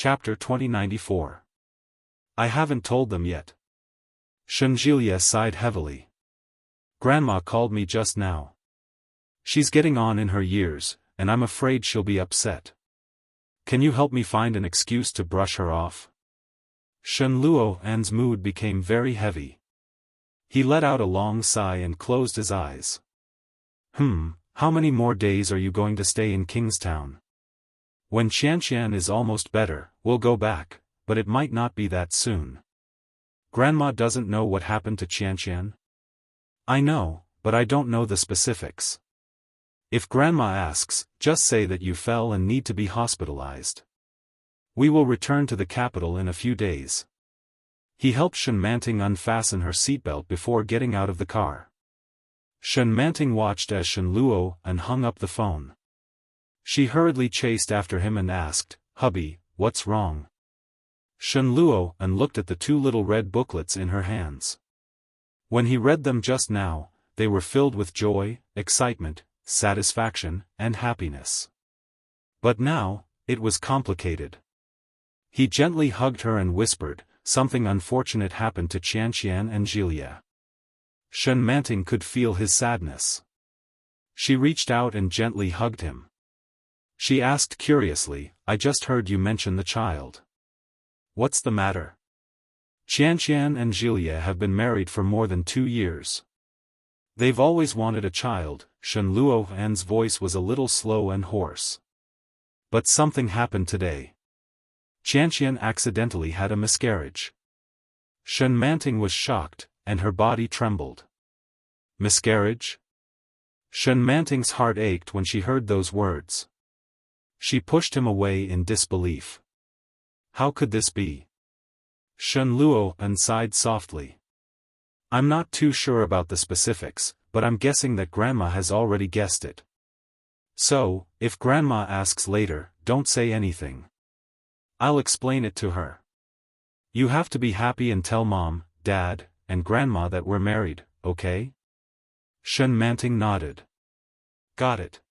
Chapter 2094. I haven't told them yet. Shenjilia sighed heavily. Grandma called me just now. She's getting on in her years, and I'm afraid she'll be upset. Can you help me find an excuse to brush her off? Shen Luo'an's mood became very heavy. He let out a long sigh and closed his eyes. How many more days are you going to stay in Kingstown? When Qianqian is almost better, we'll go back, but it might not be that soon. Grandma doesn't know what happened to Qianqian? I know, but I don't know the specifics. If Grandma asks, just say that you fell and need to be hospitalized. We will return to the capital in a few days. He helped Shen Manting unfasten her seatbelt before getting out of the car. Shen Manting watched as Shen Luo'an hung up the phone. She hurriedly chased after him and asked, "Hubby, what's wrong?" Shen Luo'an looked at the two little red booklets in her hands. When he read them just now, they were filled with joy, excitement, satisfaction, and happiness. But now, it was complicated. He gently hugged her and whispered, "Something unfortunate happened to Qianqian and Jilia." Shen Manting could feel his sadness. She reached out and gently hugged him. She asked curiously, "I just heard you mention the child. What's the matter?" Qianqian and Jilia have been married for more than 2 years. They've always wanted a child. Shen Luo'an's voice was a little slow and hoarse. But something happened today. Qianqian accidentally had a miscarriage. Shen Manting was shocked, and her body trembled. Miscarriage? Shen Manting's heart ached when she heard those words. She pushed him away in disbelief. How could this be? Shen Luo'an sighed softly. I'm not too sure about the specifics, but I'm guessing that Grandma has already guessed it. So, if Grandma asks later, don't say anything. I'll explain it to her. You have to be happy and tell Mom, Dad, and Grandma that we're married, okay? Shen Manting nodded. Got it.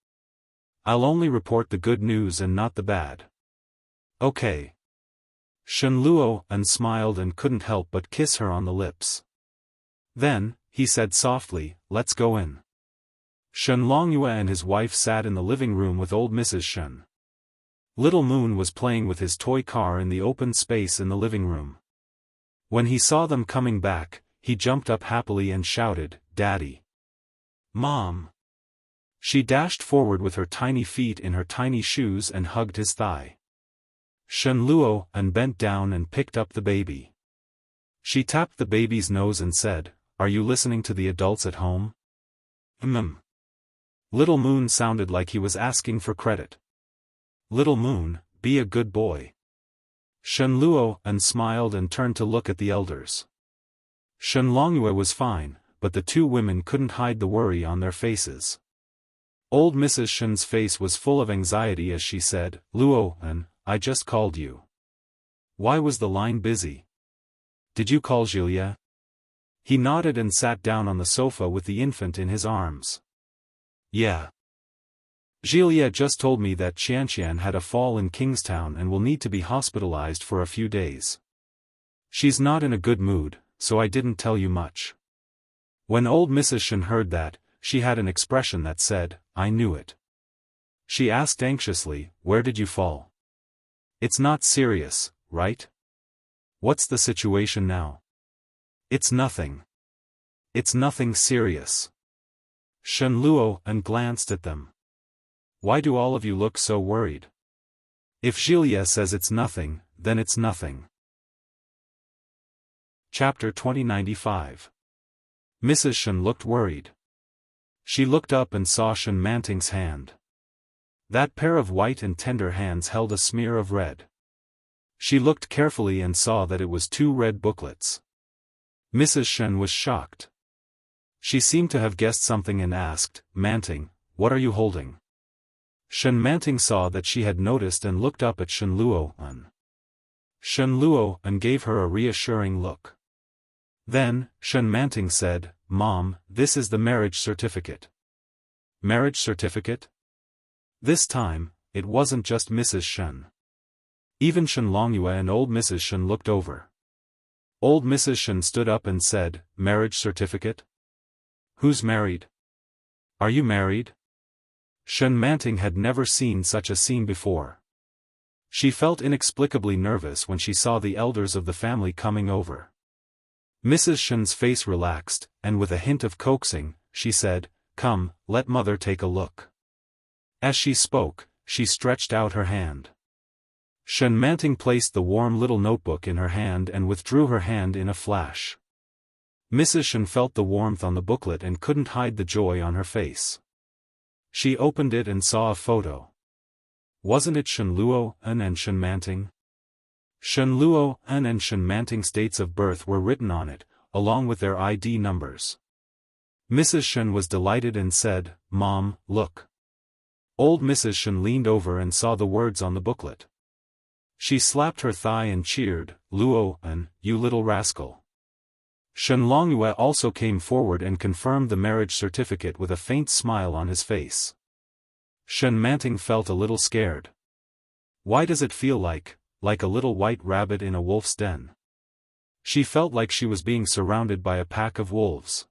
I'll only report the good news and not the bad. Okay. Shen Luo'an smiled and couldn't help but kiss her on the lips. Then, he said softly, "Let's go in." Shen Longyue and his wife sat in the living room with old Mrs. Shen. Little Moon was playing with his toy car in the open space in the living room. When he saw them coming back, he jumped up happily and shouted, "Daddy! Mom!" She dashed forward with her tiny feet in her tiny shoes and hugged his thigh. Shen Luo'an bent down and picked up the baby. She tapped the baby's nose and said, "Are you listening to the adults at home?" Little Moon sounded like he was asking for credit. Little Moon, be a good boy. Shen Luo'an smiled and turned to look at the elders. Shen Longyue was fine, but the two women couldn't hide the worry on their faces. Old Mrs. Shen's face was full of anxiety as she said, "Luo'an, I just called you. Why was the line busy? Did you call Jilia?" He nodded and sat down on the sofa with the infant in his arms. Yeah. Jilia just told me that Qianqian had a fall in Kingstown and will need to be hospitalized for a few days. She's not in a good mood, so I didn't tell you much. When old Mrs. Shen heard that, she had an expression that said, "I knew it." She asked anxiously, "Where did you fall? It's not serious, right? What's the situation now?" It's nothing. It's nothing serious. Shen Luo'an glanced at them. Why do all of you look so worried? If Jilia says it's nothing, then it's nothing. Chapter 2095. Mrs. Shen looked worried. She looked up and saw Shen Manting's hand. That pair of white and tender hands held a smear of red. She looked carefully and saw that it was 2 red booklets. Mrs. Shen was shocked. She seemed to have guessed something and asked, "Manting, what are you holding?" Shen Manting saw that she had noticed and looked up at Shen Luo'an. Shen Luo'an gave her a reassuring look. Then, Shen Manting said, "Mom, this is the marriage certificate." Marriage certificate? This time, it wasn't just Mrs. Shen. Even Shen Longyue and old Mrs. Shen looked over. Old Mrs. Shen stood up and said, "Marriage certificate? Who's married? Are you married?" Shen Manting had never seen such a scene before. She felt inexplicably nervous when she saw the elders of the family coming over. Mrs. Shen's face relaxed, and with a hint of coaxing, she said, "Come, let mother take a look." As she spoke, she stretched out her hand. Shen Manting placed the warm little notebook in her hand and withdrew her hand in a flash. Mrs. Shen felt the warmth on the booklet and couldn't hide the joy on her face. She opened it and saw a photo. Wasn't it Shen Luo and Shen Manting? Shen Luo and Shen Manting's dates of birth were written on it, along with their ID numbers. Mrs. Shen was delighted and said, "Mom, look." Old Mrs. Shen leaned over and saw the words on the booklet. She slapped her thigh and cheered, "Luo, you little rascal." Shen Longyue also came forward and confirmed the marriage certificate with a faint smile on his face. Shen Manting felt a little scared. Why does it feel like a little white rabbit in a wolf's den? She felt like she was being surrounded by a pack of wolves.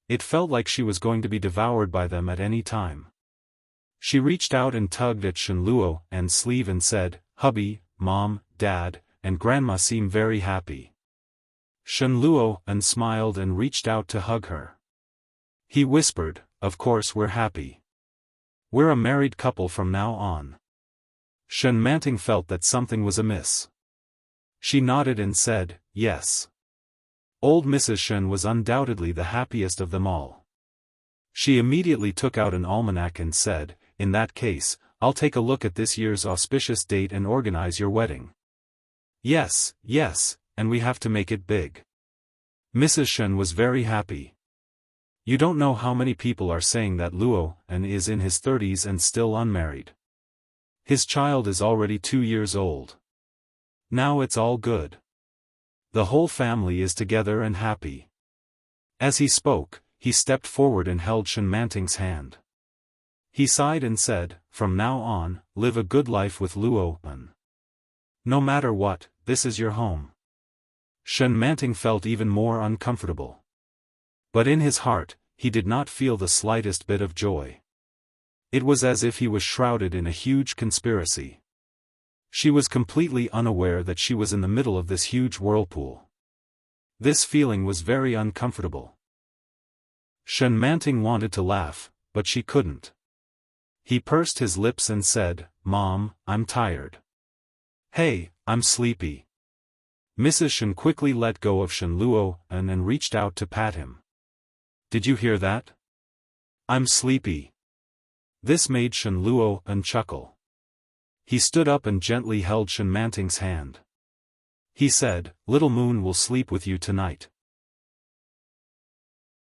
It felt like she was going to be devoured by them at any time. She reached out and tugged at Shen Luo's sleeve and said, "Hubby, Mom, Dad, and Grandma seem very happy." Shen Luo smiled and reached out to hug her. He whispered, "Of course we're happy. We're a married couple from now on." Shen Manting felt that something was amiss. She nodded and said, "Yes." Old Mrs. Shen was undoubtedly the happiest of them all. She immediately took out an almanac and said, "In that case, I'll take a look at this year's auspicious date and organize your wedding." Yes, and we have to make it big." Mrs. Shen was very happy. "You don't know how many people are saying that Luo is in his 30s and still unmarried. His child is already 2 years old. Now it's all good. The whole family is together and happy." As he spoke, he stepped forward and held Shen Manting's hand. He sighed and said, "From now on, live a good life with Luo. No matter what, this is your home." Shen Manting felt even more uncomfortable. But in his heart, he did not feel the slightest bit of joy. It was as if he was shrouded in a huge conspiracy. She was completely unaware that she was in the middle of this huge whirlpool. This feeling was very uncomfortable. Shen Manting wanted to laugh, but she couldn't. He pursed his lips and said, "Mom, I'm tired. Hey, I'm sleepy." Mrs. Shen quickly let go of Shen Luo and reached out to pat him. "Did you hear that? I'm sleepy." This made Shen Luo chuckle. He stood up and gently held Shen Manting's hand. He said, "Little Moon will sleep with you tonight."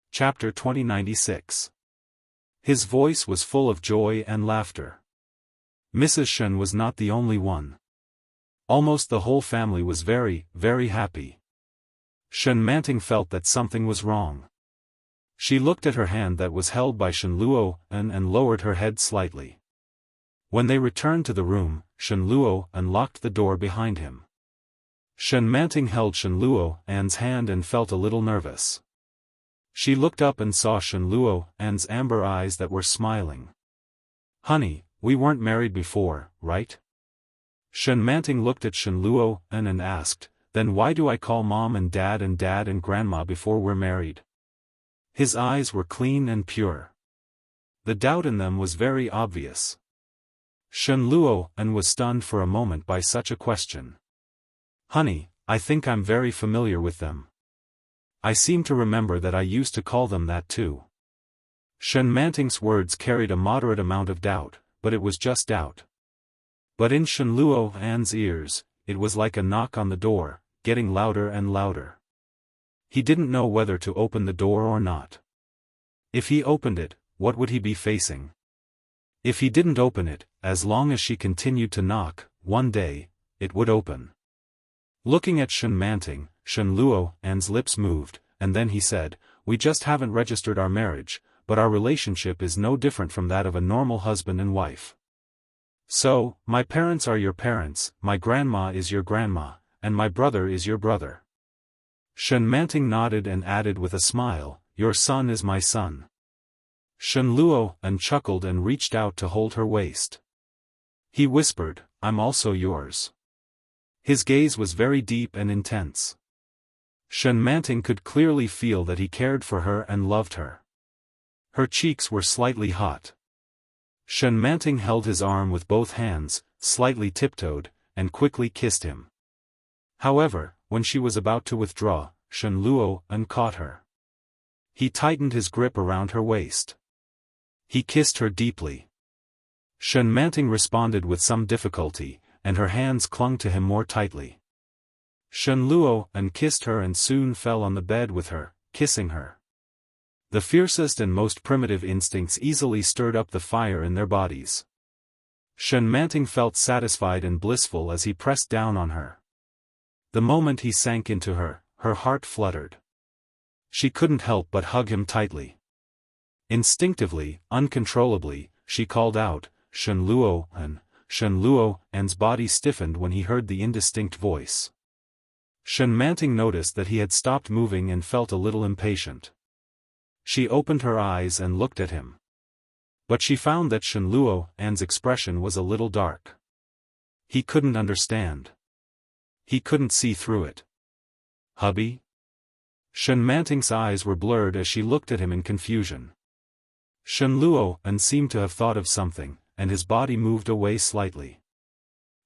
Chapter 2096. His voice was full of joy and laughter. Mrs. Shen was not the only one. Almost the whole family was very, very happy. Shen Manting felt that something was wrong. She looked at her hand that was held by Shen Luo and lowered her head slightly. When they returned to the room, Shen Luo locked the door behind him. Shen Manting held Shen Luo's hand and felt a little nervous. She looked up and saw Shen Luo's amber eyes that were smiling. "Honey, we weren't married before, right?" Shen Manting looked at Shen Luo and asked, "Then why do I call Mom and Dad and Grandma before we're married?" His eyes were clean and pure. The doubt in them was very obvious. Shen Luo was stunned for a moment by such a question. "Honey, I think I'm very familiar with them. I seem to remember that I used to call them that too." Shen Manting's words carried a moderate amount of doubt, but it was just doubt. But in Shen Luo's ears, it was like a knock on the door, getting louder and louder. He didn't know whether to open the door or not. If he opened it, what would he be facing? If he didn't open it, as long as she continued to knock, one day, it would open. Looking at Shen Manting, Shen Luo's lips moved, and then he said, "We just haven't registered our marriage, but our relationship is no different from that of a normal husband and wife. So, my parents are your parents, my grandma is your grandma, and my brother is your brother. Shen Manting nodded and added with a smile, your son is my son. Shen Luo chuckled and reached out to hold her waist. He whispered, I'm also yours. His gaze was very deep and intense. Shen Manting could clearly feel that he cared for her and loved her. Her cheeks were slightly hot. Shen Manting held his arm with both hands, slightly tiptoed, and quickly kissed him. However, when she was about to withdraw, Shen Luo caught her. He tightened his grip around her waist. He kissed her deeply. Shen Manting responded with some difficulty, and her hands clung to him more tightly. Shen Luo kissed her and soon fell on the bed with her, kissing her. The fiercest and most primitive instincts easily stirred up the fire in their bodies. Shen Manting felt satisfied and blissful as he pressed down on her. The moment he sank into her, her heart fluttered. She couldn't help but hug him tightly. Instinctively, uncontrollably, she called out, Shen Luo, and Shen Luo's body stiffened when he heard the indistinct voice. Shen Manting noticed that he had stopped moving and felt a little impatient. She opened her eyes and looked at him. But she found that Shen Luo's expression was a little dark. He couldn't understand. He couldn't see through it. Hubby? Shen Manting's eyes were blurred as she looked at him in confusion. Shen Luo seemed to have thought of something, and his body moved away slightly.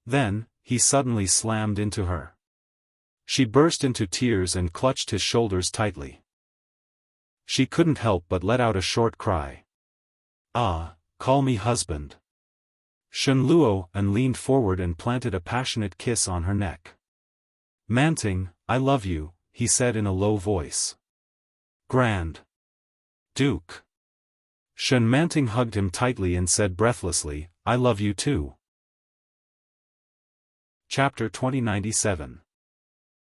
Then, he suddenly slammed into her. She burst into tears and clutched his shoulders tightly. She couldn't help but let out a short cry. Ah, call me husband. Shen Luo leaned forward and planted a passionate kiss on her neck. Manting, I love you, he said in a low voice. Grand Duke. Shen Manting hugged him tightly and said breathlessly, I love you too. Chapter 2097.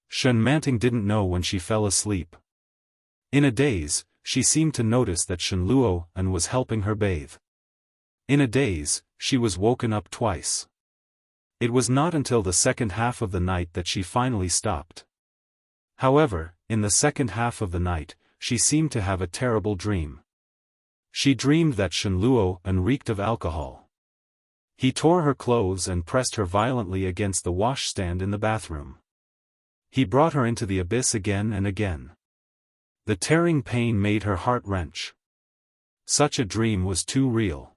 Shen Manting didn't know when she fell asleep. In a daze, she seemed to notice that Shen Luo was helping her bathe. In a daze, she was woken up twice. It was not until the second half of the night that she finally stopped. However, in the second half of the night, she seemed to have a terrible dream. She dreamed that Shen Luo reeked of alcohol. He tore her clothes and pressed her violently against the washstand in the bathroom. He brought her into the abyss again and again. The tearing pain made her heart wrench. Such a dream was too real.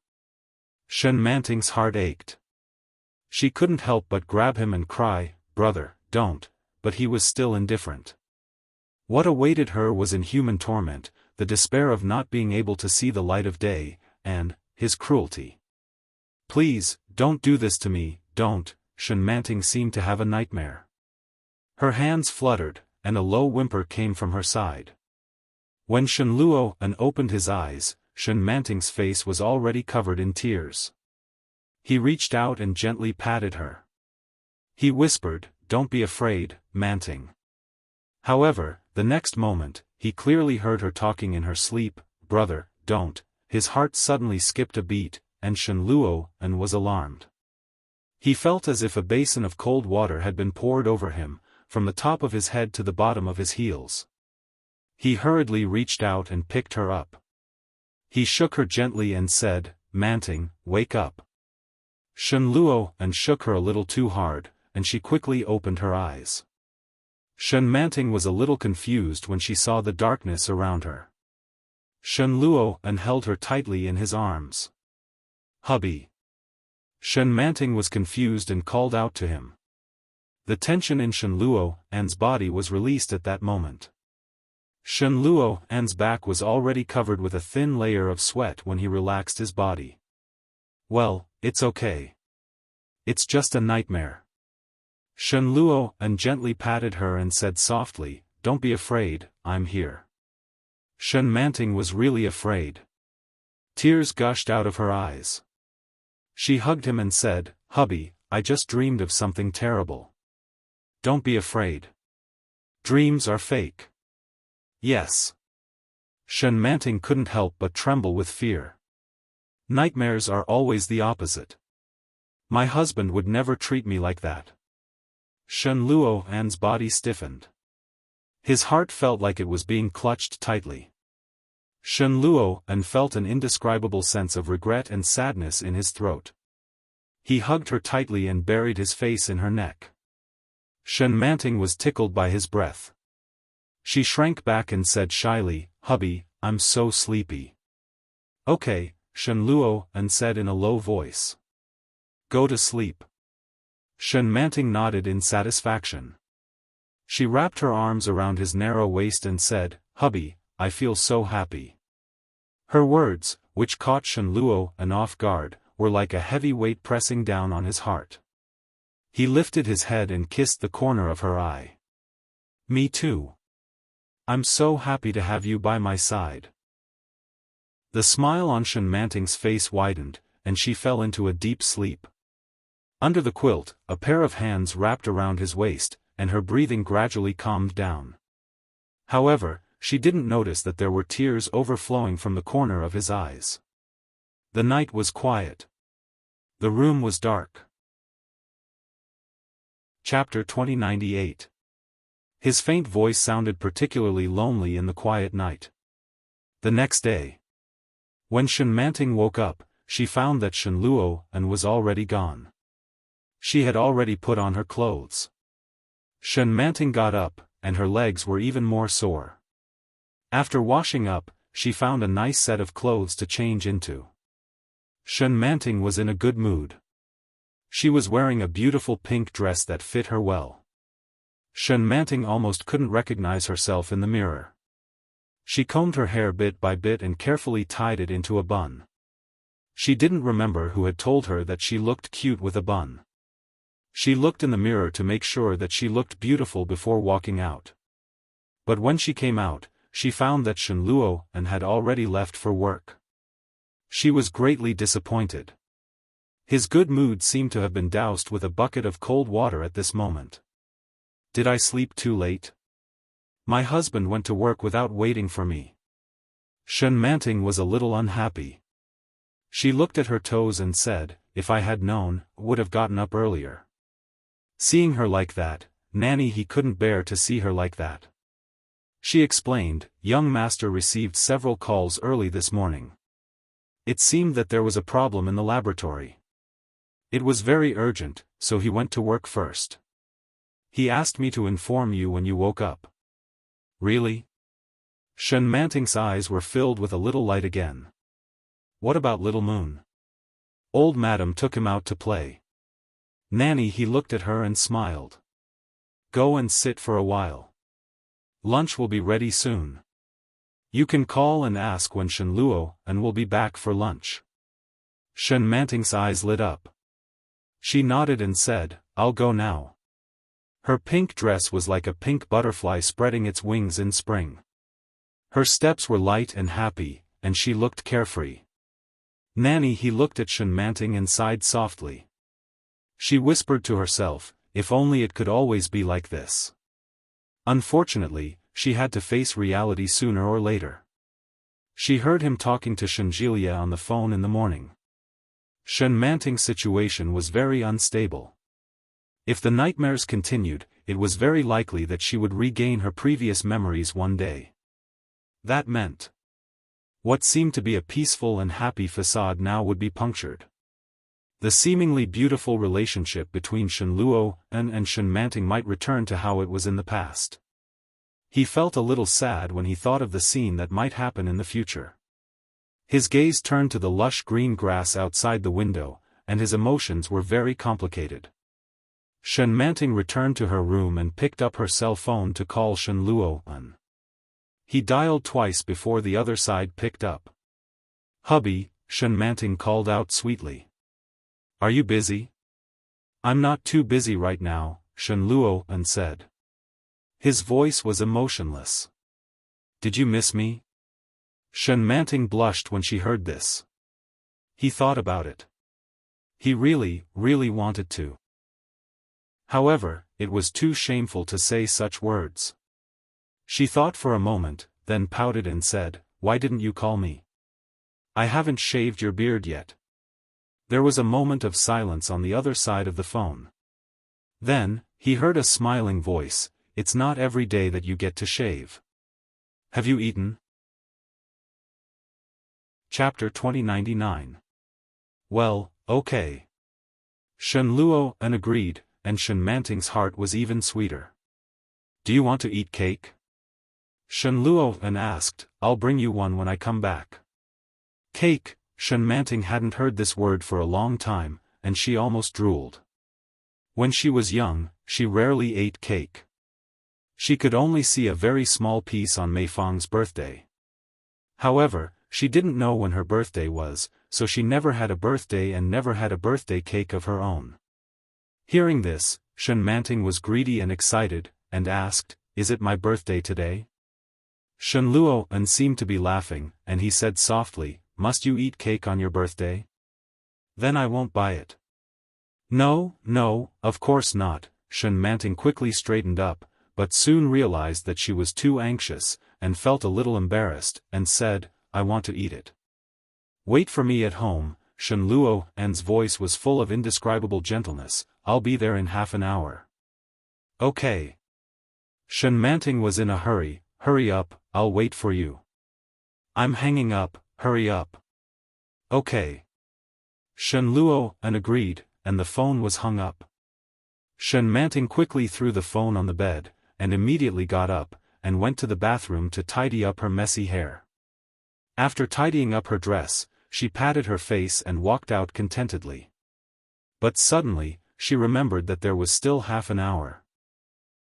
Shen Manting's heart ached. She couldn't help but grab him and cry, brother, don't, but he was still indifferent. What awaited her was inhuman torment, the despair of not being able to see the light of day, and his cruelty. Please, don't do this to me, don't, Shen Manting seemed to have a nightmare. Her hands fluttered, and a low whimper came from her side. When Shen Luo opened his eyes, Shen Manting's face was already covered in tears. He reached out and gently patted her. He whispered, don't be afraid, Manting. However, the next moment, he clearly heard her talking in her sleep, brother, don't. His heart suddenly skipped a beat, and Shen Luo was alarmed. He felt as if a basin of cold water had been poured over him, from the top of his head to the bottom of his heels. He hurriedly reached out and picked her up. He shook her gently and said, Manting, wake up. Shen Luo shook her a little too hard, and she quickly opened her eyes. Shen Manting was a little confused when she saw the darkness around her. Shen Luo held her tightly in his arms. Hubby. Shen Manting was confused and called out to him. The tension in Shen Luo's body was released at that moment. Shen Luo's back was already covered with a thin layer of sweat when he relaxed his body. Well, it's okay. It's just a nightmare. Shen Luo gently patted her and said softly, don't be afraid, I'm here. Shen Manting was really afraid. Tears gushed out of her eyes. She hugged him and said, hubby, I just dreamed of something terrible. Don't be afraid. Dreams are fake. Yes. Shen Manting couldn't help but tremble with fear. Nightmares are always the opposite. My husband would never treat me like that. Shen Luo'an's body stiffened. His heart felt like it was being clutched tightly. Shen Luo'an felt an indescribable sense of regret and sadness in his throat. He hugged her tightly and buried his face in her neck. Shen Manting was tickled by his breath. She shrank back and said shyly, "Hubby, I'm so sleepy." "Okay," Shen Luo'an said in a low voice. "Go to sleep." Shen Manting nodded in satisfaction. She wrapped her arms around his narrow waist and said, "Hubby, I feel so happy." Her words, which caught Shen Luo'an off guard, were like a heavy weight pressing down on his heart. He lifted his head and kissed the corner of her eye. "Me too. I'm so happy to have you by my side." The smile on Shen Manting's face widened, and she fell into a deep sleep. Under the quilt, a pair of hands wrapped around his waist, and her breathing gradually calmed down. However, she didn't notice that there were tears overflowing from the corner of his eyes. The night was quiet. The room was dark. Chapter 2098. His faint voice sounded particularly lonely in the quiet night. The next day, when Shen Manting woke up, she found that Shen Luo'an was already gone. She had already put on her clothes. Shen Manting got up, and her legs were even more sore. After washing up, she found a nice set of clothes to change into. Shen Manting was in a good mood. She was wearing a beautiful pink dress that fit her well. Shen Manting almost couldn't recognize herself in the mirror. She combed her hair bit by bit and carefully tied it into a bun. She didn't remember who had told her that she looked cute with a bun. She looked in the mirror to make sure that she looked beautiful before walking out. But when she came out, she found that Shen Luo'an had already left for work. She was greatly disappointed. His good mood seemed to have been doused with a bucket of cold water at this moment. "Did I sleep too late? My husband went to work without waiting for me." Shen Manting was a little unhappy. She looked at her toes and said, "If I had known, would have gotten up earlier." Seeing her like that, Nanny he couldn't bear to see her like that. She explained, "Young master received several calls early this morning. It seemed that there was a problem in the laboratory. It was very urgent, so he went to work first. He asked me to inform you when you woke up." "Really?" Shen Manting's eyes were filled with a little light again. "What about little Moon?" "Old Madam took him out to play." Nanny he looked at her and smiled. "Go and sit for a while. Lunch will be ready soon. You can call and ask when Shen Luo'an will be back for lunch." Shen Manting's eyes lit up. She nodded and said, "I'll go now." Her pink dress was like a pink butterfly spreading its wings in spring. Her steps were light and happy, and she looked carefree. Nanny he looked at Shen Manting and sighed softly. She whispered to herself, if only it could always be like this. Unfortunately, she had to face reality sooner or later. She heard him talking to Shenjilia on the phone in the morning. Shen Manting's situation was very unstable. If the nightmares continued, it was very likely that she would regain her previous memories one day. That meant what seemed to be a peaceful and happy facade now would be punctured. The seemingly beautiful relationship between Shen Luo'an and Shen Manting might return to how it was in the past. He felt a little sad when he thought of the scene that might happen in the future. His gaze turned to the lush green grass outside the window, and his emotions were very complicated. Shen Manting returned to her room and picked up her cell phone to call Shen Luo'an. He dialed twice before the other side picked up. "Hubby," Shen Manting called out sweetly. "Are you busy?" "I'm not too busy right now," Shen Luo'an said. His voice was emotionless. "Did you miss me?" Shen Manting blushed when she heard this. He thought about it. He really, really wanted to. However, it was too shameful to say such words. She thought for a moment, then pouted and said, "Why didn't you call me? I haven't shaved your beard yet." There was a moment of silence on the other side of the phone. Then, he heard a smiling voice, "It's not every day that you get to shave. Have you eaten?" Chapter 2099. Well, okay. Shen Luo agreed, and Shen Manting's heart was even sweeter. "Do you want to eat cake?" Shen Luo asked. "I'll bring you one when I come back." Cake. Shen Manting hadn't heard this word for a long time, and she almost drooled. When she was young, she rarely ate cake. She could only see a very small piece on Mei Fang's birthday. However, she didn't know when her birthday was, so she never had a birthday and never had a birthday cake of her own. Hearing this, Shen Manting was greedy and excited, and asked, "Is it my birthday today?" Shen Luo seemed to be laughing, and he said softly, "Must you eat cake on your birthday? Then I won't buy it." "No, no, of course not." Shen Manting quickly straightened up, but soon realized that she was too anxious, and felt a little embarrassed, and said, "I want to eat it." "Wait for me at home." Shen Luo's voice was full of indescribable gentleness. "I'll be there in half an hour." "Okay." Shen Manting was in a hurry. "Hurry up, I'll wait for you." "I'm hanging up, hurry up." "Okay." Shen Luo agreed, and the phone was hung up. Shen Manting quickly threw the phone on the bed, and immediately got up, and went to the bathroom to tidy up her messy hair. After tidying up her dress, she patted her face and walked out contentedly. But suddenly, she remembered that there was still half an hour.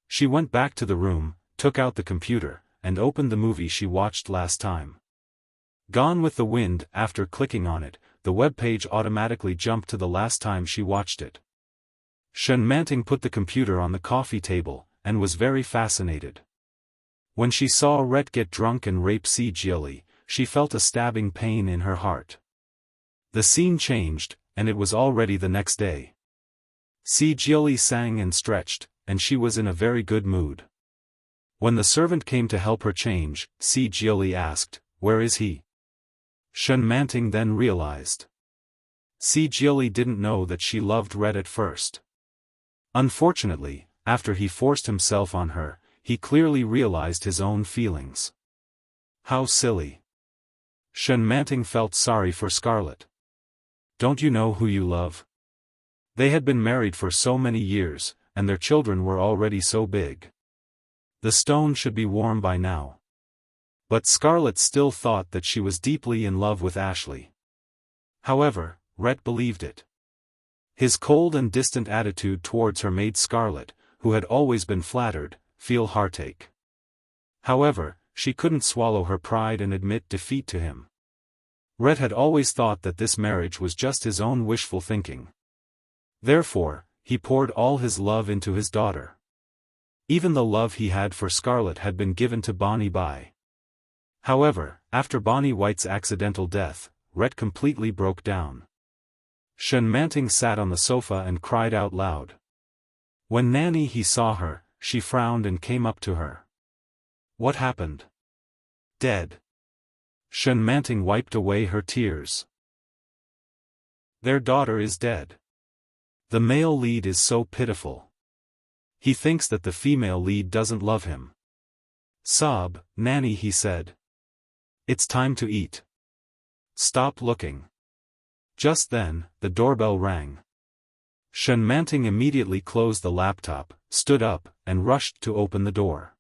She went back to the room, took out the computer, and opened the movie she watched last time. Gone with the Wind. After clicking on it, the web page automatically jumped to the last time she watched it. Shen Manting put the computer on the coffee table, and was very fascinated. When she saw Rhett get drunk and rape Si Jieli, she felt a stabbing pain in her heart. The scene changed, and it was already the next day. Si Jieli sang and stretched, and she was in a very good mood. When the servant came to help her change, Si Jieli asked, "Where is he?" Shen Manting then realized. Si Jieli didn't know that she loved Red at first. Unfortunately, after he forced himself on her, he clearly realized his own feelings. How silly. Shen Manting felt sorry for Scarlet. "Don't you know who you love?" They had been married for so many years, and their children were already so big. The stone should be warm by now. But Scarlet still thought that she was deeply in love with Ashley. However, Rhett believed it. His cold and distant attitude towards her made Scarlet, who had always been flattered, feel heartache. However, she couldn't swallow her pride and admit defeat to him. Rhett had always thought that this marriage was just his own wishful thinking. Therefore, he poured all his love into his daughter. Even the love he had for Scarlet had been given to Bonnie Bai. However, after Bonnie White's accidental death, Rhett completely broke down. Shen Manting sat on the sofa and cried out loud. When Nanny he saw her, she frowned and came up to her. "What happened?" "Dead." Shen Manting wiped away her tears. "Their daughter is dead. The male lead is so pitiful. He thinks that the female lead doesn't love him." "Sob, Nanny," he said. "It's time to eat. Stop looking." Just then, the doorbell rang. Shen Manting immediately closed the laptop, stood up, and rushed to open the door.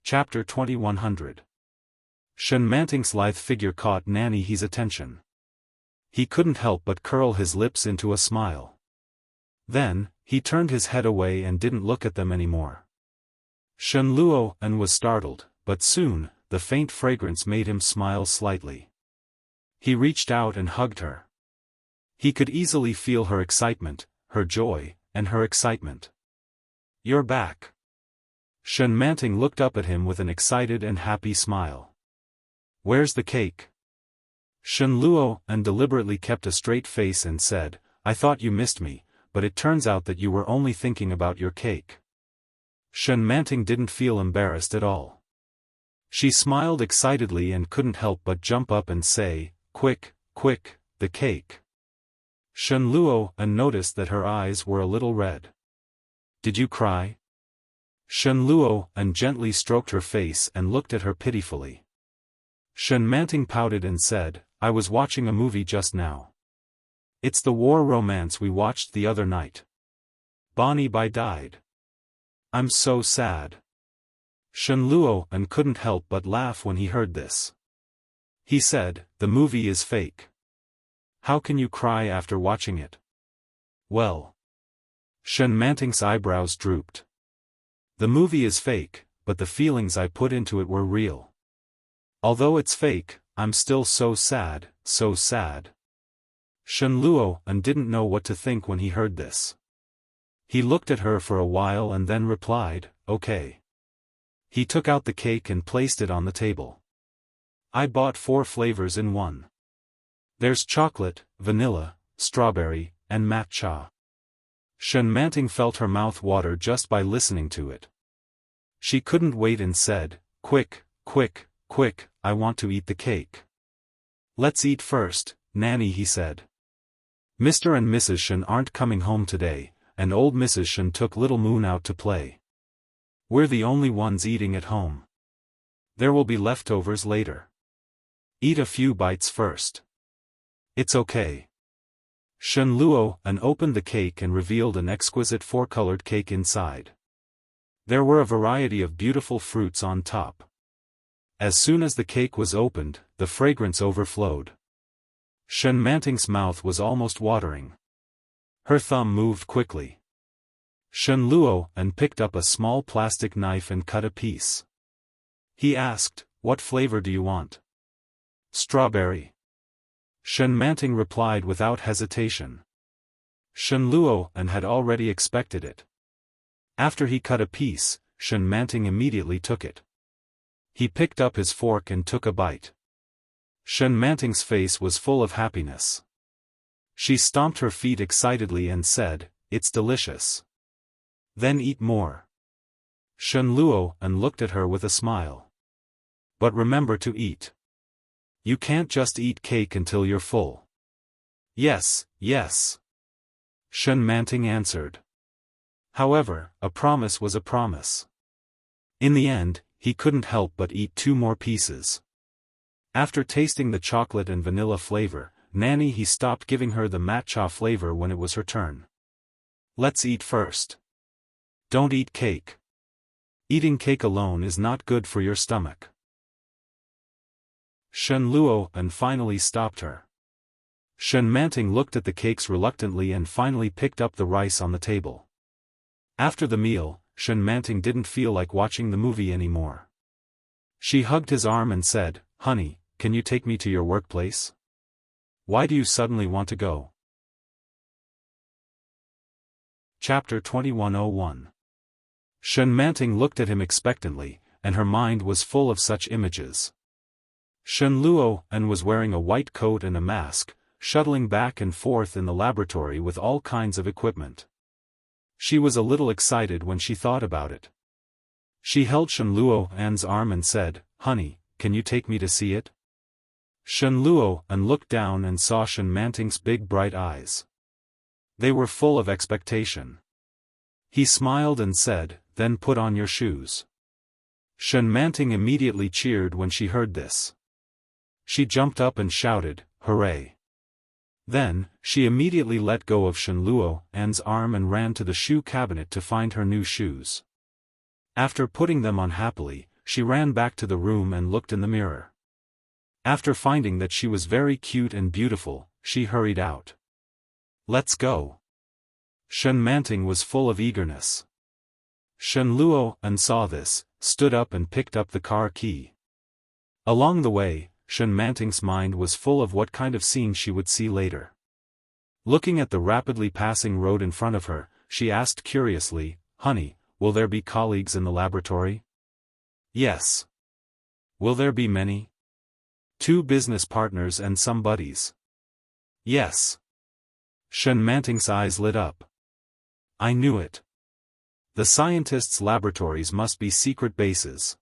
Chapter 2100. Shen Manting's lithe figure caught Nanny He's attention. He couldn't help but curl his lips into a smile. Then, he turned his head away and didn't look at them anymore. Shen Luo was startled, but soon, the faint fragrance made him smile slightly. He reached out and hugged her. He could easily feel her excitement, her joy, and her excitement. "You're back." Shen Manting looked up at him with an excited and happy smile. "Where's the cake?" Shen Luo deliberately kept a straight face and said, "I thought you missed me, but it turns out that you were only thinking about your cake." Shen Manting didn't feel embarrassed at all. She smiled excitedly and couldn't help but jump up and say, "Quick, quick, the cake. Shen Luo noticed that her eyes were a little red. Did you cry? Shen Luo gently stroked her face and looked at her pitifully. Shen Manting pouted and said, I was watching a movie just now. It's the war romance we watched the other night. Bonnie Bai died. I'm so sad. Shen Luo couldn't help but laugh when he heard this. He said, the movie is fake. How can you cry after watching it? Well. Shen Manting's eyebrows drooped. The movie is fake, but the feelings I put into it were real. Although it's fake, I'm still so sad, so sad. Shen Luo didn't know what to think when he heard this. He looked at her for a while and then replied, okay. He took out the cake and placed it on the table. I bought 4 flavors in one. There's chocolate, vanilla, strawberry, and matcha. Shen Manting felt her mouth water just by listening to it. She couldn't wait and said, quick, quick, quick, I want to eat the cake. Let's eat first, Nanny, he said. Mr. and Mrs. Shen aren't coming home today, and old Mrs. Shen took little Moon out to play. We're the only ones eating at home. There will be leftovers later. Eat a few bites first. It's okay. Shen Luo opened the cake and revealed an exquisite 4-colored cake inside. There were a variety of beautiful fruits on top. As soon as the cake was opened, the fragrance overflowed. Shen Manting's mouth was almost watering. Her thumb moved quickly. Shen Luo picked up a small plastic knife and cut a piece. He asked, what flavor do you want? Strawberry. Shen Manting replied without hesitation. Shen Luo had already expected it. After he cut a piece, Shen Manting immediately took it. He picked up his fork and took a bite. Shen Manting's face was full of happiness. She stomped her feet excitedly and said, it's delicious. Then eat more. Shen Luo looked at her with a smile. But remember to eat. You can't just eat cake until you're full. Yes, yes. Shen Manting answered. However, a promise was a promise. In the end, he couldn't help but eat 2 more pieces. After tasting the chocolate and vanilla flavor, Nanny he stopped giving her the matcha flavor when it was her turn. Let's eat first. Don't eat cake. Eating cake alone is not good for your stomach. Shen Luo finally stopped her. Shen Manting looked at the cakes reluctantly and finally picked up the rice on the table. After the meal, Shen Manting didn't feel like watching the movie anymore. She hugged his arm and said, honey, can you take me to your workplace? Why do you suddenly want to go? Chapter 2101. Shen Manting looked at him expectantly, and her mind was full of such images. Shen Luo was wearing a white coat and a mask, shuttling back and forth in the laboratory with all kinds of equipment. She was a little excited when she thought about it. She held Shen Luo's arm and said, honey, can you take me to see it? Shen Luo looked down and saw Shen Manting's big bright eyes. They were full of expectation. He smiled and said, then put on your shoes. Shen Manting immediately cheered when she heard this. She jumped up and shouted, hooray! Then, she immediately let go of Shen Luo's arm and ran to the shoe cabinet to find her new shoes. After putting them on happily, she ran back to the room and looked in the mirror. After finding that she was very cute and beautiful, she hurried out. Let's go. Shen Manting was full of eagerness. Shen Luo saw this, stood up and picked up the car key. Along the way, Shen Manting's mind was full of what kind of scene she would see later. Looking at the rapidly passing road in front of her, she asked curiously, honey, will there be colleagues in the laboratory? Yes. Will there be many? 2 business partners and some buddies. Yes. Shen Manting's eyes lit up. I knew it. The scientists' laboratories must be secret bases.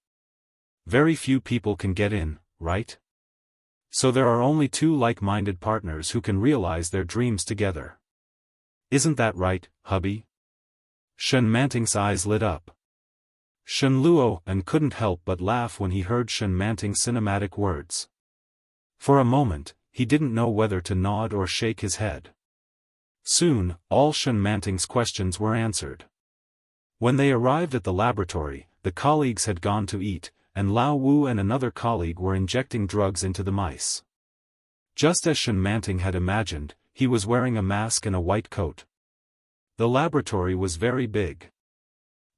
Very few people can get in, right? So there are only two like-minded partners who can realize their dreams together. Isn't that right, hubby? Shen Manting's eyes lit up. Shen Luo and couldn't help but laugh when he heard Shen Manting's cinematic words. For a moment, he didn't know whether to nod or shake his head. Soon, all Shen Manting's questions were answered. When they arrived at the laboratory, the colleagues had gone to eat, and Lao Wu and another colleague were injecting drugs into the mice. Just as Shen Manting had imagined, he was wearing a mask and a white coat. The laboratory was very big.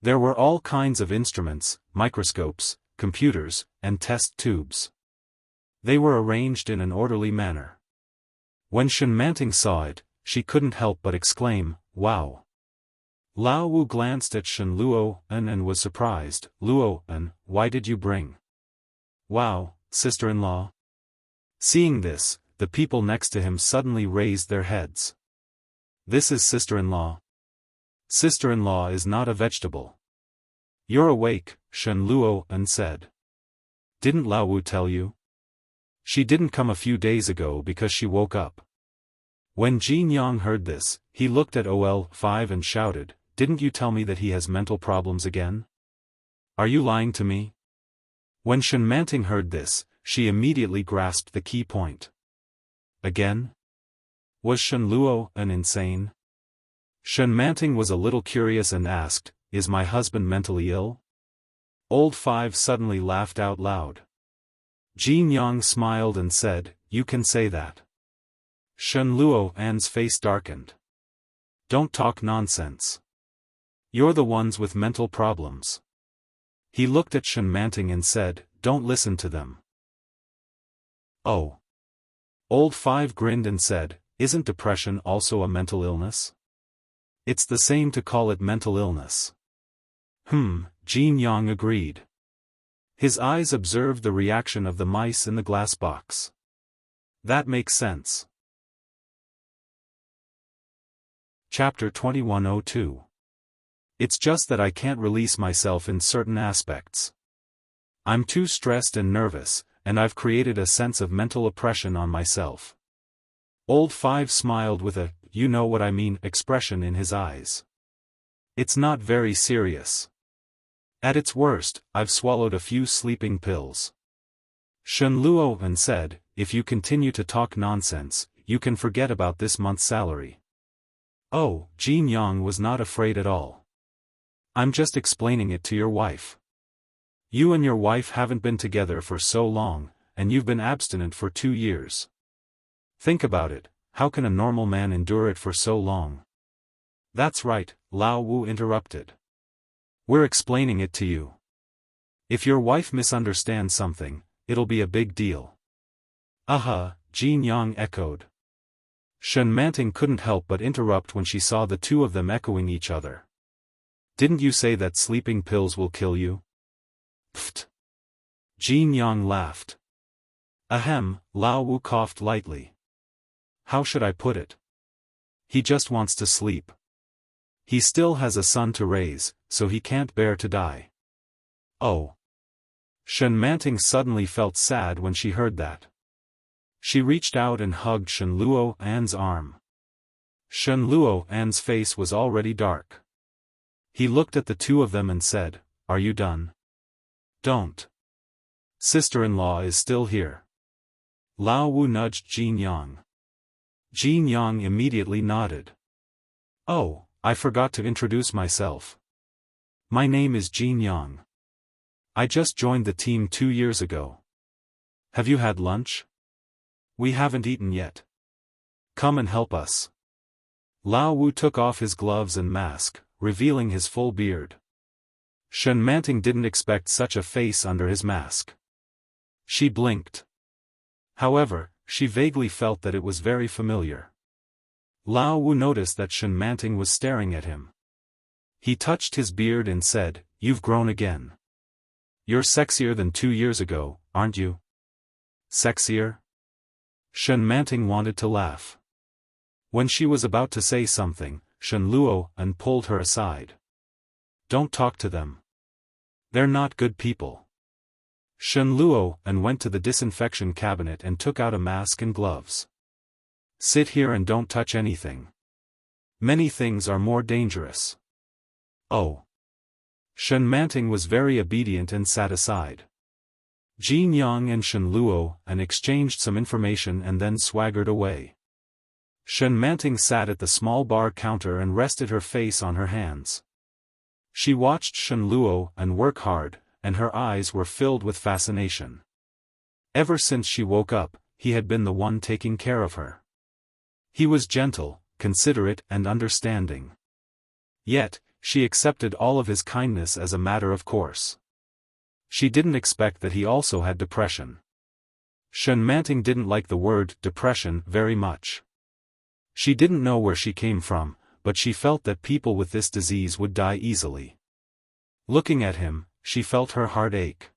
There were all kinds of instruments, microscopes, computers, and test tubes. They were arranged in an orderly manner. When Shen Manting saw it, she couldn't help but exclaim, "Wow!" Lao Wu glanced at Shen Luo and was surprised. "Luo, why did you bring?" "Wow, sister-in-law." Seeing this, the people next to him suddenly raised their heads. "This is sister-in-law." "Sister-in-law is not a vegetable." "You're awake," Shen Luo said. "Didn't Lao Wu tell you?" "She didn't come a few days ago because she woke up." When Jin Yang heard this, he looked at OL5 and shouted, "Didn't you tell me that he has mental problems again? Are you lying to me?" When Shen Manting heard this, she immediately grasped the key point. Again? Was Shen Luo insane? Shen Manting was a little curious and asked, "Is my husband mentally ill?" Old Five suddenly laughed out loud. Jin Yang smiled and said, "You can say that." Shen Luo's face darkened. "Don't talk nonsense. You're the ones with mental problems." He looked at Shen Manting and said, "Don't listen to them." "Oh." Old Five grinned and said, "Isn't depression also a mental illness?" "It's the same to call it mental illness." Jin Yang agreed. His eyes observed the reaction of the mice in the glass box. "That makes sense." Chapter 2102. It's just that I can't release myself in certain aspects. I'm too stressed and nervous, and I've created a sense of mental oppression on myself. Old Five smiled with a, "You know what I mean," expression in his eyes. "It's not very serious. At its worst, I've swallowed a few sleeping pills." Shen Luo said, "If you continue to talk nonsense, you can forget about this month's salary." Oh, Jin Yang was not afraid at all. "I'm just explaining it to your wife. You and your wife haven't been together for so long, and you've been abstinent for 2 years. Think about it, how can a normal man endure it for so long?" "That's right," Lao Wu interrupted. "We're explaining it to you. If your wife misunderstands something, it'll be a big deal." Jin Yang echoed. Shen Manting couldn't help but interrupt when she saw the two of them echoing each other. "Didn't you say that sleeping pills will kill you?" "Pfft." Jin Yang laughed. "Ahem," Lao Wu coughed lightly. "How should I put it? He just wants to sleep. He still has a son to raise, so he can't bear to die." "Oh." Shen Manting suddenly felt sad when she heard that. She reached out and hugged Shen Luo's arm. Shen Luo's face was already dark. He looked at the two of them and said, "Are you done?" "Don't. Sister-in-law is still here." Lao Wu nudged Jin Yang. Jin Yang immediately nodded. "Oh, I forgot to introduce myself. My name is Jin Yang. I just joined the team 2 years ago. Have you had lunch? We haven't eaten yet. Come and help us." Lao Wu took off his gloves and mask, revealing his full beard. Shen Manting didn't expect such a face under his mask. She blinked. However, she vaguely felt that it was very familiar. Lao Wu noticed that Shen Manting was staring at him. He touched his beard and said, "You've grown again. You're sexier than 2 years ago, aren't you?" "Sexier?" Shen Manting wanted to laugh. When she was about to say something, Shen Luo pulled her aside. "Don't talk to them. They're not good people." Shen Luo and went to the disinfection cabinet and took out a mask and gloves. Sit here and don't touch anything. Many things are more dangerous. Oh. Shen Manting was very obedient and sat aside. Jin Yang and Shen Luo and exchanged some information and then swaggered away. Shen Manting sat at the small bar counter and rested her face on her hands. She watched Shen Luo and work hard, and her eyes were filled with fascination. Ever since she woke up, he had been the one taking care of her. He was gentle, considerate and understanding. Yet, she accepted all of his kindness as a matter of course. She didn't expect that he also had depression. Shen Manting didn't like the word depression very much. She didn't know where she came from, but she felt that people with this disease would die easily. Looking at him, she felt her heart ache.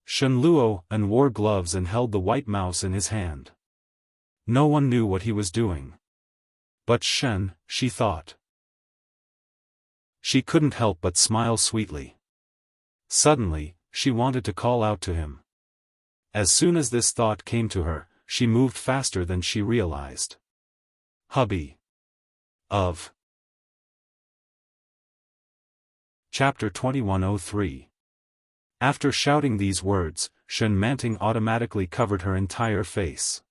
Shen Luo and wore gloves and held the white mouse in his hand. No one knew what he was doing. But Shen, she thought. She couldn't help but smile sweetly. Suddenly, she wanted to call out to him. As soon as this thought came to her, she moved faster than she realized. Hubby. Of. Chapter 2103. After shouting these words, Shen Manting automatically covered her entire face.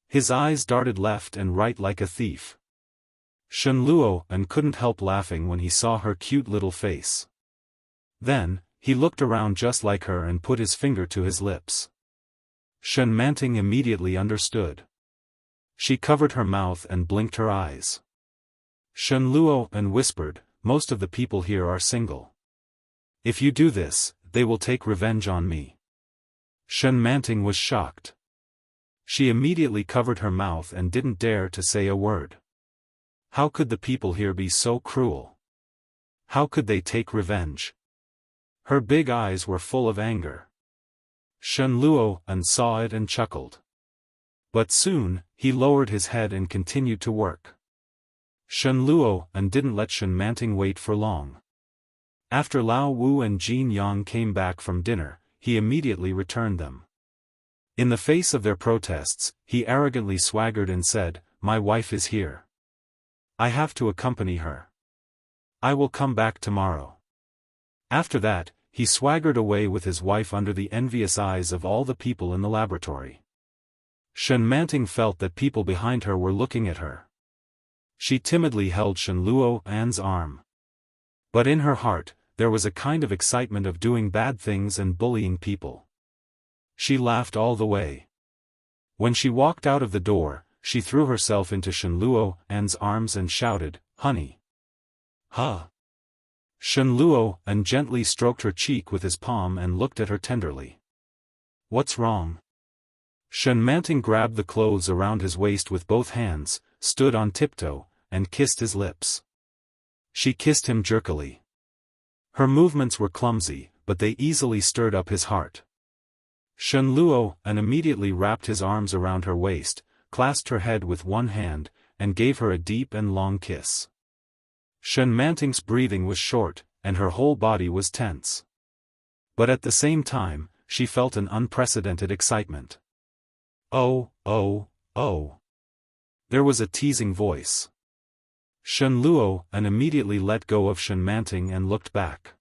His eyes darted left and right like a thief. Shen Luo and couldn't help laughing when he saw her cute little face. Then, he looked around just like her and put his finger to his lips. Shen Manting immediately understood. She covered her mouth and blinked her eyes. Shen Luo and whispered, "Most of the people here are single. If you do this, they will take revenge on me." Shen Manting was shocked. She immediately covered her mouth and didn't dare to say a word. How could the people here be so cruel? How could they take revenge? Her big eyes were full of anger. Shen Luo and saw it and chuckled. But soon, he lowered his head and continued to work. Shen Luo and didn't let Shen Manting wait for long. After Lao Wu and Jin Yang came back from dinner, he immediately returned them. In the face of their protests, he arrogantly swaggered and said, "My wife is here. I have to accompany her. I will come back tomorrow." After that, he swaggered away with his wife under the envious eyes of all the people in the laboratory. Shen Manting felt that people behind her were looking at her. She timidly held Shen Luo An's arm. But in her heart, there was a kind of excitement of doing bad things and bullying people. She laughed all the way. When she walked out of the door, she threw herself into Shen Luo An's arms and shouted, "Honey." "Huh." Shen Luo An gently stroked her cheek with his palm and looked at her tenderly. "What's wrong?" Shen Manting grabbed the clothes around his waist with both hands, stood on tiptoe, and kissed his lips. She kissed him jerkily. Her movements were clumsy, but they easily stirred up his heart. Shen Luo An immediately wrapped his arms around her waist, clasped her head with one hand, and gave her a deep and long kiss. Shen Manting's breathing was short, and her whole body was tense. But at the same time, she felt an unprecedented excitement. "Oh, oh, oh." There was a teasing voice. Shen Luo An immediately let go of Shen Manting and looked back.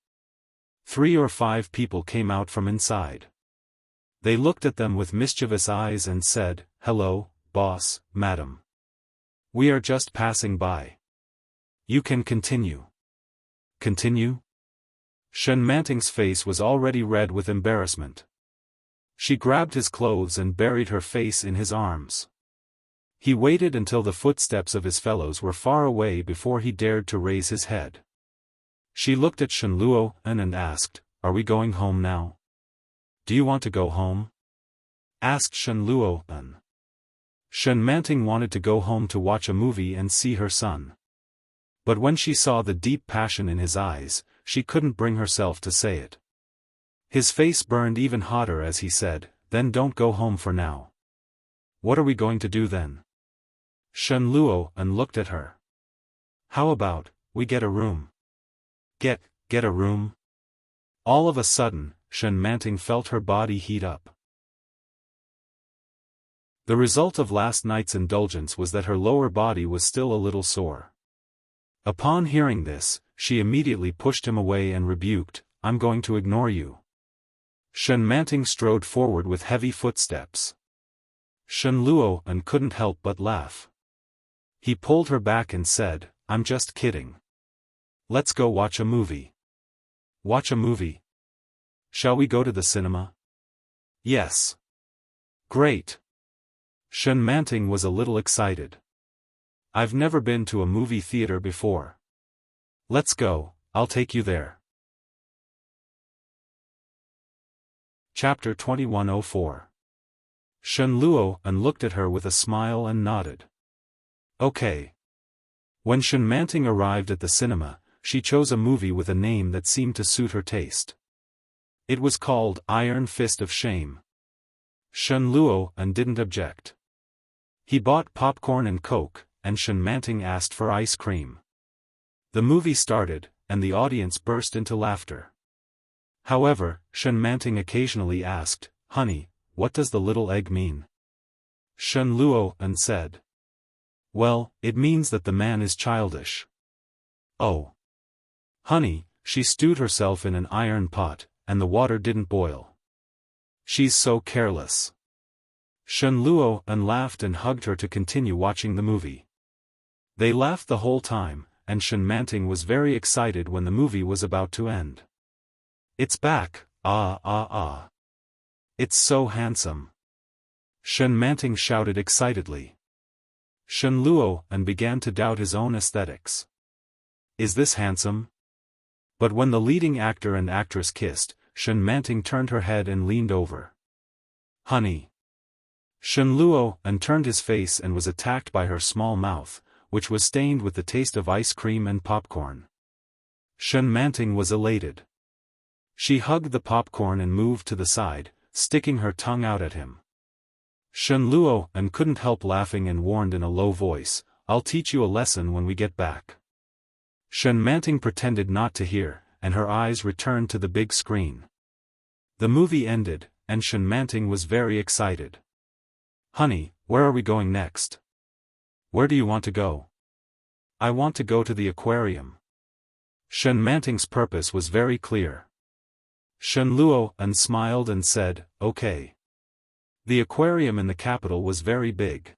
3 or 5 people came out from inside. They looked at them with mischievous eyes and said, "Hello, boss, madam. We are just passing by. You can continue." "Continue?" Shen Manting's face was already red with embarrassment. She grabbed his clothes and buried her face in his arms. He waited until the footsteps of his fellows were far away before he dared to raise his head. She looked at Shen Luo An and asked, "Are we going home now?" "Do you want to go home?" asked Shen Luo An. Shen Manting wanted to go home to watch a movie and see her son. But when she saw the deep passion in his eyes, she couldn't bring herself to say it. His face burned even hotter as he said, "Then don't go home for now." "What are we going to do then?" Shen Luo An looked at her. "How about, we get a room?" Get a room?" All of a sudden, Shen Manting felt her body heat up. The result of last night's indulgence was that her lower body was still a little sore. Upon hearing this, she immediately pushed him away and rebuked, "I'm going to ignore you." Shen Manting strode forward with heavy footsteps. Shen Luo couldn't help but laugh. He pulled her back and said, "I'm just kidding. Let's go watch a movie." "Watch a movie? Shall we go to the cinema?" "Yes." "Great." Shen Manting was a little excited. "I've never been to a movie theater before. Let's go, I'll take you there." Chapter 2104. Shen Luo looked at her with a smile and nodded. Okay. When Shen Manting arrived at the cinema, she chose a movie with a name that seemed to suit her taste. It was called Iron Fist of Shame. Shen Luo didn't object. He bought popcorn and Coke, and Shen Manting asked for ice cream. The movie started, and the audience burst into laughter. However, Shen Manting occasionally asked, "Honey, what does the little egg mean?" Shen Luo said, "Well, it means that the man is childish." "Oh. Honey, she stewed herself in an iron pot, and the water didn't boil. She's so careless." Shen Luo laughed and hugged her to continue watching the movie. They laughed the whole time, and Shen Manting was very excited when the movie was about to end. "It's back, ah ah ah. It's so handsome." Shen Manting shouted excitedly. Shen Luo began to doubt his own aesthetics. Is this handsome? But when the leading actor and actress kissed, Shen Manting turned her head and leaned over. "Honey." Shen Luo turned his face and was attacked by her small mouth, which was stained with the taste of ice cream and popcorn. Shen Manting was elated. She hugged the popcorn and moved to the side, sticking her tongue out at him. Shen Luo couldn't help laughing and warned in a low voice, "I'll teach you a lesson when we get back." Shen Manting pretended not to hear, and her eyes returned to the big screen. The movie ended, and Shen Manting was very excited. "Honey, where are we going next?" "Where do you want to go?" "I want to go to the aquarium." Shen Manting's purpose was very clear. Shen Luo smiled and said, "Okay." The aquarium in the capital was very big.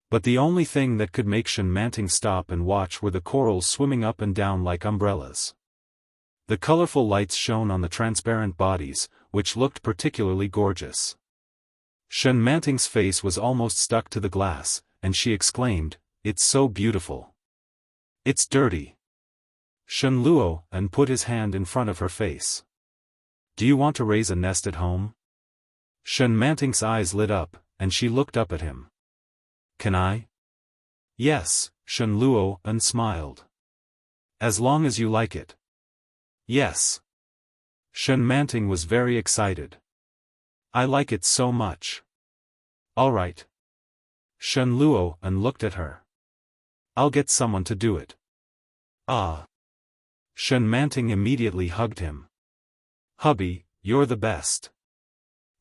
But the only thing that could make Shen Manting stop and watch were the corals swimming up and down like umbrellas. The colorful lights shone on the transparent bodies, which looked particularly gorgeous. Shen Manting's face was almost stuck to the glass, and she exclaimed, "It's so beautiful." "It's dirty." Shen Luo put his hand in front of her face. "Do you want to raise a nest at home?" Shen Manting's eyes lit up, and she looked up at him. "Can I?" "Yes," Shen Luo smiled. "As long as you like it." "Yes." Shen Manting was very excited. "I like it so much." "All right." Shen Luo looked at her. "I'll get someone to do it." "Ah." Shen Manting immediately hugged him. "Hubby, you're the best."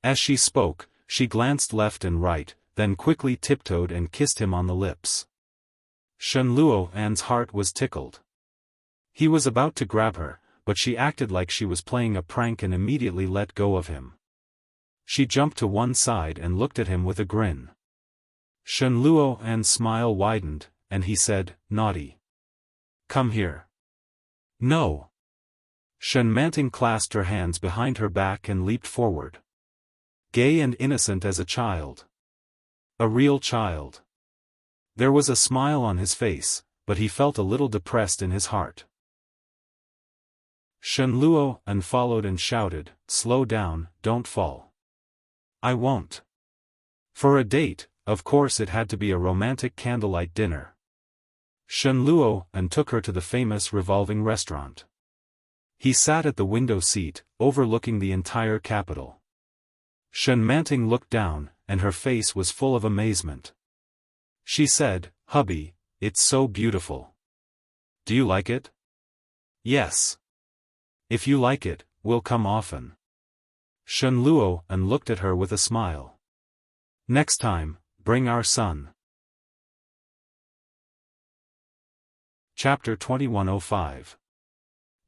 As she spoke, she glanced left and right, then quickly tiptoed and kissed him on the lips. Shen Luo's heart was tickled. He was about to grab her, but she acted like she was playing a prank and immediately let go of him. She jumped to one side and looked at him with a grin. Shen Luo's smile widened, and he said, "Naughty. Come here." "No." Shen Manting clasped her hands behind her back and leaped forward. Gay and innocent as a child. A real child. There was a smile on his face, but he felt a little depressed in his heart. Shen Luo followed and shouted, "Slow down, don't fall." "I won't." For a date, of course it had to be a romantic candlelight dinner. Shen Luo took her to the famous revolving restaurant. He sat at the window seat, overlooking the entire capital. Shen Manting looked down, and her face was full of amazement. She said, "Hubby, it's so beautiful. Do you like it?" "Yes. If you like it, we'll come often." Shen Luo and looked at her with a smile. Next time, bring our son. Chapter 2105.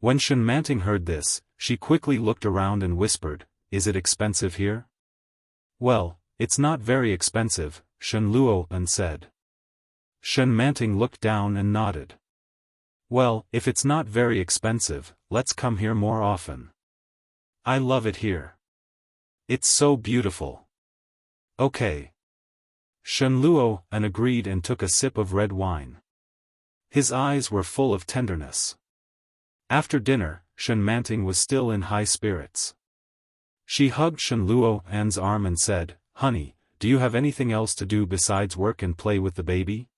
When Shen Manting heard this, she quickly looked around and whispered, "Is it expensive here?" "Well, it's not very expensive," Shen Luo and said. Shen Manting looked down and nodded. "Well, if it's not very expensive, let's come here more often. I love it here. It's so beautiful." "Okay." Shen Luo and agreed and took a sip of red wine. His eyes were full of tenderness. After dinner, Shen Manting was still in high spirits. She hugged Shen Luo An's arm and said, "Honey, do you have anything else to do besides work and play with the baby?"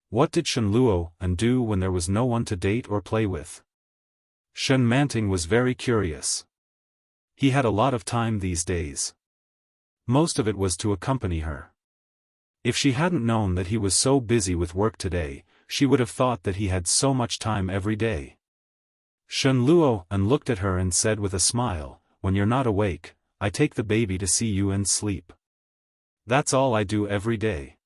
What did Shen Luo An do when there was no one to date or play with? Shen Manting was very curious. He had a lot of time these days. Most of it was to accompany her. If she hadn't known that he was so busy with work today, she would have thought that he had so much time every day. Shen Luo An looked at her and said with a smile, "When you're not awake, I take the baby to see you and sleep. That's all I do every day."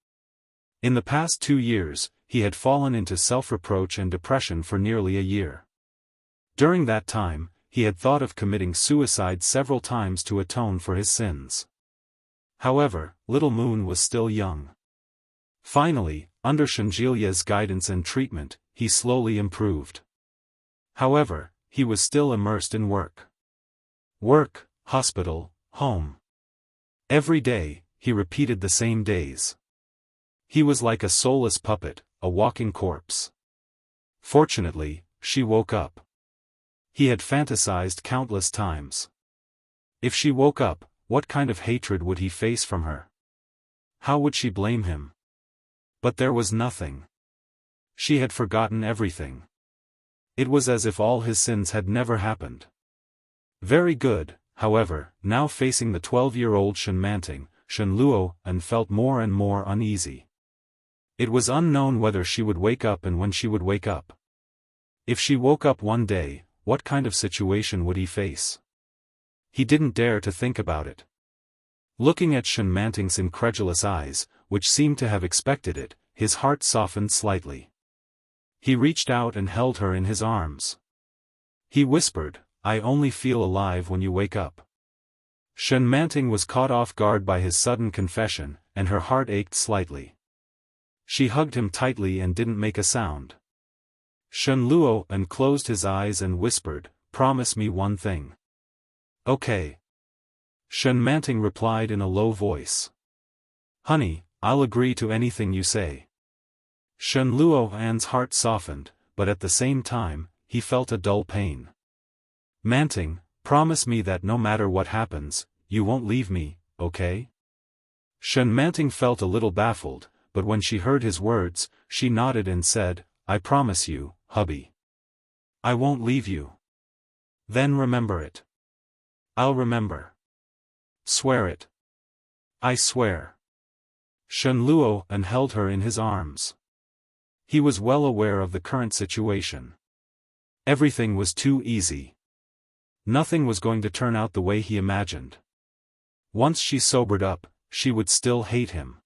In the past 2 years, he had fallen into self-reproach and depression for nearly a year. During that time, he had thought of committing suicide several times to atone for his sins. However, Little Moon was still young. Finally, under Shenjilia's guidance and treatment, he slowly improved. However, he was still immersed in work. Work, hospital, home. Every day, he repeated the same days. He was like a soulless puppet, a walking corpse. Fortunately, she woke up. He had fantasized countless times. If she woke up, what kind of hatred would he face from her? How would she blame him? But there was nothing. She had forgotten everything. It was as if all his sins had never happened. Very good, however, now facing the 12-year-old Shen Manting, Shen Luo An felt more and more uneasy. It was unknown whether she would wake up and when she would wake up. If she woke up one day, what kind of situation would he face? He didn't dare to think about it. Looking at Shen Manting's incredulous eyes, which seemed to have expected it, his heart softened slightly. He reached out and held her in his arms. He whispered, "I only feel alive when you wake up." Shen Manting was caught off guard by his sudden confession, and her heart ached slightly. She hugged him tightly and didn't make a sound. Shen Luo An closed his eyes and whispered, "Promise me one thing." "Okay." Shen Manting replied in a low voice. "Honey, I'll agree to anything you say." Shen Luo An's heart softened, but at the same time, he felt a dull pain. "Manting, promise me that no matter what happens, you won't leave me, okay?" Shen Manting felt a little baffled, but when she heard his words, she nodded and said, "I promise you, hubby. I won't leave you." "Then remember it." "I'll remember." "Swear it." "I swear." Shen Luo An held her in his arms. He was well aware of the current situation. Everything was too easy. Nothing was going to turn out the way he imagined. Once she sobered up, she would still hate him.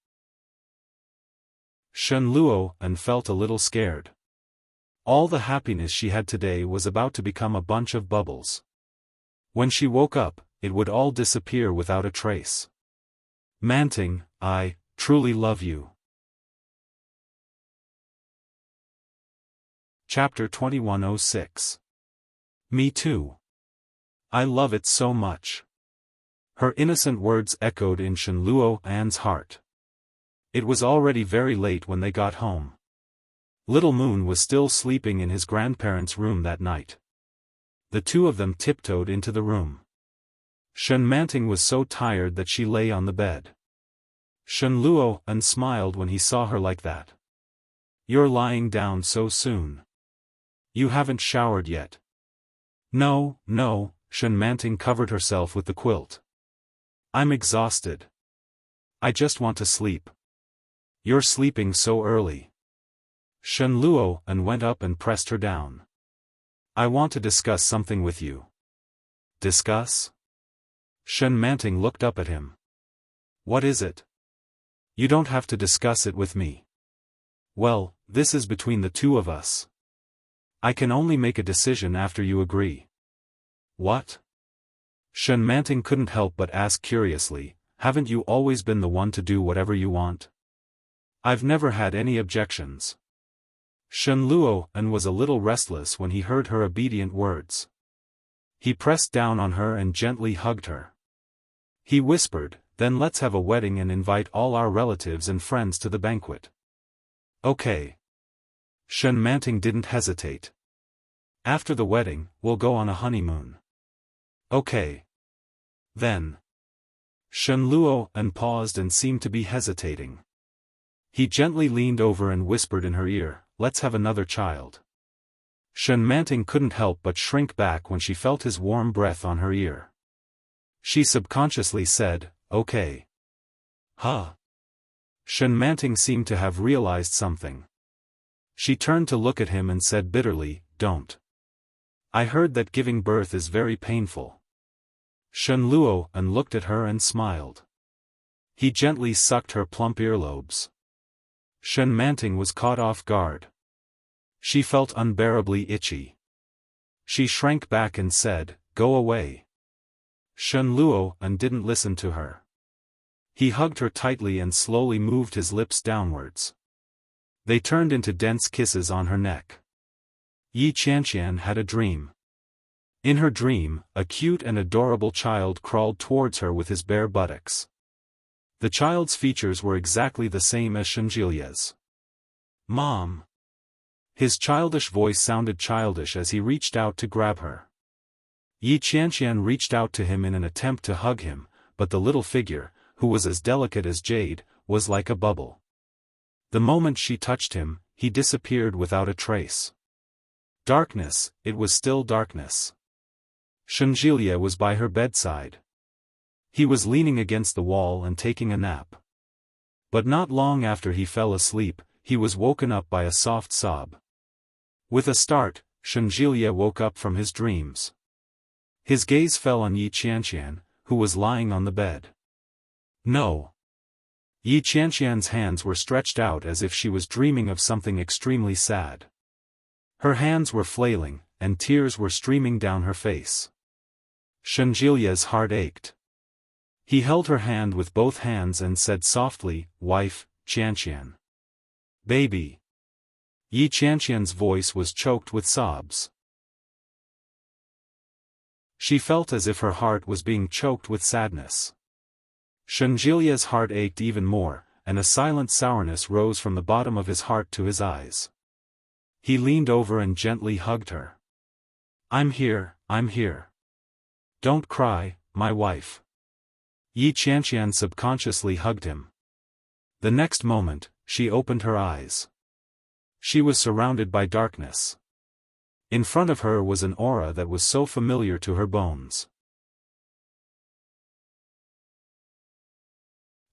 Shen Luo An felt a little scared. All the happiness she had today was about to become a bunch of bubbles. When she woke up, it would all disappear without a trace. "Manting, I truly love you." Chapter 2106. Me too. I love it so much. Her innocent words echoed in Shen Luo An's heart. It was already very late when they got home. Little Moon was still sleeping in his grandparents' room that night. The two of them tiptoed into the room. Shen Manting was so tired that she lay on the bed. Shen Luo An smiled when he saw her like that. "You're lying down so soon. You haven't showered yet." No, Shen Manting covered herself with the quilt. "I'm exhausted. I just want to sleep." "You're sleeping so early." Shen Luo An went up and pressed her down. "I want to discuss something with you." "Discuss?" Shen Manting looked up at him. What is it? You don't have to discuss it with me. Well, this is between the two of us. I can only make a decision after you agree. What? Shen Manting couldn't help but ask curiously, haven't you always been the one to do whatever you want? I've never had any objections. Shen Luoan was a little restless when he heard her obedient words. He pressed down on her and gently hugged her. He whispered, then let's have a wedding and invite all our relatives and friends to the banquet. Okay. Shen Manting didn't hesitate. After the wedding, we'll go on a honeymoon. Okay. Then. Shen Luoan paused and seemed to be hesitating. He gently leaned over and whispered in her ear, let's have another child. Shen Manting couldn't help but shrink back when she felt his warm breath on her ear. She subconsciously said, okay. Huh. Shen Manting seemed to have realized something. She turned to look at him and said bitterly, don't. I heard that giving birth is very painful. Shen Luoan looked at her and smiled. He gently sucked her plump earlobes. Shen Manting was caught off guard. She felt unbearably itchy. She shrank back and said, go away. Shen Luoan didn't listen to her. He hugged her tightly and slowly moved his lips downwards. They turned into dense kisses on her neck. Yi Qianqian had a dream. In her dream, a cute and adorable child crawled towards her with his bare buttocks. The child's features were exactly the same as Shenjilia's. Mom! His childish voice sounded childish as he reached out to grab her. Yi Qianqian reached out to him in an attempt to hug him, but the little figure, who was as delicate as jade, was like a bubble. The moment she touched him, he disappeared without a trace. Darkness, it was still darkness. Shenjilia was by her bedside. He was leaning against the wall and taking a nap. But not long after he fell asleep, he was woken up by a soft sob. With a start, Shenjilia woke up from his dreams. His gaze fell on Yi Qianqian, who was lying on the bed. No. Yi Qianqian's hands were stretched out as if she was dreaming of something extremely sad. Her hands were flailing, and tears were streaming down her face. Shenjilia's heart ached. He held her hand with both hands and said softly, wife, Qianqian. Baby. Yi Qianqian's voice was choked with sobs. She felt as if her heart was being choked with sadness. Shenjilia's heart ached even more, and a silent sourness rose from the bottom of his heart to his eyes. He leaned over and gently hugged her. I'm here, I'm here. Don't cry, my wife. Yi Qianqian subconsciously hugged him. The next moment, she opened her eyes. She was surrounded by darkness. In front of her was an aura that was so familiar to her bones.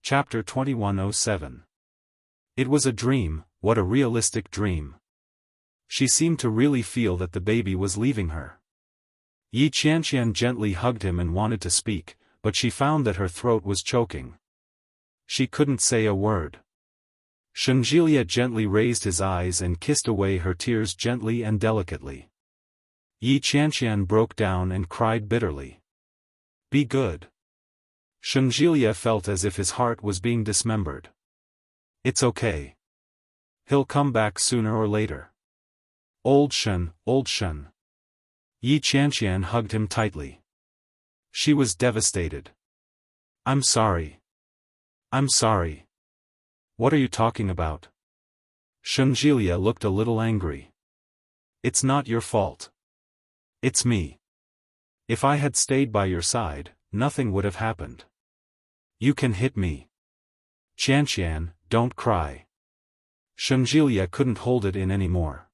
Chapter 2107. It was a dream, what a realistic dream. She seemed to really feel that the baby was leaving her. Yi Qianqian gently hugged him and wanted to speak, but she found that her throat was choking. She couldn't say a word. Shenjilia gently raised his eyes and kissed away her tears gently and delicately. Yi Qianqian broke down and cried bitterly. Be good. Shenjilia felt as if his heart was being dismembered. It's okay. He'll come back sooner or later. Old Shen, old Shen. Yi Qianqian hugged him tightly. She was devastated. I'm sorry. I'm sorry. What are you talking about? Shenjilia looked a little angry. It's not your fault. It's me. If I had stayed by your side, nothing would have happened. You can hit me. Qianqian, don't cry. Shenjilia couldn't hold it in anymore.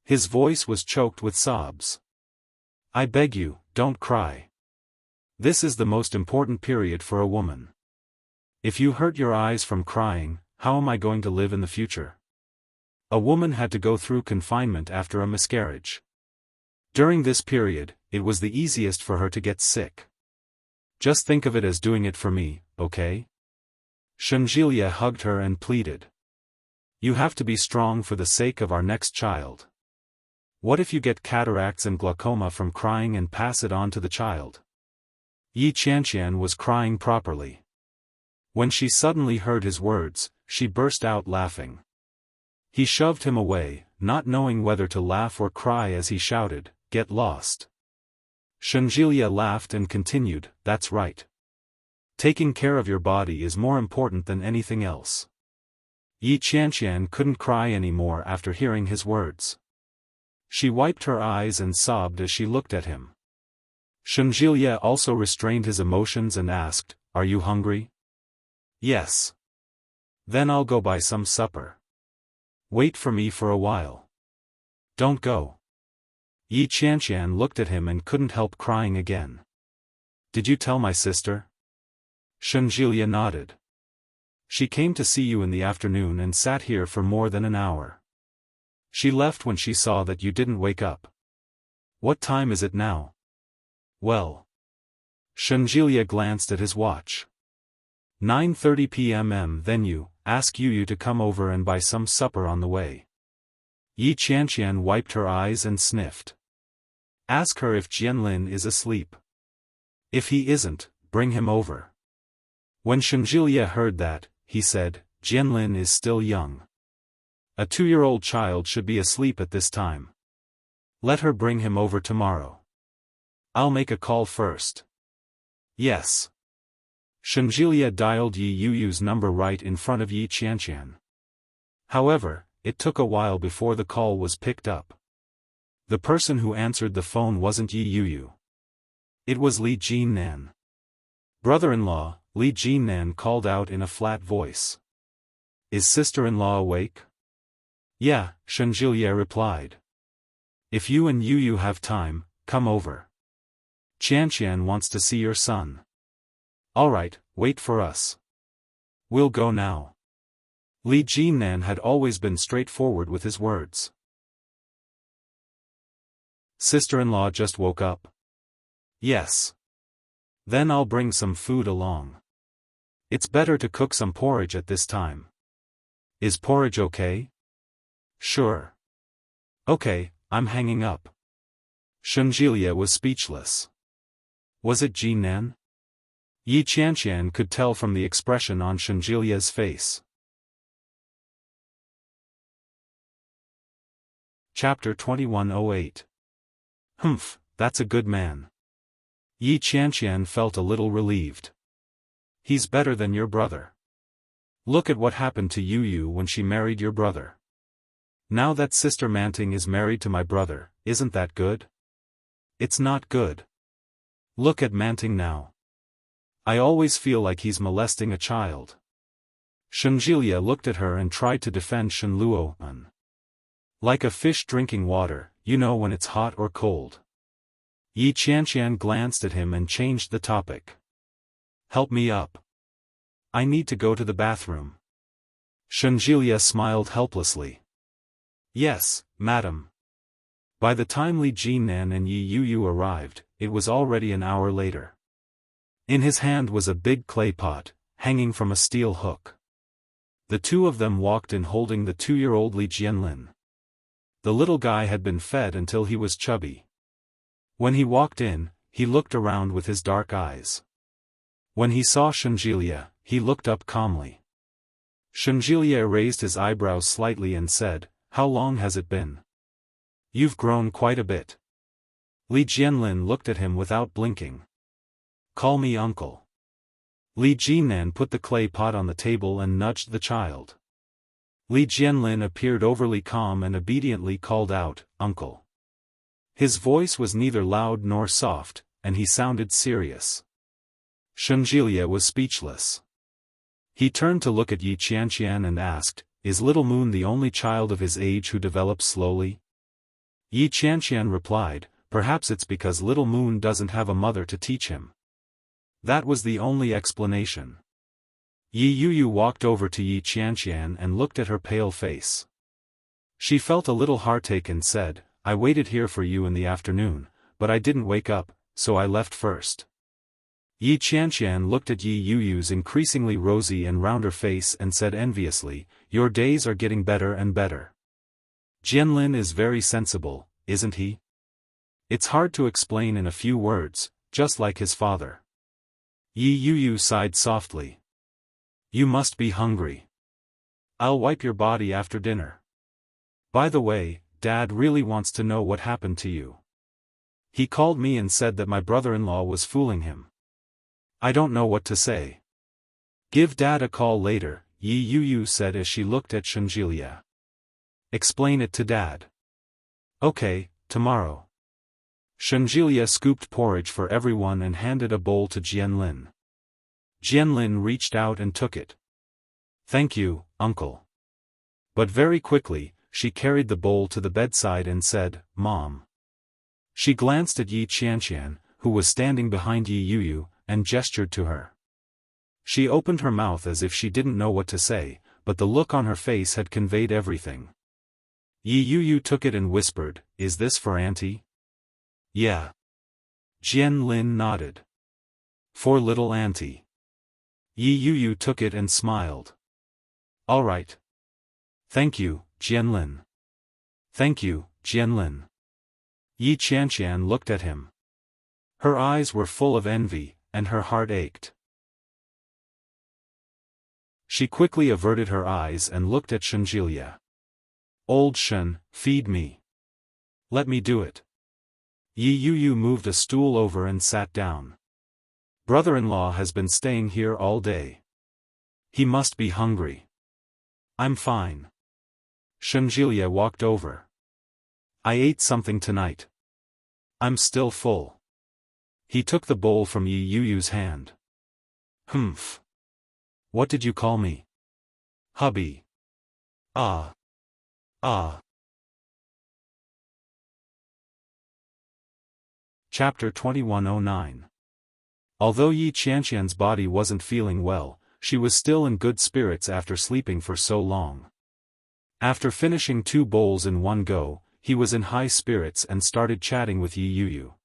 His voice was choked with sobs. I beg you, don't cry. This is the most important period for a woman. If you hurt your eyes from crying, how am I going to live in the future? A woman had to go through confinement after a miscarriage. During this period, it was the easiest for her to get sick. Just think of it as doing it for me, okay? Shenjilia hugged her and pleaded. You have to be strong for the sake of our next child. What if you get cataracts and glaucoma from crying and pass it on to the child? Yi Qianqian was crying properly. When she suddenly heard his words, she burst out laughing. He shoved him away, not knowing whether to laugh or cry as he shouted, "Get lost." Shenjilia laughed and continued, "That's right. Taking care of your body is more important than anything else." Yi Qianqian couldn't cry anymore after hearing his words. She wiped her eyes and sobbed as she looked at him. Shenjilia also restrained his emotions and asked, "Are you hungry?" "Yes." "Then I'll go buy some supper. Wait for me for a while. Don't go." Yi Qianqian looked at him and couldn't help crying again. "Did you tell my sister?" Shenjilia nodded. "She came to see you in the afternoon and sat here for more than an hour. She left when she saw that you didn't wake up. What time is it now?" "Well." Shenjilia glanced at his watch. 9:30 p.m. Then you, ask Yu to come over and buy some supper on the way. Yi Qianqian wiped her eyes and sniffed. "Ask her if Jianlin is asleep. If he isn't, bring him over." When Shenjilia heard that, he said, "Jianlin is still young. A 2-year-old child should be asleep at this time. Let her bring him over tomorrow. I'll make a call first." "Yes." Shenjilia dialed Yi Yu's number right in front of Yi Qianqian. However, it took a while before the call was picked up. The person who answered the phone wasn't Yi Yu. It was Li Jinnan. "Brother-in-law," Li Jinnan called out in a flat voice. "Is sister-in-law awake?" "Yeah," Shenjilia replied. "If you and Yu have time, come over. Qianqian wants to see your son." "Alright, wait for us. We'll go now." Li Jinnan had always been straightforward with his words. "Sister-in-law just woke up?" "Yes." "Then I'll bring some food along. It's better to cook some porridge at this time." "Is porridge okay?" "Sure." "Okay, I'm hanging up." Shenjilia was speechless. Was it Jinnan? Yi Qianqian could tell from the expression on Shenjilia's face. Chapter 2108. Humph, that's a good man. Yi Qianqian felt a little relieved. He's better than your brother. Look at what happened to Yu when she married your brother. Now that Sister Manting is married to my brother, isn't that good? It's not good. Look at Manting now. I always feel like he's molesting a child. Shenjilia looked at her and tried to defend Shenluo. Like a fish drinking water, you know when it's hot or cold. Yi Qianqian glanced at him and changed the topic. Help me up. I need to go to the bathroom. Shenjilia smiled helplessly. Yes, madam. By the time Li Jinnan and Yi Yu arrived, it was already an hour later. In his hand was a big clay pot, hanging from a steel hook. The two of them walked in holding the 2-year-old Li Jianlin. The little guy had been fed until he was chubby. When he walked in, he looked around with his dark eyes. When he saw Shenjilia, he looked up calmly. Shenjilia raised his eyebrows slightly and said, "How long has it been?" "You've grown quite a bit." Li Jianlin looked at him without blinking. "Call me uncle." Li Jinnan put the clay pot on the table and nudged the child. Li Jianlin appeared overly calm and obediently called out, "Uncle." His voice was neither loud nor soft, and he sounded serious. Shenjilia was speechless. He turned to look at Yi Qianqian and asked, "Is Little Moon the only child of his age who develops slowly?" Yi Qianqian replied, "Perhaps it's because Little Moon doesn't have a mother to teach him." That was the only explanation. Yi Yu walked over to Yi Qianqian and looked at her pale face. She felt a little heartache and said, "I waited here for you in the afternoon, but I didn't wake up, so I left first." Yi Qianqian looked at Yi Yuyu's increasingly rosy and rounder face and said enviously, "Your days are getting better and better. Jianlin is very sensible, isn't he? It's hard to explain in a few words, just like his father." Yi Yuyu sighed softly. "You must be hungry. I'll wipe your body after dinner. By the way, Dad really wants to know what happened to you. He called me and said that my brother-in-law was fooling him. I don't know what to say." "Give Dad a call later," Yi Yuyu said as she looked at Shenjilia. "Explain it to Dad." "Okay, tomorrow." Shenjilia scooped porridge for everyone and handed a bowl to Jianlin. Jianlin reached out and took it. "Thank you, uncle." But very quickly, she carried the bowl to the bedside and said, "Mom." She glanced at Yi Qianqian, who was standing behind Yi Yuyu, and gestured to her. She opened her mouth as if she didn't know what to say, but the look on her face had conveyed everything. Yi Yuyu took it and whispered, "Is this for Auntie?" "Yeah." Jianlin nodded. "For little Auntie." Yi Yuyu took it and smiled. "All right. Thank you, Jianlin." "Thank you, Jianlin." Yi Qianqian looked at him. Her eyes were full of envy, and her heart ached. She quickly averted her eyes and looked at Shenjilia. "Old Shen, feed me. Let me do it." Yi Yuyu moved a stool over and sat down. "Brother-in-law has been staying here all day. He must be hungry." "I'm fine." Shenjilia walked over. "I ate something tonight. I'm still full." He took the bowl from Yi Yuyu's hand. "Humph. What did you call me?" "Hubby." "Ah. Ah." Chapter 2109. Although Yi Qianqian's body wasn't feeling well, she was still in good spirits after sleeping for so long. After finishing 2 bowls in one go, he was in high spirits and started chatting with Yi Yuyu.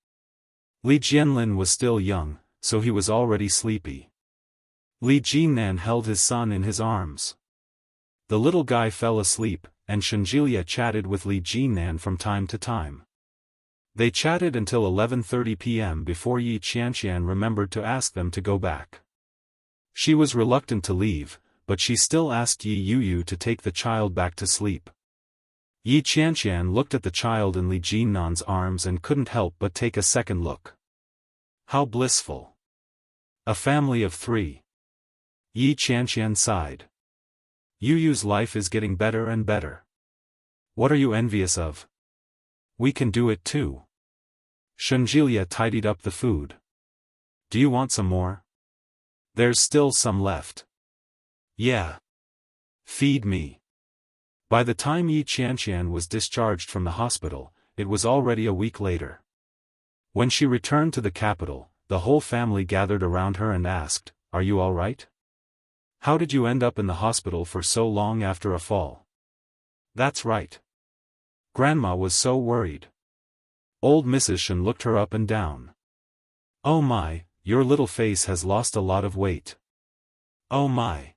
Li Jianlin was still young, so he was already sleepy. Li Jinan held his son in his arms. The little guy fell asleep, and Shenjilia chatted with Li Jinan from time to time. They chatted until 11:30 p.m. before Yi Qianqian remembered to ask them to go back. She was reluctant to leave, but she still asked Yi Yuyu to take the child back to sleep. Yi Qianqian looked at the child in Li Jinan's arms and couldn't help but take a second look. How blissful. A family of 3. Yi Qianqian sighed. Yuyu's life is getting better and better. What are you envious of? We can do it too. Shenjilia tidied up the food. Do you want some more? There's still some left. Yeah. Feed me. By the time Yi Qianqian was discharged from the hospital, it was already a week later. When she returned to the capital, the whole family gathered around her and asked, "Are you all right? How did you end up in the hospital for so long after a fall?" "That's right. Grandma was so worried." Old Mrs. Shen looked her up and down. "Oh my, your little face has lost a lot of weight." "Oh my."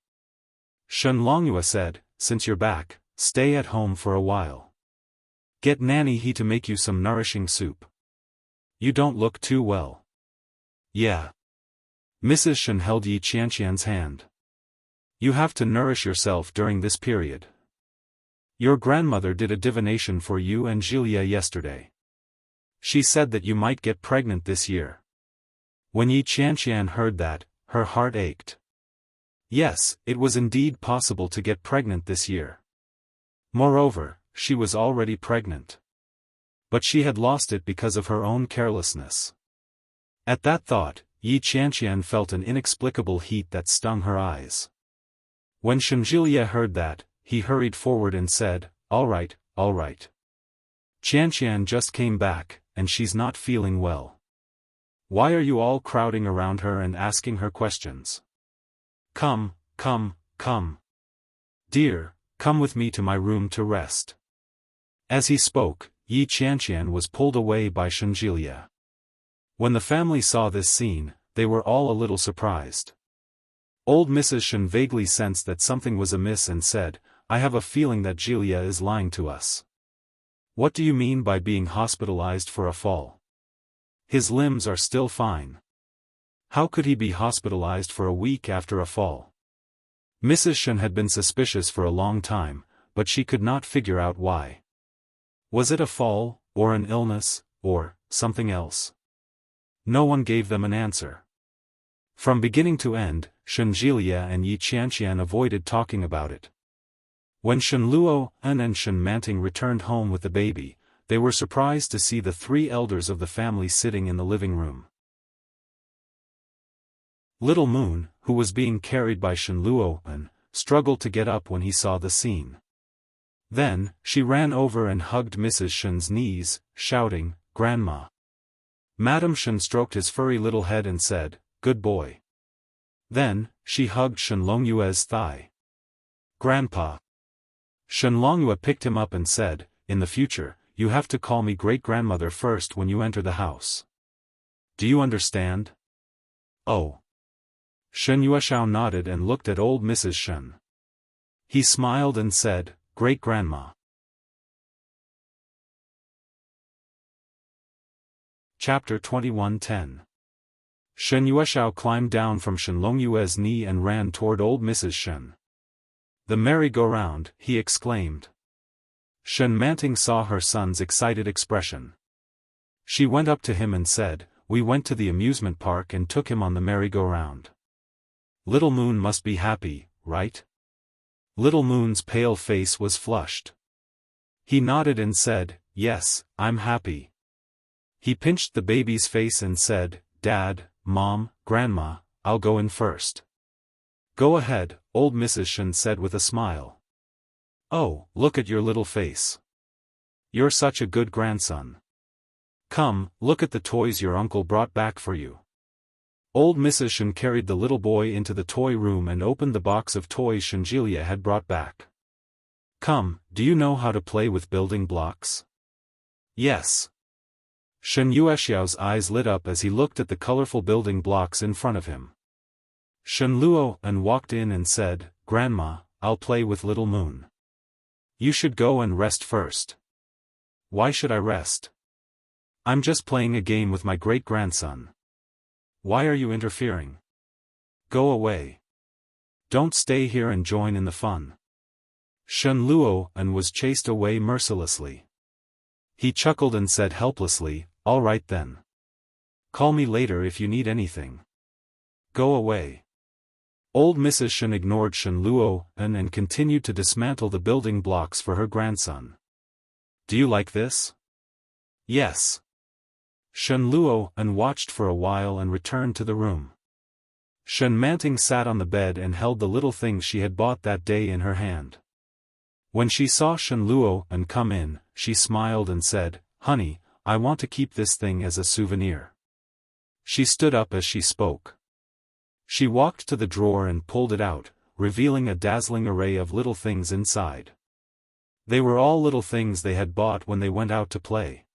Shen Longyue said, "Since you're back, stay at home for a while. Get Nanny He to make you some nourishing soup. You don't look too well." "Yeah." Mrs. Shen held Yi Qianqian's hand. "You have to nourish yourself during this period. Your grandmother did a divination for you and Jilia yesterday. She said that you might get pregnant this year." When Yi Qianqian heard that, her heart ached. Yes, it was indeed possible to get pregnant this year. Moreover, she was already pregnant. But she had lost it because of her own carelessness. At that thought, Yi Qianqian felt an inexplicable heat that stung her eyes. When Shenjilia heard that, he hurried forward and said, all right. Qianqian just came back, and she's not feeling well. Why are you all crowding around her and asking her questions? Come. Dear, come with me to my room to rest." As he spoke, Yi Qianqian was pulled away by Shenjilia. When the family saw this scene, they were all a little surprised. Old Mrs. Shen vaguely sensed that something was amiss and said, "I have a feeling that Gilia is lying to us." "What do you mean by being hospitalized for a fall? His limbs are still fine. How could he be hospitalized for a week after a fall?" Mrs. Shen had been suspicious for a long time, but she could not figure out why. Was it a fall, or an illness, or something else? No one gave them an answer. From beginning to end, Shen Jilia and Yi Qianqian avoided talking about it. When Shen Luo and Shen Manting returned home with the baby, they were surprised to see the three elders of the family sitting in the living room. Little Moon, who was being carried by Shen Luo, struggled to get up when he saw the scene. Then, she ran over and hugged Mrs. Shen's knees, shouting, "Grandma." Madame Shen stroked his furry little head and said, "Good boy." Then, she hugged Shen Longyue's thigh. "Grandpa." Shen Longyue picked him up and said, "In the future, you have to call me great-grandmother first when you enter the house. Do you understand?" "Oh." Shen Yueshao nodded and looked at old Mrs. Shen. He smiled and said, "Great-grandma." Chapter 21:10. Shen Yueshao climbed down from Shen Longyue's knee and ran toward old Mrs. Shen. "The merry-go-round," he exclaimed. Shen Manting saw her son's excited expression. She went up to him and said, "We went to the amusement park and took him on the merry-go-round. Little Moon must be happy, right?" Little Moon's pale face was flushed. He nodded and said, "Yes, I'm happy." He pinched the baby's face and said, "Dad, Mom, Grandma, I'll go in first." "Go ahead," old Mrs. Shen said with a smile. "Oh, look at your little face. You're such a good grandson. Come, look at the toys your uncle brought back for you." Old Mrs. Shen carried the little boy into the toy room and opened the box of toys Shenjilia had brought back. "Come, do you know how to play with building blocks?" "Yes." Shen Yuexiao's eyes lit up as he looked at the colorful building blocks in front of him. Shen Luo walked in and said, "Grandma, I'll play with Little Moon. You should go and rest first." "Why should I rest? I'm just playing a game with my great-grandson. Why are you interfering? Go away. Don't stay here and join in the fun." Shen Luo was chased away mercilessly. He chuckled and said helplessly, "All right then. Call me later if you need anything. Go away." Old Mrs. Shen ignored Shen Luo and continued to dismantle the building blocks for her grandson. "Do you like this?" "Yes." Shen Luo watched for a while and returned to the room. Shen Manting sat on the bed and held the little things she had bought that day in her hand. When she saw Shen Luo come in, she smiled and said, "Honey, I want to keep this thing as a souvenir." She stood up as she spoke. She walked to the drawer and pulled it out, revealing a dazzling array of little things inside. They were all little things they had bought when they went out to play.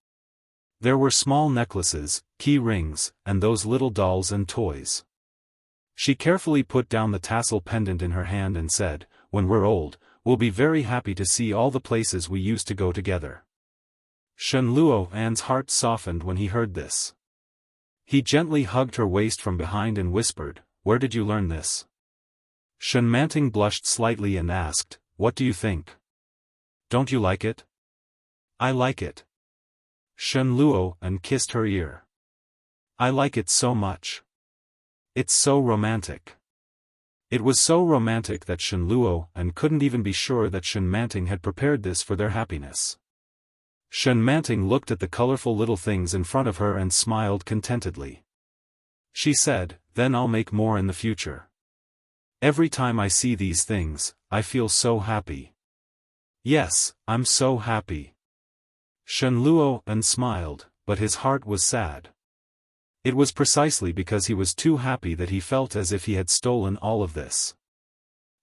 There were small necklaces, key rings, and those little dolls and toys. She carefully put down the tassel pendant in her hand and said, "When we're old, we'll be very happy to see all the places we used to go together." Shen Luo's heart softened when he heard this. He gently hugged her waist from behind and whispered, "Where did you learn this?" Shen Manting blushed slightly and asked, "What do you think? Don't you like it?" "I like it." Shen Luo kissed her ear. "I like it so much. It's so romantic." It was so romantic that Shen Luo couldn't even be sure that Shen Manting had prepared this for their happiness. Shen Manting looked at the colorful little things in front of her and smiled contentedly. She said, "Then I'll make more in the future. Every time I see these things, I feel so happy." "Yes, I'm so happy." Shen Luo smiled, but his heart was sad. It was precisely because he was too happy that he felt as if he had stolen all of this.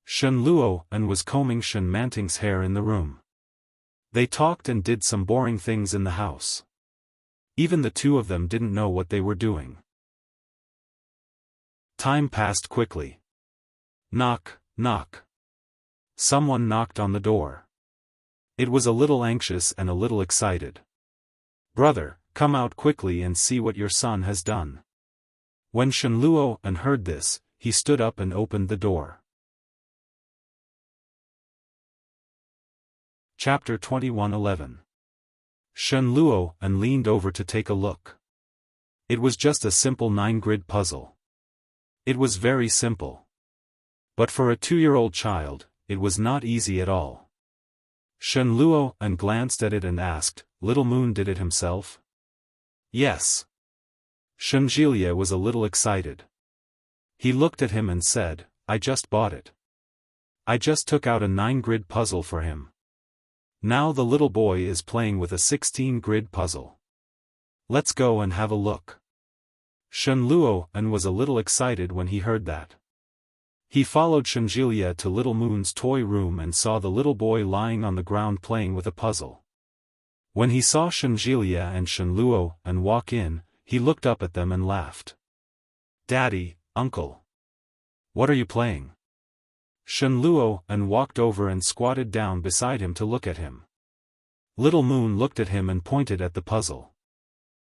Shen Luo was combing Shen Manting's hair in the room. They talked and did some boring things in the house. Even the two of them didn't know what they were doing. Time passed quickly. Knock, knock. Someone knocked on the door. It was a little anxious and a little excited. Brother, come out quickly and see what your son has done. When Shen Luo heard this, he stood up and opened the door. Chapter 21:11. Shen Luo leaned over to take a look. It was just a simple 9-grid puzzle. It was very simple. But for a 2-year-old child, it was not easy at all. Shen Luo glanced at it and asked, Little Moon did it himself? Yes. Shen Zhilie was a little excited. He looked at him and said, I just bought it. I just took out a 9-grid puzzle for him. Now the little boy is playing with a 16-grid puzzle. Let's go and have a look. Shen Luo was a little excited when he heard that. He followed Shen Zhilie to Little Moon's toy room and saw the little boy lying on the ground playing with a puzzle. When he saw Shen Zhilie and Shen Luo walk in, he looked up at them and laughed. Daddy, Uncle. What are you playing? Shen Luo walked over and squatted down beside him to look at him. Little Moon looked at him and pointed at the puzzle.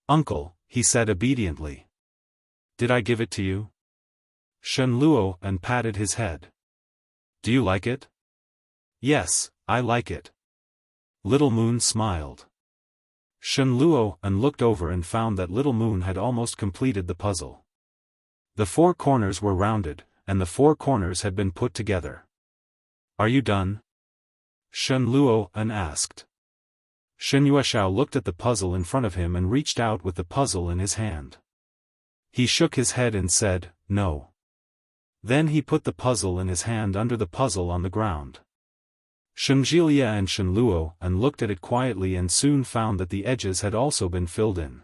Uncle, he said obediently. Did I give it to you? Shen Luo patted his head. Do you like it? Yes, I like it. Little Moon smiled. Shen Luo looked over and found that Little Moon had almost completed the puzzle. The 4 corners were rounded, and the 4 corners had been put together. Are you done? Shen Luo asked. Shen Yueshao looked at the puzzle in front of him and reached out with the puzzle in his hand. He shook his head and said, No. Then he put the puzzle in his hand under the puzzle on the ground. Shen Zhilie and Shen Luo looked at it quietly and soon found that the edges had also been filled in.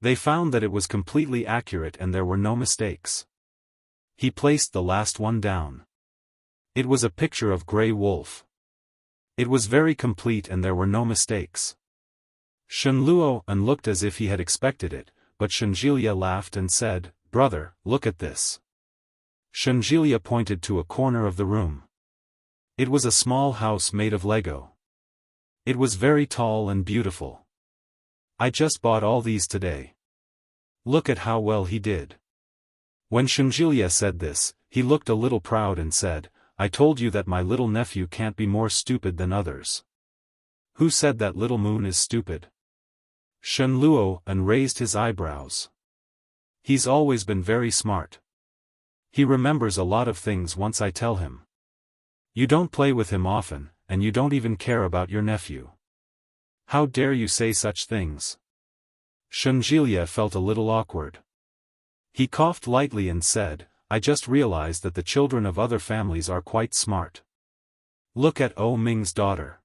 They found that it was completely accurate and there were no mistakes. He placed the last one down. It was a picture of Grey Wolf. It was very complete and there were no mistakes. Shen Luo looked as if he had expected it, but Shen Zhilie laughed and said, Brother, look at this. Shen Zhilie pointed to a corner of the room. It was a small house made of Lego. It was very tall and beautiful. I just bought all these today. Look at how well he did. When Shen Zhilie said this, he looked a little proud and said, I told you that my little nephew can't be more stupid than others. Who said that Little Moon is stupid? Shen Luo raised his eyebrows. He's always been very smart. He remembers a lot of things once I tell him. You don't play with him often, and you don't even care about your nephew. How dare you say such things? Shen Zhilie felt a little awkward. He coughed lightly and said, I just realized that the children of other families are quite smart. Look at O Ming's daughter.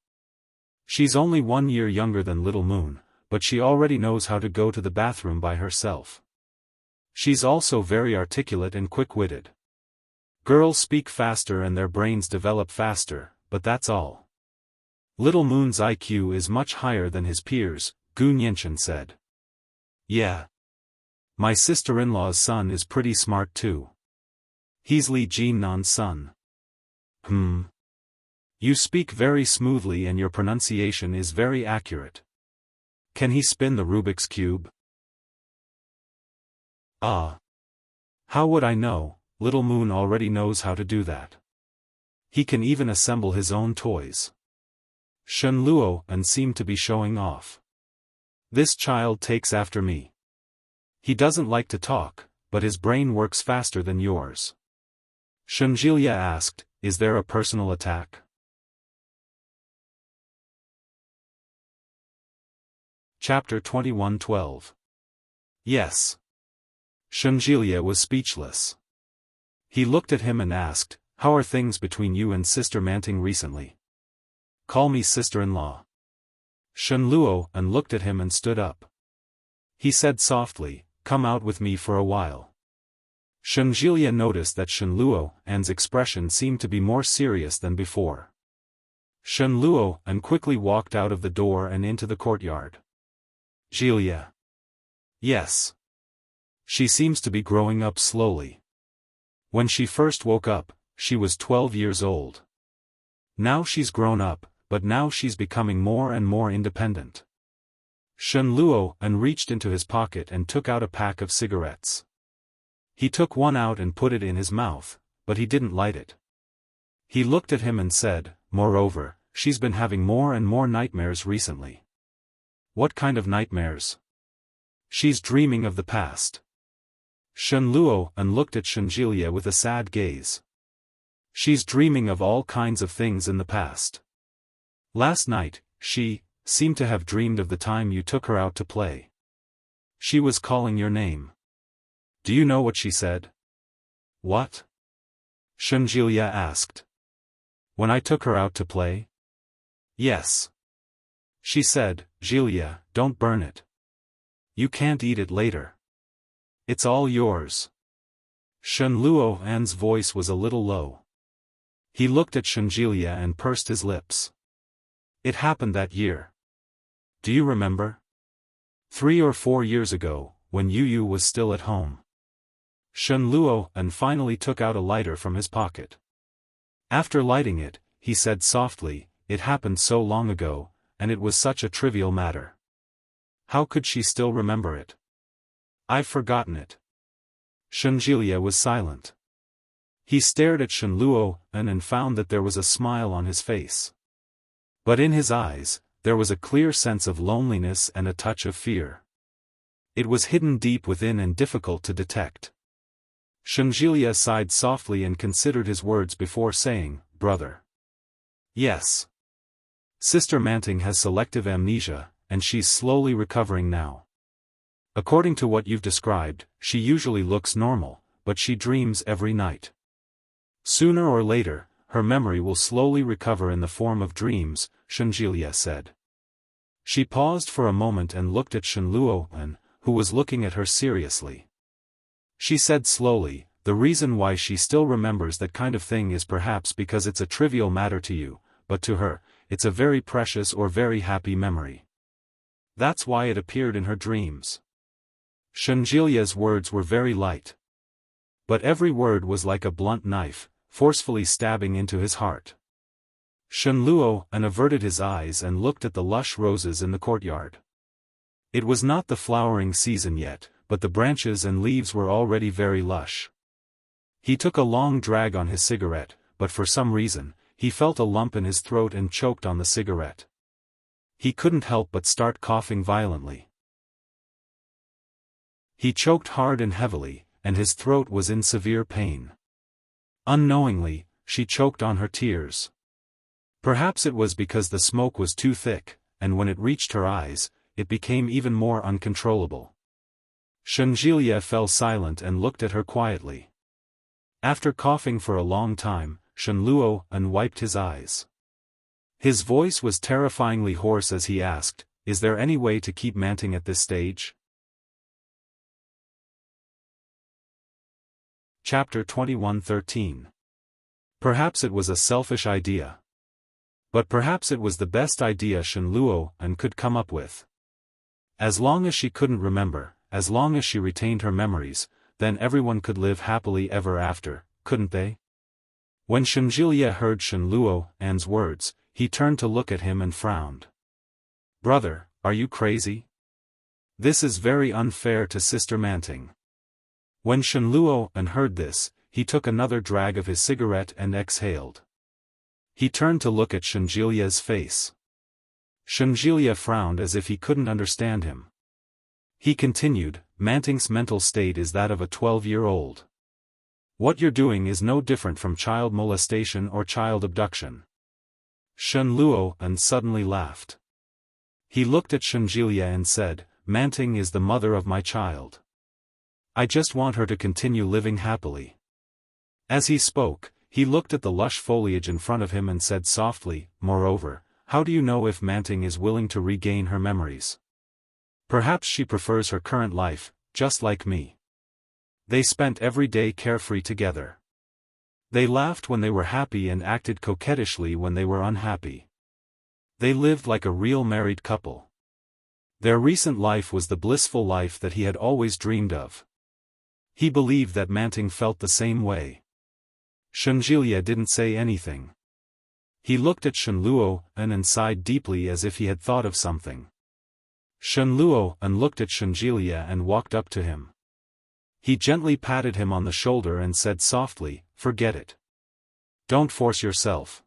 She's only 1 year younger than Little Moon, but she already knows how to go to the bathroom by herself. She's also very articulate and quick-witted. Girls speak faster and their brains develop faster, but that's all. Little Moon's IQ is much higher than his peers, Gu Nianchen said. Yeah. My sister-in-law's son is pretty smart too. He's Li Jinnan's son. You speak very smoothly and your pronunciation is very accurate. Can he spin the Rubik's Cube? Ah. How would I know? Little Moon already knows how to do that. He can even assemble his own toys. Shen Luo seemed to be showing off. This child takes after me. He doesn't like to talk, but his brain works faster than yours. Shen Zhilie asked, Is there a personal attack? Chapter 21:12. Yes. Shen Zhilie was speechless. He looked at him and asked, How are things between you and Sister Manting recently? Call me sister-in-law. Shen Luo looked at him and stood up. He said softly, Come out with me for a while. Shen Zhilie noticed that Shen Luo's expression seemed to be more serious than before. Shen Luo quickly walked out of the door and into the courtyard. Zhilie. Yes. She seems to be growing up slowly. When she first woke up, she was 12 years old. Now she's grown up, but now she's becoming more and more independent. Shen Luo reached into his pocket and took out a pack of cigarettes. He took one out and put it in his mouth, but he didn't light it. He looked at him and said, "Moreover, she's been having more and more nightmares recently." "What kind of nightmares?" "She's dreaming of the past." Shen Luo looked at Shenjilia with a sad gaze. "She's dreaming of all kinds of things in the past. Last night, she seemed to have dreamed of the time you took her out to play. She was calling your name. Do you know what she said?" "What?" Shenjilia asked. "When I took her out to play?" "Yes. She said, 'Jilia, don't burn it. You can't eat it later. It's all yours.'" Shen Luo's voice was a little low. He looked at Shenjilia and pursed his lips. "It happened that year. Do you remember? 3 or 4 years ago, when Yu was still at home." Shen Luo finally took out a lighter from his pocket. After lighting it, he said softly, "It happened so long ago, and it was such a trivial matter. How could she still remember it? I've forgotten it." Shenjilia was silent. He stared at Shen Luo and found that there was a smile on his face. But in his eyes, there was a clear sense of loneliness and a touch of fear. It was hidden deep within and difficult to detect. Shenjilia sighed softly and considered his words before saying, "Brother." "Yes. Sister Manting has selective amnesia, and she's slowly recovering now. According to what you've described, she usually looks normal, but she dreams every night. Sooner or later, her memory will slowly recover in the form of dreams," Shenjilia said. She paused for a moment and looked at Shen Luo, who was looking at her seriously. She said slowly, "The reason why she still remembers that kind of thing is perhaps because it's a trivial matter to you, but to her, it's a very precious or very happy memory. That's why it appeared in her dreams." Shenjilia's words were very light. But every word was like a blunt knife, forcefully stabbing into his heart. Shen Luo averted his eyes and looked at the lush roses in the courtyard. It was not the flowering season yet, but the branches and leaves were already very lush. He took a long drag on his cigarette, but for some reason, he felt a lump in his throat and choked on the cigarette. He couldn't help but start coughing violently. He choked hard and heavily, and his throat was in severe pain. Unknowingly, she choked on her tears. Perhaps it was because the smoke was too thick, and when it reached her eyes, it became even more uncontrollable. Shenjilia fell silent and looked at her quietly. After coughing for a long time, Shen Luo wiped his eyes. His voice was terrifyingly hoarse as he asked, "Is there any way to keep Manting at this stage?" Chapter 21:13. Perhaps it was a selfish idea. But perhaps it was the best idea Shen Luo could come up with. As long as she couldn't remember, as long as she retained her memories, then everyone could live happily ever after, couldn't they? When Shenjilia heard Shen Luo's words, he turned to look at him and frowned. "Brother, are you crazy? This is very unfair to Sister Manting." When Shen Luo heard this, he took another drag of his cigarette and exhaled. He turned to look at Shenjilia's face. Shenjilia frowned as if he couldn't understand him. He continued, "Manting's mental state is that of a 12-year-old. What you're doing is no different from child molestation or child abduction." Shen Luo suddenly laughed. He looked at Shenjilia and said, "Manting is the mother of my child. I just want her to continue living happily." As he spoke, he looked at the lush foliage in front of him and said softly, "Moreover, how do you know if Manting is willing to regain her memories? Perhaps she prefers her current life, just like me. They spent every day carefree together. They laughed when they were happy and acted coquettishly when they were unhappy. They lived like a real married couple. Their recent life was the blissful life that he had always dreamed of." He believed that Manting felt the same way. Shenjilia didn't say anything. He looked at Shenluo and sighed deeply as if he had thought of something. Shenluo looked at Shenjilia and walked up to him. He gently patted him on the shoulder and said softly, "Forget it. Don't force yourself."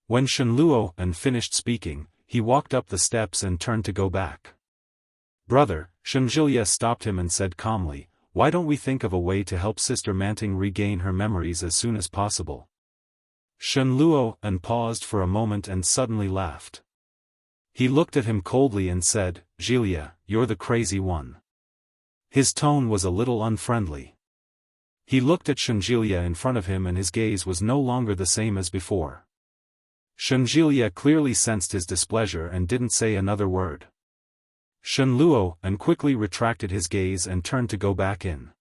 When Shenluo finished speaking, he walked up the steps and turned to go back. "Brother," Shenjilia stopped him and said calmly, "why don't we think of a way to help Sister Manting regain her memories as soon as possible?" Shenluo paused for a moment and suddenly laughed. He looked at him coldly and said, "Jilia, you're the crazy one." His tone was a little unfriendly. He looked at Shenjilia in front of him and his gaze was no longer the same as before. Shenjilia clearly sensed his displeasure and didn't say another word. Shenluo quickly retracted his gaze and turned to go back in.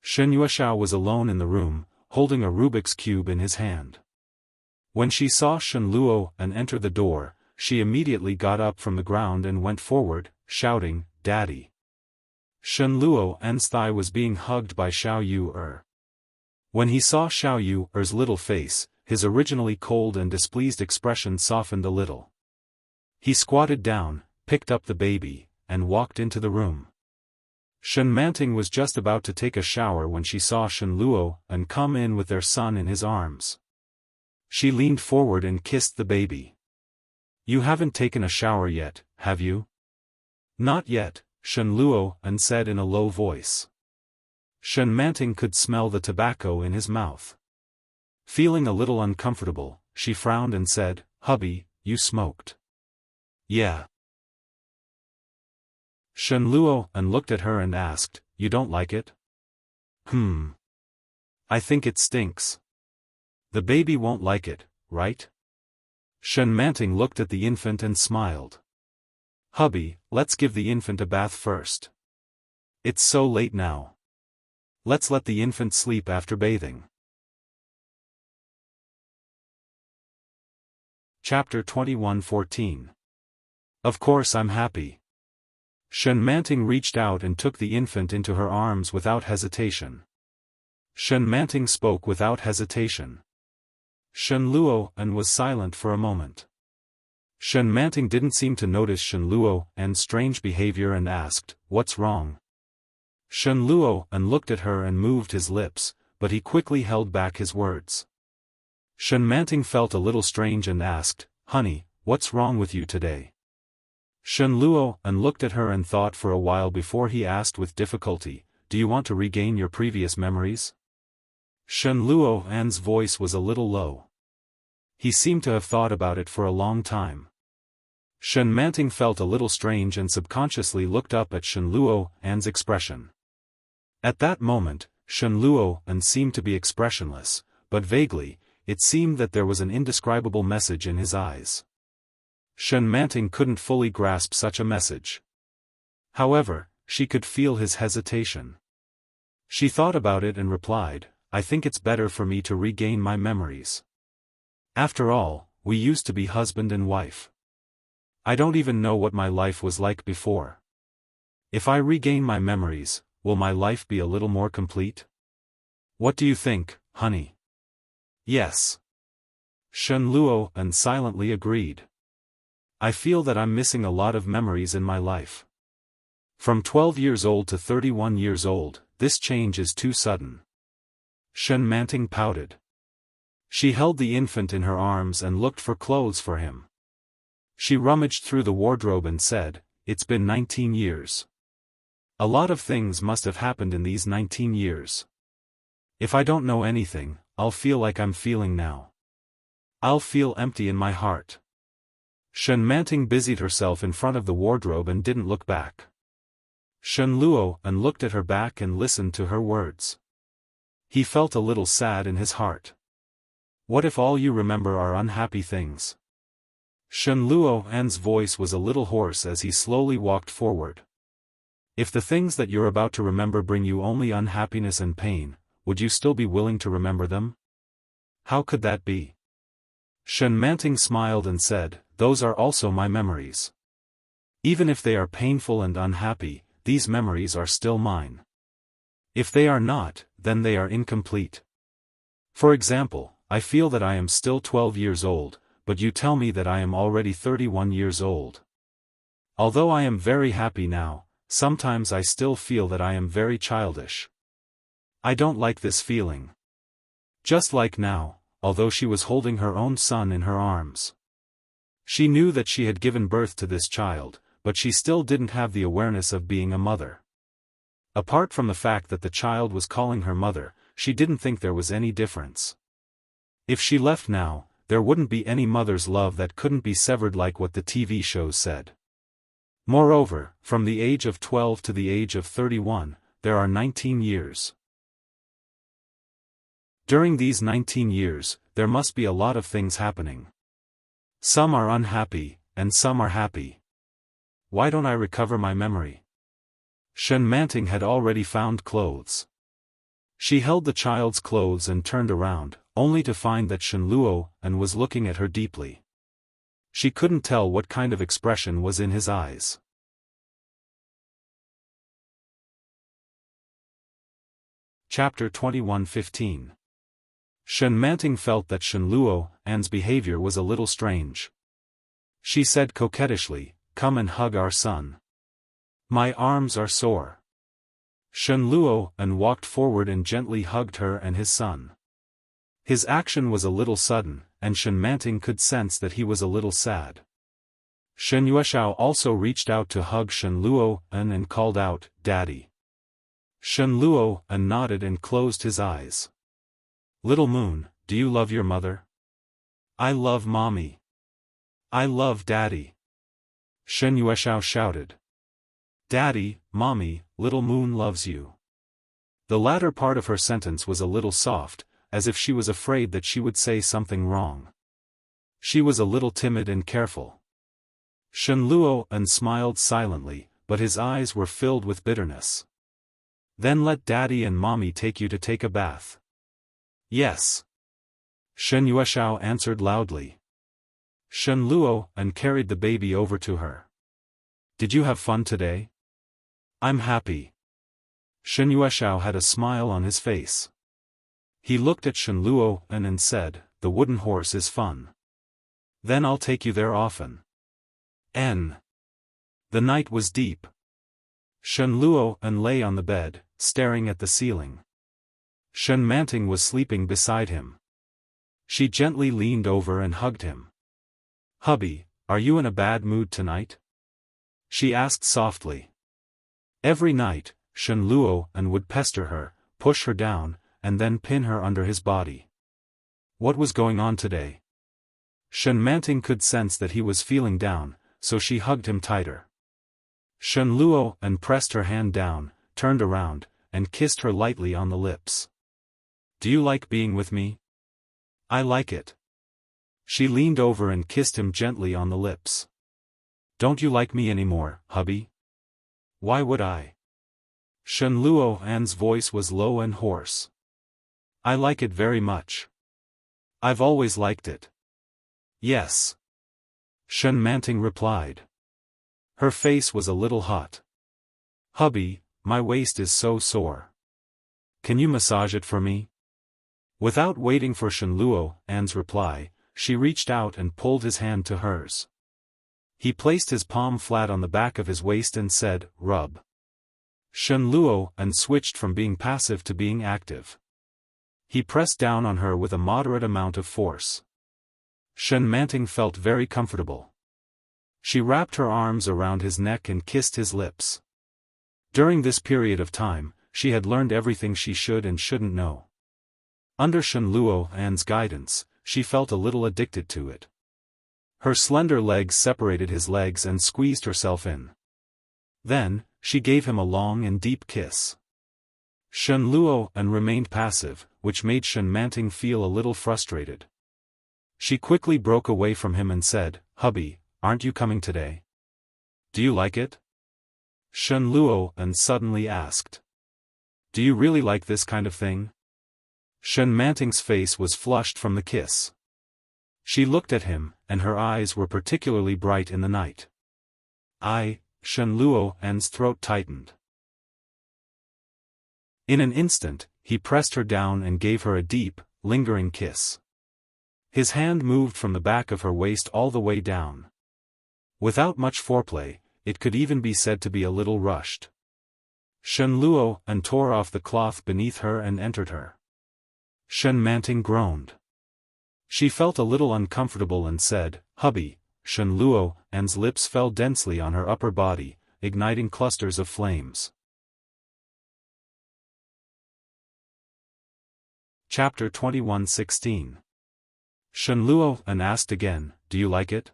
Shen Yueshao was alone in the room, holding a Rubik's Cube in his hand. When she saw Shenluo enter the door, she immediately got up from the ground and went forward, shouting, "Daddy!" Shenluo's thigh was being hugged by Xiao Yu. When he saw Xiao Yu's little face, his originally cold and displeased expression softened a little. He squatted down, picked up the baby, and walked into the room. Shen Manting was just about to take a shower when she saw Shenluo come in with their son in his arms. She leaned forward and kissed the baby. "You haven't taken a shower yet, have you?" "Not yet," Shenluo said in a low voice. Shen Manting could smell the tobacco in his mouth. Feeling a little uncomfortable, she frowned and said, "Hubby, you smoked." "Yeah." Shenluo looked at her and asked, "You don't like it?" I think it stinks." "The baby won't like it, right?" Shen Manting looked at the infant and smiled. "Hubby, let's give the infant a bath first. It's so late now. Let's let the infant sleep after bathing." Chapter 21:14. Of course I'm happy. Shen Manting reached out and took the infant into her arms without hesitation. Shen Manting spoke without hesitation. Shenluo was silent for a moment. Shen Manting didn't seem to notice Shenluo's strange behavior and asked, "What's wrong?" Shenluo looked at her and moved his lips, but he quickly held back his words. Shen Manting felt a little strange and asked, "Honey, what's wrong with you today?" Shenluo looked at her and thought for a while before he asked with difficulty, "Do you want to regain your previous memories?" Shenluo's voice was a little low. He seemed to have thought about it for a long time. Shen Manting felt a little strange and subconsciously looked up at Shenluo's expression. At that moment, Shenluo seemed to be expressionless, but vaguely, it seemed that there was an indescribable message in his eyes. Shen Manting couldn't fully grasp such a message. However, she could feel his hesitation. She thought about it and replied, "I think it's better for me to regain my memories. After all, we used to be husband and wife. I don't even know what my life was like before. If I regain my memories, will my life be a little more complete? What do you think, honey?" "Yes." Shenluo silently agreed. "I feel that I'm missing a lot of memories in my life. From 12 years old to 31 years old, this change is too sudden." Shen Manting pouted. She held the infant in her arms and looked for clothes for him. She rummaged through the wardrobe and said, "It's been 19 years. A lot of things must have happened in these 19 years. If I don't know anything, I'll feel like I'm feeling now. I'll feel empty in my heart." Shen Manting busied herself in front of the wardrobe and didn't look back. Shenluo looked at her back and listened to her words. He felt a little sad in his heart. "What if all you remember are unhappy things?" Shenluo's voice was a little hoarse as he slowly walked forward. "If the things that you're about to remember bring you only unhappiness and pain, would you still be willing to remember them? How could that be?" Shen Manting smiled and said, "Those are also my memories. Even if they are painful and unhappy, these memories are still mine. If they are not, then they are incomplete." For example, I feel that I am still 12 years old, but you tell me that I am already 31 years old. Although I am very happy now, sometimes I still feel that I am very childish. I don't like this feeling. Just like now, although she was holding her own son in her arms. She knew that she had given birth to this child, but she still didn't have the awareness of being a mother. Apart from the fact that the child was calling her mother, she didn't think there was any difference. If she left now, there wouldn't be any mother's love that couldn't be severed like what the TV shows said. Moreover, from the age of 12 to the age of 31, there are 19 years. During these 19 years, there must be a lot of things happening. Some are unhappy, and some are happy. Why don't I recover my memory? Shen Manting had already found clothes. She held the child's clothes and turned around, only to find that Shen Luo and was looking at her deeply. She couldn't tell what kind of expression was in his eyes. Chapter 21:15. Shen Manting felt that Shen Luo An's behavior was a little strange. She said coquettishly, "Come and hug our son. My arms are sore." Shen Luo An walked forward and gently hugged her and his son. His action was a little sudden, and Shen Manting could sense that he was a little sad. Shen Yueshao also reached out to hug Shen Luo An and called out, "Daddy." Shen Luo An nodded and closed his eyes. "Little Moon, do you love your mother?" "I love Mommy." "I love Daddy." Shen Yueshao shouted. "Daddy, Mommy, Little Moon loves you." The latter part of her sentence was a little soft, as if she was afraid that she would say something wrong. She was a little timid and careful. Shen Luo An smiled silently, but his eyes were filled with bitterness. "Then let Daddy and Mommy take you to take a bath." "Yes." Shen Yueshao answered loudly. Shen Luo An carried the baby over to her. "Did you have fun today?" "I'm happy." Shen Yueshao had a smile on his face. He looked at Shen Luo An and said, "The wooden horse is fun. Then I'll take you there often." The night was deep. Shen Luo An lay on the bed, staring at the ceiling. Shen Manting was sleeping beside him. She gently leaned over and hugged him. "Hubby, are you in a bad mood tonight?" she asked softly. Every night, Shen Luo An would pester her, push her down, and then pin her under his body. What was going on today? Shen Manting could sense that he was feeling down, so she hugged him tighter. Shen Luo An pressed her hand down, turned around, and kissed her lightly on the lips. "Do you like being with me?" "I like it." She leaned over and kissed him gently on the lips. "Don't you like me anymore, hubby?" "Why would I?" Shen Luo An's voice was low and hoarse. "I like it very much. I've always liked it." "Yes." Shen Manting replied. Her face was a little hot. "Hubby, my waist is so sore. Can you massage it for me?" Without waiting for Shen Luo An's reply, she reached out and pulled his hand to hers. He placed his palm flat on the back of his waist and said, "Rub." Shen Luo An switched from being passive to being active. He pressed down on her with a moderate amount of force. Shen Manting felt very comfortable. She wrapped her arms around his neck and kissed his lips. During this period of time, she had learned everything she should and shouldn't know. Under Shen Luo An's guidance, she felt a little addicted to it. Her slender legs separated his legs and squeezed herself in. Then, she gave him a long and deep kiss. Shen Luo An remained passive, which made Shen Manting feel a little frustrated. She quickly broke away from him and said, "Hubby, aren't you coming today? Do you like it?" Shen Luo An suddenly asked. "Do you really like this kind of thing?" Shen Manting's face was flushed from the kiss. She looked at him, and her eyes were particularly bright in the night. Shen Luo An's throat tightened. In an instant, he pressed her down and gave her a deep, lingering kiss. His hand moved from the back of her waist all the way down. Without much foreplay, it could even be said to be a little rushed. Shen Luo and tore off the cloth beneath her and entered her. Shen Manting groaned. She felt a little uncomfortable and said, "Hubby." Shen Luo and's lips fell densely on her upper body, igniting clusters of flames. Chapter 21:16. Shen Luo and asked again, "Do you like it?"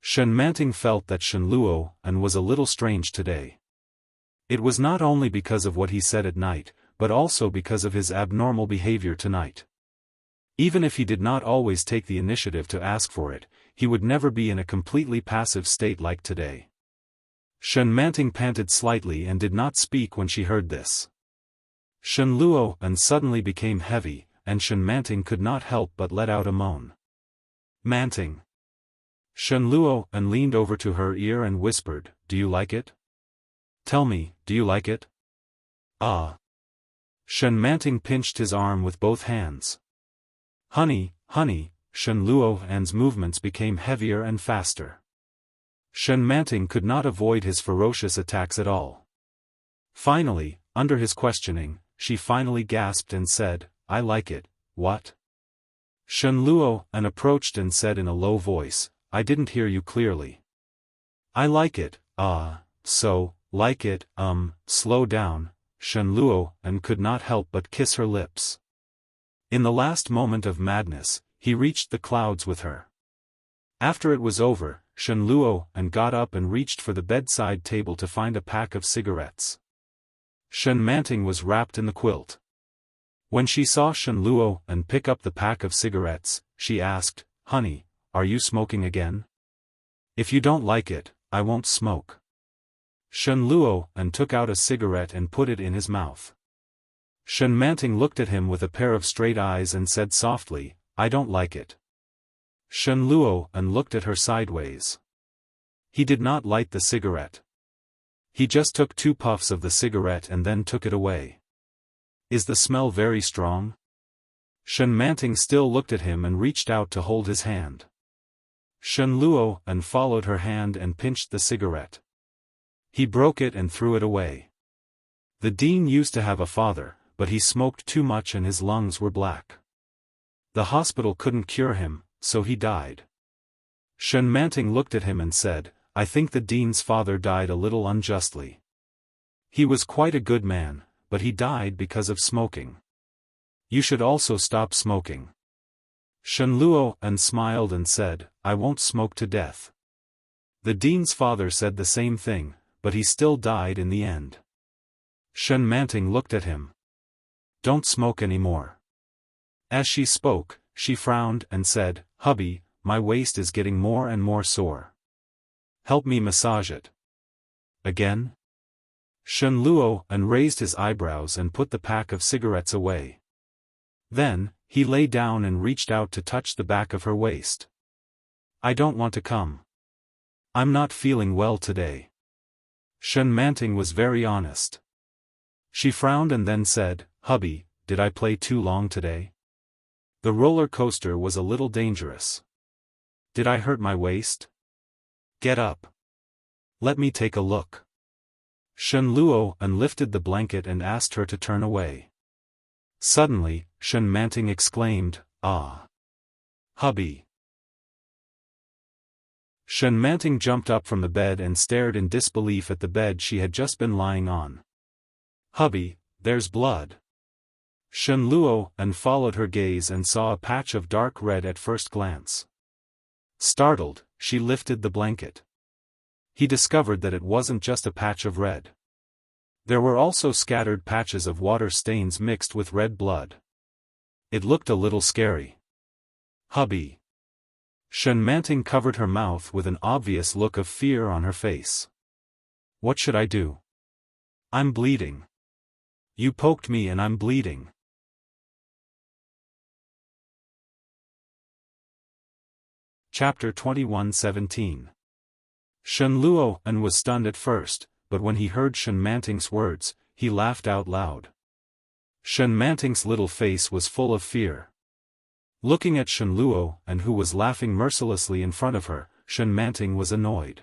Shen Manting felt that Shen Luo and was a little strange today. It was not only because of what he said at night, but also because of his abnormal behavior tonight. Even if he did not always take the initiative to ask for it, he would never be in a completely passive state like today. Shen Manting panted slightly and did not speak when she heard this. Shen Luo and suddenly became heavy, and Shen Manting could not help but let out a moan. Manting. Shen Luo and leaned over to her ear and whispered, "Do you like it? Tell me, do you like it?" "Ah." Shen Manting pinched his arm with both hands. "Honey, honey." Shen Luo and's movements became heavier and faster. Shen Manting could not avoid his ferocious attacks at all. Finally, under his questioning, she finally gasped and said, "I like it." "What?" Shen Luo and approached and said in a low voice, "I didn't hear you clearly." "I like it." So, like it, slow down." Shen Luo and could not help but kiss her lips. In the last moment of madness, he reached the clouds with her. After it was over, Shen Luo and got up and reached for the bedside table to find a pack of cigarettes. Shen Manting was wrapped in the quilt. When she saw Shen Luo and pick up the pack of cigarettes, she asked, "Honey, are you smoking again?" "If you don't like it, I won't smoke." Shen Luo and took out a cigarette and put it in his mouth. Shen Manting looked at him with a pair of straight eyes and said softly, "I don't like it." Shen Luo and looked at her sideways. He did not light the cigarette. He just took 2 puffs of the cigarette and then took it away. "Is the smell very strong?" Shen Manting still looked at him and reached out to hold his hand. Shen Luo and followed her hand and pinched the cigarette. He broke it and threw it away. The dean used to have a father, but he smoked too much and his lungs were black. The hospital couldn't cure him, so he died. Shen Manting looked at him and said, "I think the dean's father died a little unjustly. He was quite a good man, but he died because of smoking. You should also stop smoking." Shen Luo and smiled and said, "I won't smoke to death." The dean's father said the same thing, but he still died in the end. Shen Manting looked at him. "Don't smoke anymore." As she spoke, she frowned and said, "Hubby, my waist is getting more and more sore. Help me massage it." "Again?" Shen Luo and raised his eyebrows and put the pack of cigarettes away. Then, he lay down and reached out to touch the back of her waist. "I don't want to come. I'm not feeling well today." Shen Manting was very honest. She frowned and then said, "Hubby, did I play too long today? The roller coaster was a little dangerous. Did I hurt my waist? Get up. Let me take a look." Shen Luo and lifted the blanket and asked her to turn away. Suddenly, Shen Manting exclaimed, "Ah! Hubby!" Shen Manting jumped up from the bed and stared in disbelief at the bed she had just been lying on. "Hubby, there's blood." Shen Luo and followed her gaze and saw a patch of dark red at first glance. Startled, she lifted the blanket. He discovered that it wasn't just a patch of red. There were also scattered patches of water stains mixed with red blood. It looked a little scary. "Hubby." Shen Manting covered her mouth with an obvious look of fear on her face. "What should I do? I'm bleeding. You poked me and I'm bleeding." Chapter 21:17. Shen Luo and was stunned at first, but when he heard Shen Manting's words, he laughed out loud. Shen Manting's little face was full of fear. Looking at Shen Luo, and who was laughing mercilessly in front of her, Shen Manting was annoyed.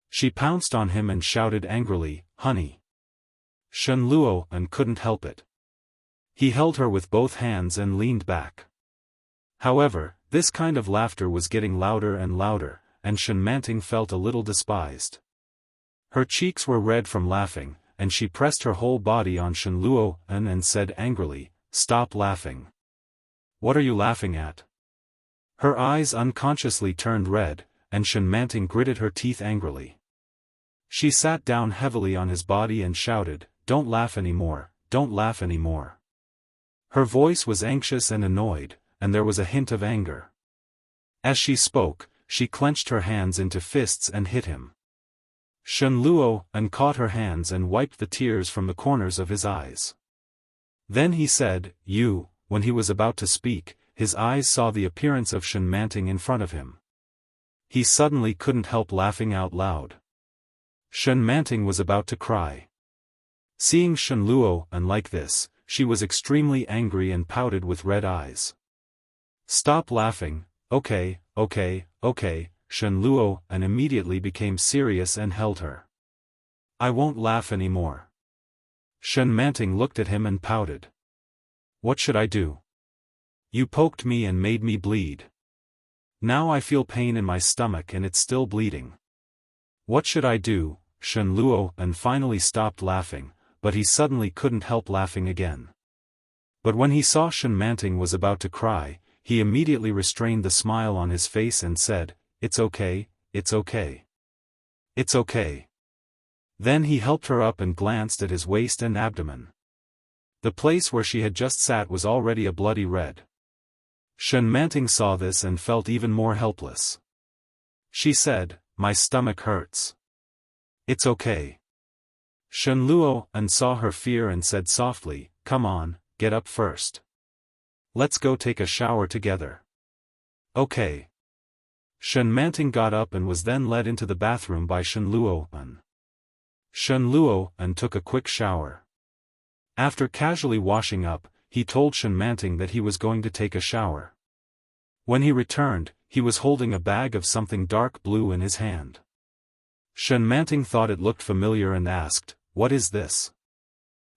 She pounced on him and shouted angrily, "Honey!" Shen Luo and couldn't help it. He held her with both hands and leaned back. However, this kind of laughter was getting louder and louder, and Shen Manting felt a little despised. Her cheeks were red from laughing, and she pressed her whole body on Shen Luo and said angrily, "Stop laughing. What are you laughing at?" Her eyes unconsciously turned red, and Shen Manting gritted her teeth angrily. She sat down heavily on his body and shouted, "Don't laugh anymore, don't laugh anymore." Her voice was anxious and annoyed, and there was a hint of anger. As she spoke, she clenched her hands into fists and hit him. Shen Luo caught her hands and wiped the tears from the corners of his eyes. Then he said, "You," when he was about to speak, his eyes saw the appearance of Shen Manting in front of him. He suddenly couldn't help laughing out loud. Shen Manting was about to cry. Seeing Shen Luo like this, she was extremely angry and pouted with red eyes. "Stop laughing, okay, okay, okay," Shen Luo immediately became serious and held her. "I won't laugh anymore." Shen Manting looked at him and pouted. "What should I do? You poked me and made me bleed. Now I feel pain in my stomach and it's still bleeding. What should I do?" Shen Luo finally stopped laughing, but he suddenly couldn't help laughing again. But when he saw Shen Manting was about to cry, he immediately restrained the smile on his face and said, "It's okay, it's okay. It's okay." Then he helped her up and glanced at his waist and abdomen. The place where she had just sat was already a bloody red. Shen Manting saw this and felt even more helpless. She said, "My stomach hurts." "It's okay." Shen Luo saw her fear and said softly, "Come on, get up first. Let's go take a shower together." "Okay." Shen Manting got up and was then led into the bathroom by Shen Luo. Shen Luo took a quick shower. After casually washing up, he told Shen Manting that he was going to take a shower. When he returned, he was holding a bag of something dark blue in his hand. Shen Manting thought it looked familiar and asked, "What is this?"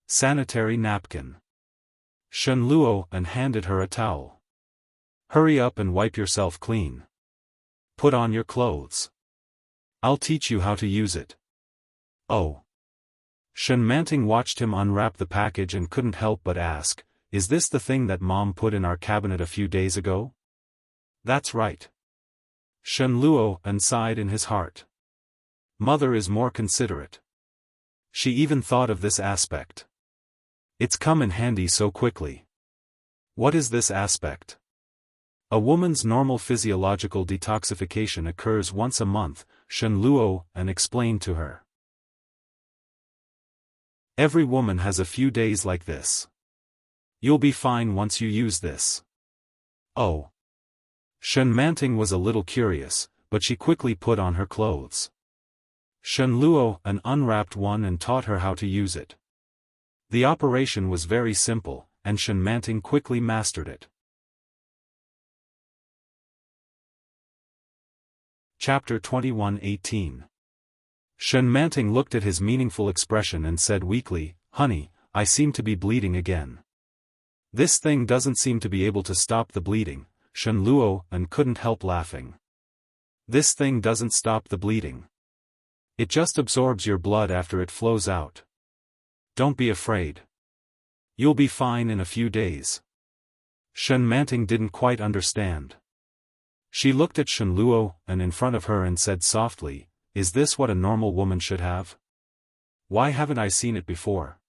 "Sanitary napkin." Shen Luo handed her a towel. "Hurry up and wipe yourself clean. Put on your clothes. I'll teach you how to use it." "Oh." Shen Manting watched him unwrap the package and couldn't help but ask, "Is this the thing that Mom put in our cabinet a few days ago?" "That's right." Shen Luo sighed in his heart. Mother is more considerate. She even thought of this aspect. It's come in handy so quickly. What is this aspect? A woman's normal physiological detoxification occurs once a month, Shen Luo explained to her. Every woman has a few days like this. You'll be fine once you use this. Oh. Shen Manting was a little curious, but she quickly put on her clothes. Shen Luo unwrapped one and taught her how to use it. The operation was very simple, and Shen Manting quickly mastered it. Chapter 21:18. Shen Manting looked at his meaningful expression and said weakly, "Honey, I seem to be bleeding again." "This thing doesn't seem to be able to stop the bleeding," Shen Luo couldn't help laughing. "This thing doesn't stop the bleeding. It just absorbs your blood after it flows out. Don't be afraid. You'll be fine in a few days." Shen Manting didn't quite understand. She looked at Shen Luo in front of her and said softly, "Is this what a normal woman should have? Why haven't I seen it before?"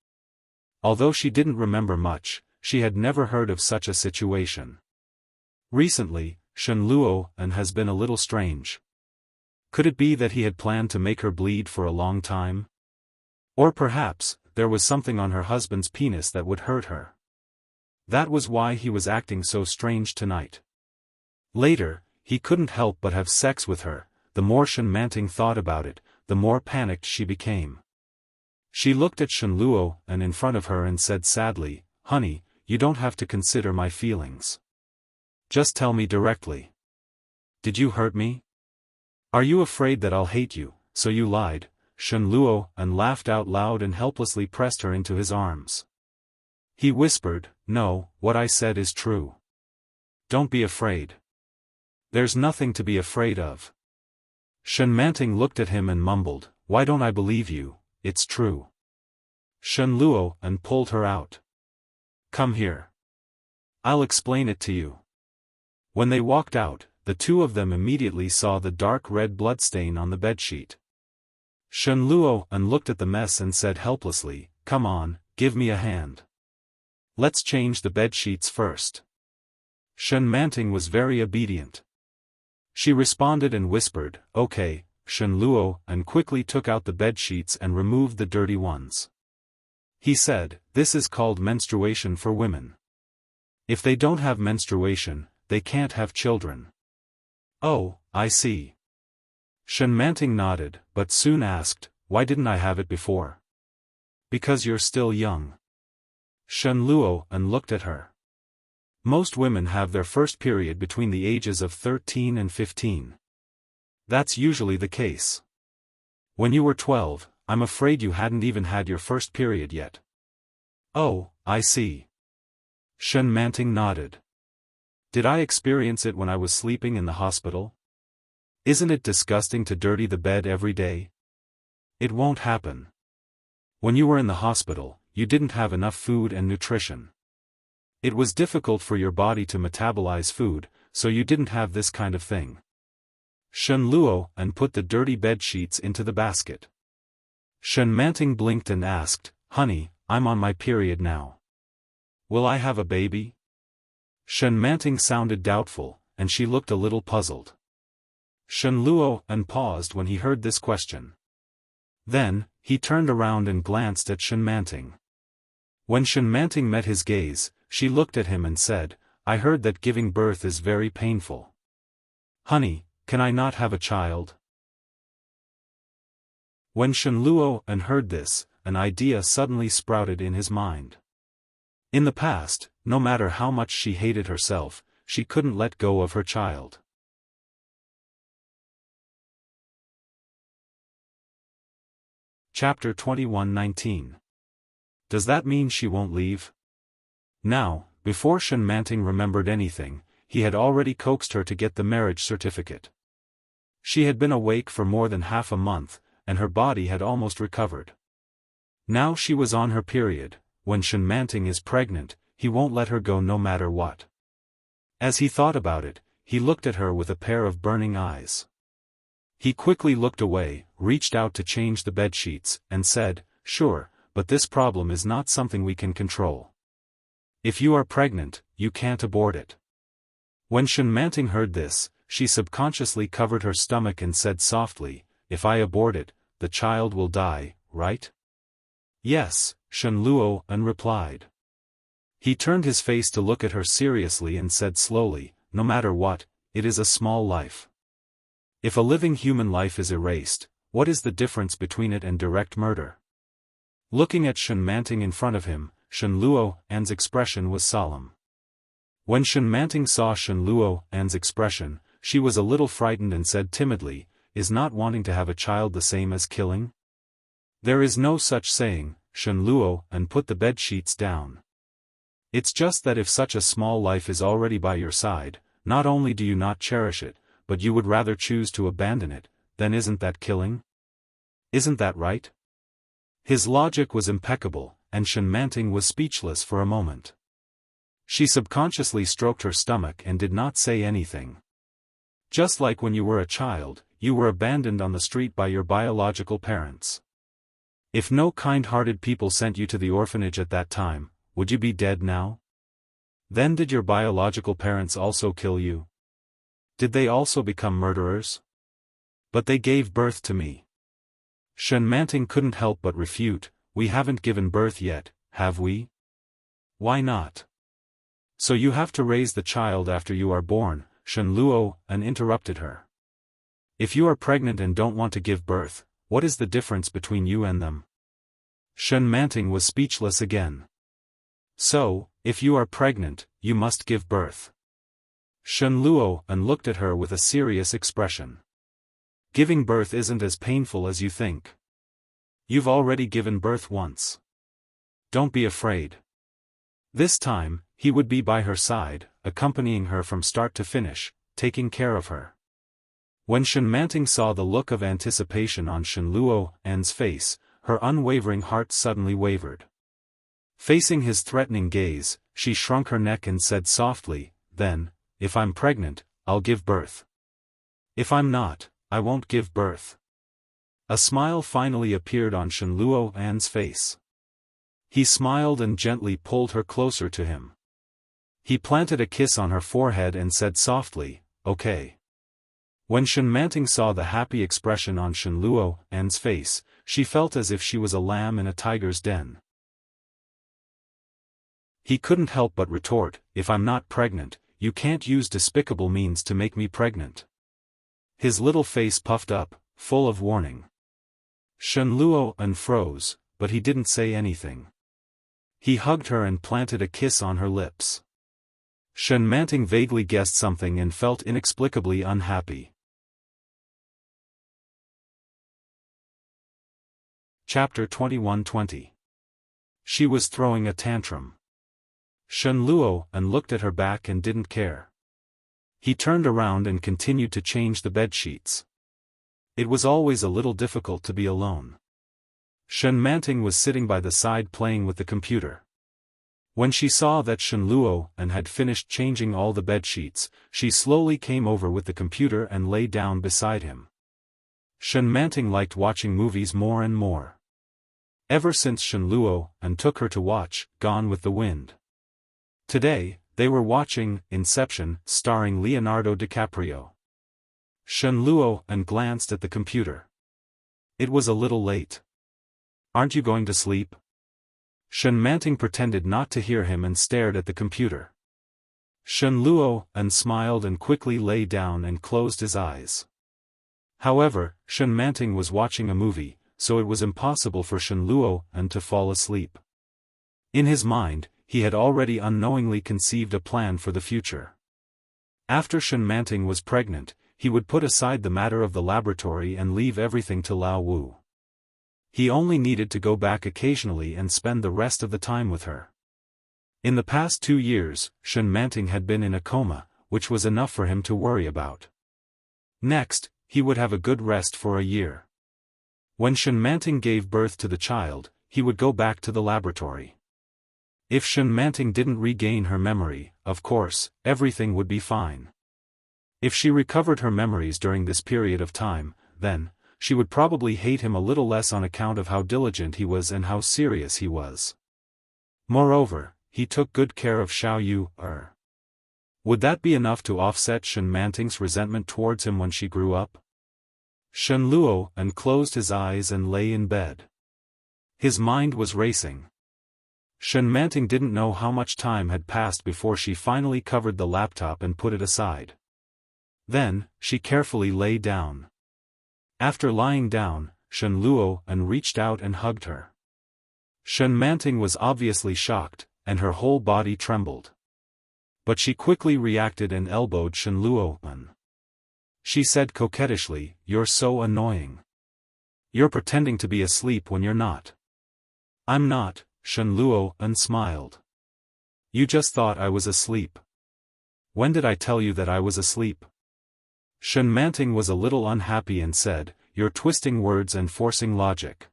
Although she didn't remember much, she had never heard of such a situation. Recently, Shen Luo has been a little strange. Could it be that he had planned to make her bleed for a long time? Or perhaps, there was something on her husband's penis that would hurt her. That was why he was acting so strange tonight. Later, he couldn't help but have sex with her. The more Shen Manting thought about it, the more panicked she became. She looked at Shen Luo in front of her and said sadly, "Honey, you don't have to consider my feelings. Just tell me directly. Did you hurt me? Are you afraid that I'll hate you, so you lied? Shen Luo and laughed out loud and helplessly pressed her into his arms. He whispered, no, what I said is true. Don't be afraid. There's nothing to be afraid of. Shen Manting looked at him and mumbled, why don't I believe you, it's true. Shen Luo and pulled her out. Come here. I'll explain it to you. When they walked out, the two of them immediately saw the dark red bloodstain on the bedsheet. Shen Luo and looked at the mess and said helplessly, come on, give me a hand. Let's change the bedsheets first. Shen Manting was very obedient. She responded and whispered, okay, Shen Luo, and quickly took out the bedsheets and removed the dirty ones. He said, this is called menstruation for women. If they don't have menstruation, they can't have children. Oh, I see. Shen Manting nodded, but soon asked, why didn't I have it before? Because you're still young. Shen Luo and looked at her. Most women have their first period between the ages of 13 and 15. That's usually the case. When you were 12, I'm afraid you hadn't even had your first period yet. Oh, I see. Shen Manting nodded. Did I experience it when I was sleeping in the hospital? Isn't it disgusting to dirty the bed every day? It won't happen. When you were in the hospital, you didn't have enough food and nutrition. It was difficult for your body to metabolize food, so you didn't have this kind of thing. Shen Luo and put the dirty bed sheets into the basket. Shen Manting blinked and asked, honey, I'm on my period now. Will I have a baby? Shen Manting sounded doubtful, and she looked a little puzzled. Shen Luo and paused when he heard this question. Then, he turned around and glanced at Shen Manting. When Shen Manting met his gaze, she looked at him and said, I heard that giving birth is very painful. Honey, can I not have a child? When Shen Luo and heard this, an idea suddenly sprouted in his mind. In the past, no matter how much she hated herself, she couldn't let go of her child. Chapter 21:19. Does that mean she won't leave? Now, before Shen Manting remembered anything, he had already coaxed her to get the marriage certificate. She had been awake for more than half a month, and her body had almost recovered. Now she was on her period. When Shen Manting is pregnant, he won't let her go no matter what. As he thought about it, he looked at her with a pair of burning eyes. He quickly looked away, reached out to change the bed sheets, and said, sure, but this problem is not something we can control. If you are pregnant, you can't abort it. When Shen Manting heard this, she subconsciously covered her stomach and said softly, if I abort it, the child will die, right? Yes, Shen Luo and replied. He turned his face to look at her seriously and said slowly, no matter what, it is a small life. If a living human life is erased, what is the difference between it and direct murder? Looking at Shen Manting in front of him, Shen Luo and's expression was solemn. When Shen Manting saw Shen Luo and's expression, she was a little frightened and said timidly, is not wanting to have a child the same as killing? There is no such saying, Shen Luo and put the bed sheets down. It's just that if such a small life is already by your side, not only do you not cherish it, but you would rather choose to abandon it, then isn't that killing? Isn't that right? His logic was impeccable, and Shen Manting was speechless for a moment. She subconsciously stroked her stomach and did not say anything. Just like when you were a child, you were abandoned on the street by your biological parents. If no kind-hearted people sent you to the orphanage at that time, would you be dead now? Then did your biological parents also kill you? Did they also become murderers? But they gave birth to me. Shen Manting couldn't help but refute, we haven't given birth yet, have we? Why not? So you have to raise the child after you are born, Shen Luo and interrupted her. If you are pregnant and don't want to give birth, what is the difference between you and them? Shen Manting was speechless again. So, if you are pregnant, you must give birth. Shen Luo and looked at her with a serious expression. Giving birth isn't as painful as you think. You've already given birth once. Don't be afraid. This time, he would be by her side, accompanying her from start to finish, taking care of her. When Shen Manting saw the look of anticipation on Shen Luo's face, her unwavering heart suddenly wavered. Facing his threatening gaze, she shrunk her neck and said softly, "Then, if I'm pregnant, I'll give birth. If I'm not, I won't give birth." A smile finally appeared on Shen Luo's face. He smiled and gently pulled her closer to him. He planted a kiss on her forehead and said softly, "Okay." When Shen Manting saw the happy expression on Shen Luo's face, she felt as if she was a lamb in a tiger's den. He couldn't help but retort, "If I'm not pregnant, you can't use despicable means to make me pregnant." His little face puffed up, full of warning. Shen Luo froze, but he didn't say anything. He hugged her and planted a kiss on her lips. Shen Manting vaguely guessed something and felt inexplicably unhappy. Chapter 21:20. She was throwing a tantrum. Shen Luo looked at her back and didn't care. He turned around and continued to change the bedsheets. It was always a little difficult to be alone. Shen Manting was sitting by the side playing with the computer. When she saw that Shen Luo had finished changing all the bedsheets, she slowly came over with the computer and lay down beside him. Shen Manting liked watching movies more and more. Ever since Shen Luo took her to watch Gone with the Wind. Today, they were watching Inception, starring Leonardo DiCaprio. Shen Luo glanced at the computer. It was a little late. "Aren't you going to sleep?" Shen Manting pretended not to hear him and stared at the computer. Shen Luo smiled and quickly lay down and closed his eyes. However, Shen Manting was watching a movie, so it was impossible for Shen Luo to fall asleep. In his mind, he had already unknowingly conceived a plan for the future. After Shen Manting was pregnant, he would put aside the matter of the laboratory and leave everything to Lao Wu. He only needed to go back occasionally and spend the rest of the time with her. In the past 2 years, Shen Manting had been in a coma, which was enough for him to worry about. Next, he would have a good rest for a year. When Shen Manting gave birth to the child, he would go back to the laboratory. If Shen Manting didn't regain her memory, of course, everything would be fine. If she recovered her memories during this period of time, then, she would probably hate him a little less on account of how diligent he was and how serious he was. Moreover, he took good care of Xiao Yu. Would that be enough to offset Shen Manting's resentment towards him when she grew up? Shen Luo closed his eyes and lay in bed. His mind was racing. Shen Manting didn't know how much time had passed before she finally covered the laptop and put it aside. Then, she carefully lay down. After lying down, Shen Luo reached out and hugged her. Shen Manting was obviously shocked, and her whole body trembled. But she quickly reacted and elbowed Shen Luo. She said coquettishly, "You're so annoying. You're pretending to be asleep when you're not." "I'm not," Shen Luo smiled. "You just thought I was asleep. When did I tell you that I was asleep?" Shen Manting was a little unhappy and said, "You're twisting words and forcing logic."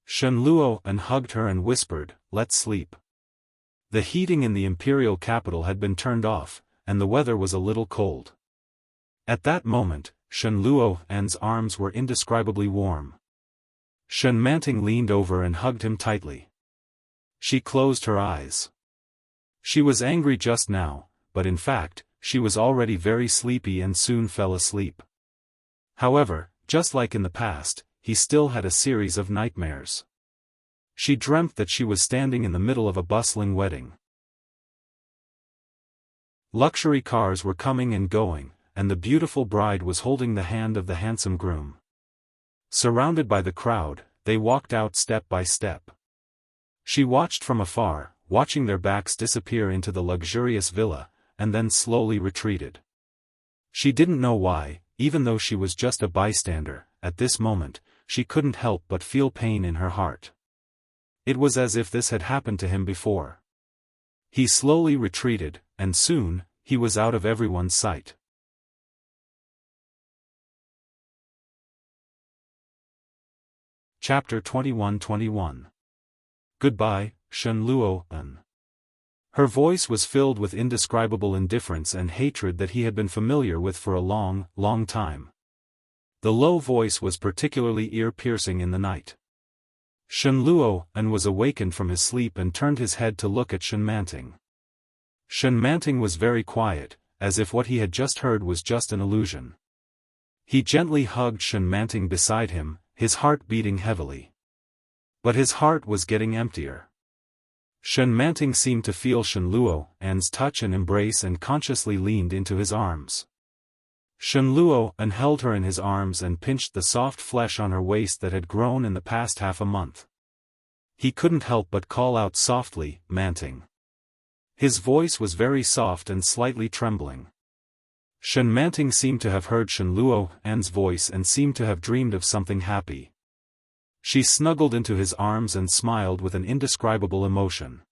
Shen Luo hugged her and whispered, "Let's sleep." The heating in the imperial capital had been turned off, and the weather was a little cold. At that moment, Shen Luo's arms were indescribably warm. Shen Manting leaned over and hugged him tightly. She closed her eyes. She was angry just now, but in fact, she was already very sleepy and soon fell asleep. However, just like in the past, he still had a series of nightmares. She dreamt that she was standing in the middle of a bustling wedding. Luxury cars were coming and going, and the beautiful bride was holding the hand of the handsome groom. Surrounded by the crowd, they walked out step by step. She watched from afar, watching their backs disappear into the luxurious villa, and then slowly retreated. She didn't know why, even though she was just a bystander. At this moment, she couldn't help but feel pain in her heart. It was as if this had happened to him before. He slowly retreated, and soon, he was out of everyone's sight. Chapter 21-21. Goodbye, Shen Luo-an. Her voice was filled with indescribable indifference and hatred that he had been familiar with for a long, long time. The low voice was particularly ear-piercing in the night. Shen Luo-an was awakened from his sleep and turned his head to look at Shen Manting. Shen Manting was very quiet, as if what he had just heard was just an illusion. He gently hugged Shen Manting beside him, his heart beating heavily. But his heart was getting emptier. Shen Manting seemed to feel Shen Luo-an's touch and embrace and consciously leaned into his arms. Shen Luo-an held her in his arms and pinched the soft flesh on her waist that had grown in the past half a month. He couldn't help but call out softly, "Manting." His voice was very soft and slightly trembling. Shen Manting seemed to have heard Shen Luo-an's voice and seemed to have dreamed of something happy. She snuggled into his arms and smiled with an indescribable emotion.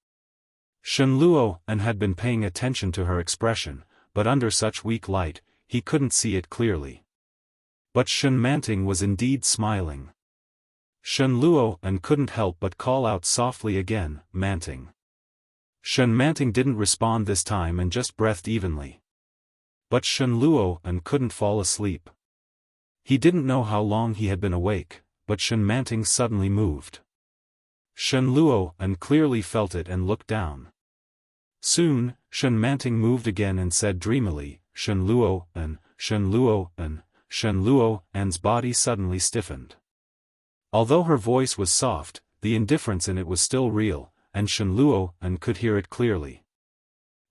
Shen Luo-an had been paying attention to her expression, but under such weak light, he couldn't see it clearly. But Shen Manting was indeed smiling. Shen Luo-an couldn't help but call out softly again, "Manting." Shen Manting didn't respond this time and just breathed evenly. But Shen Luo-an couldn't fall asleep. He didn't know how long he had been awake, but Shen Manting suddenly moved. Shen Luo-an clearly felt it and looked down. Soon, Shen Manting moved again and said dreamily, "Shen Luo-an, Shen Luo-an." Shen Luo-an's body suddenly stiffened. Although her voice was soft, the indifference in it was still real, and Shen Luo-an could hear it clearly.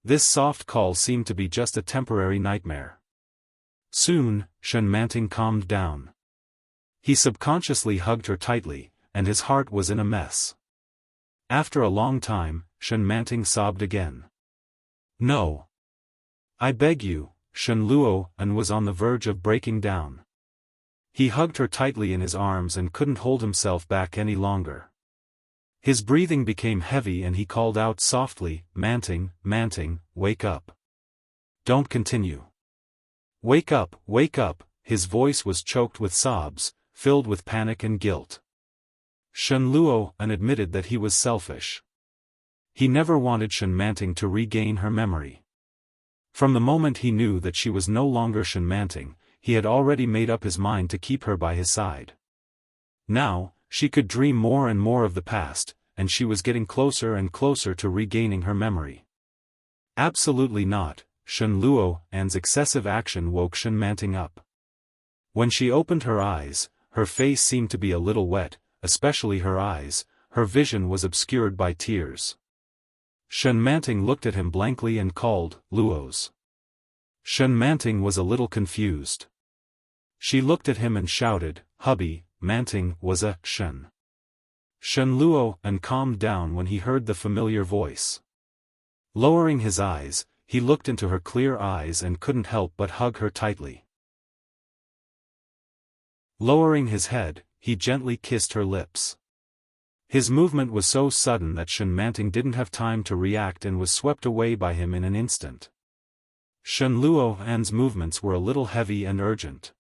This soft call seemed to be just a temporary nightmare. Soon, Shen Manting calmed down. He subconsciously hugged her tightly, and his heart was in a mess. After a long time, Shen Manting sobbed again. "No. I beg you." Shen Luo-an was on the verge of breaking down. He hugged her tightly in his arms and couldn't hold himself back any longer. His breathing became heavy and he called out softly, "Manting, Manting, wake up. Don't continue. Wake up, wake up." His voice was choked with sobs, filled with panic and guilt. Shen Luo-an admitted that he was selfish. He never wanted Shen Manting to regain her memory. From the moment he knew that she was no longer Shen Manting, he had already made up his mind to keep her by his side. Now, she could dream more and more of the past, and she was getting closer and closer to regaining her memory. Absolutely not. Shen Luo-an's excessive action woke Shen Manting up. When she opened her eyes, her face seemed to be a little wet, especially her eyes. Her vision was obscured by tears. Shen Manting looked at him blankly and called, "Luos." Shen Manting was a little confused. She looked at him and shouted, "Hubby." Manting was a Shen. Shen Luo-an calmed down when he heard the familiar voice. Lowering his eyes, he looked into her clear eyes and couldn't help but hug her tightly. Lowering his head, he gently kissed her lips. His movement was so sudden that Shen Manting didn't have time to react and was swept away by him in an instant. Shen Luo-an's movements were a little heavy and urgent.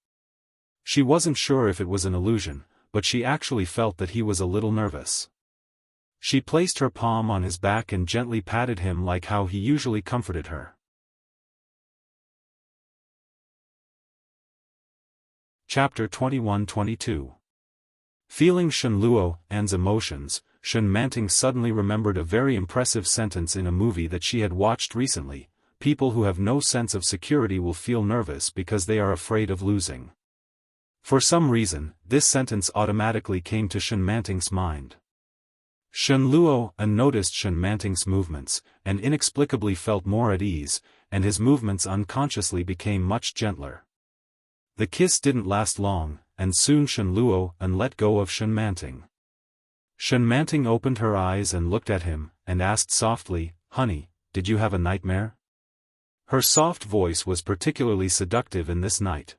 She wasn't sure if it was an illusion, but she actually felt that he was a little nervous. She placed her palm on his back and gently patted him like how he usually comforted her. Chapter 21-22. Feeling Shen Luo-an's emotions, Shen Manting suddenly remembered a very impressive sentence in a movie that she had watched recently: "People who have no sense of security will feel nervous because they are afraid of losing." For some reason, this sentence automatically came to Shen Manting's mind. Shen Luo-an noticed Shen Manting's movements, and inexplicably felt more at ease, and his movements unconsciously became much gentler. The kiss didn't last long, and soon Shen Luo-an let go of Shen Manting. Shen Manting opened her eyes and looked at him, and asked softly, "Honey, did you have a nightmare?" Her soft voice was particularly seductive in this night.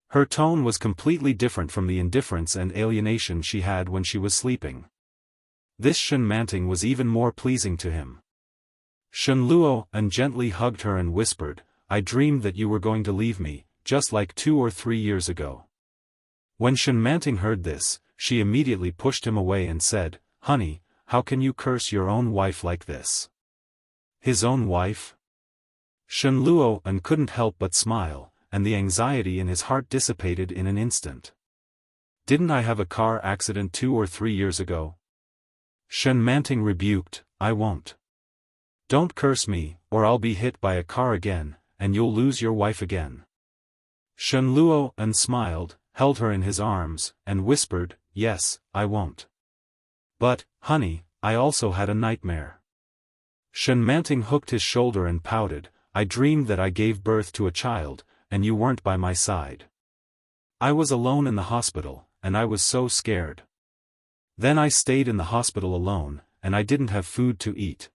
Her tone was completely different from the indifference and alienation she had when she was sleeping. This Shen Manting was even more pleasing to him. Shen Luoan gently hugged her and whispered, "I dreamed that you were going to leave me, just like 2 or 3 years ago." When Shen Manting heard this, she immediately pushed him away and said, "Honey, how can you curse your own wife like this?" His own wife? Shen Luoan couldn't help but smile, and the anxiety in his heart dissipated in an instant. "Didn't I have a car accident 2 or 3 years ago?" Shen Manting rebuked, "I won't. Don't curse me, or I'll be hit by a car again, and you'll lose your wife again." Shen Luoan smiled, held her in his arms, and whispered, "Yes, I won't. But, honey, I also had a nightmare." Shen Manting hooked his shoulder and pouted, "I dreamed that I gave birth to a child, and you weren't by my side. I was alone in the hospital, and I was so scared. Then I stayed in the hospital alone, and I didn't have food to eat.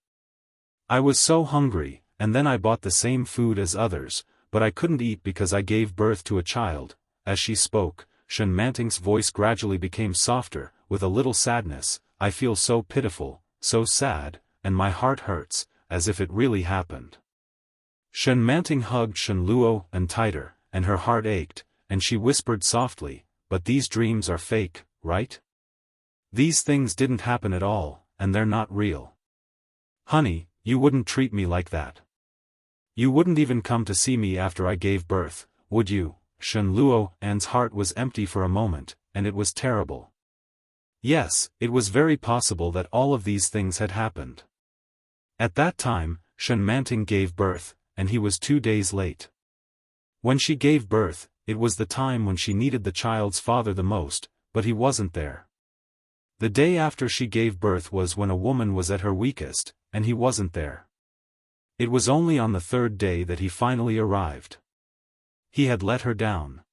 I was so hungry, and then I bought the same food as others, but I couldn't eat because I gave birth to a child." As she spoke, Shen Manting's voice gradually became softer, with a little sadness. "I feel so pitiful, so sad, and my heart hurts, as if it really happened." Shen Manting hugged Shen Luoan tighter, and her heart ached, and she whispered softly, "But these dreams are fake, right? These things didn't happen at all, and they're not real. Honey, you wouldn't treat me like that. You wouldn't even come to see me after I gave birth, would you?" Shen Luoan's heart was empty for a moment, and it was terrible. Yes, it was very possible that all of these things had happened. At that time, Shen Manting gave birth, and he was 2 days late. When she gave birth, it was the time when she needed the child's father the most, but he wasn't there. The day after she gave birth was when a woman was at her weakest, and he wasn't there. It was only on the 3rd day that he finally arrived. He had let her down.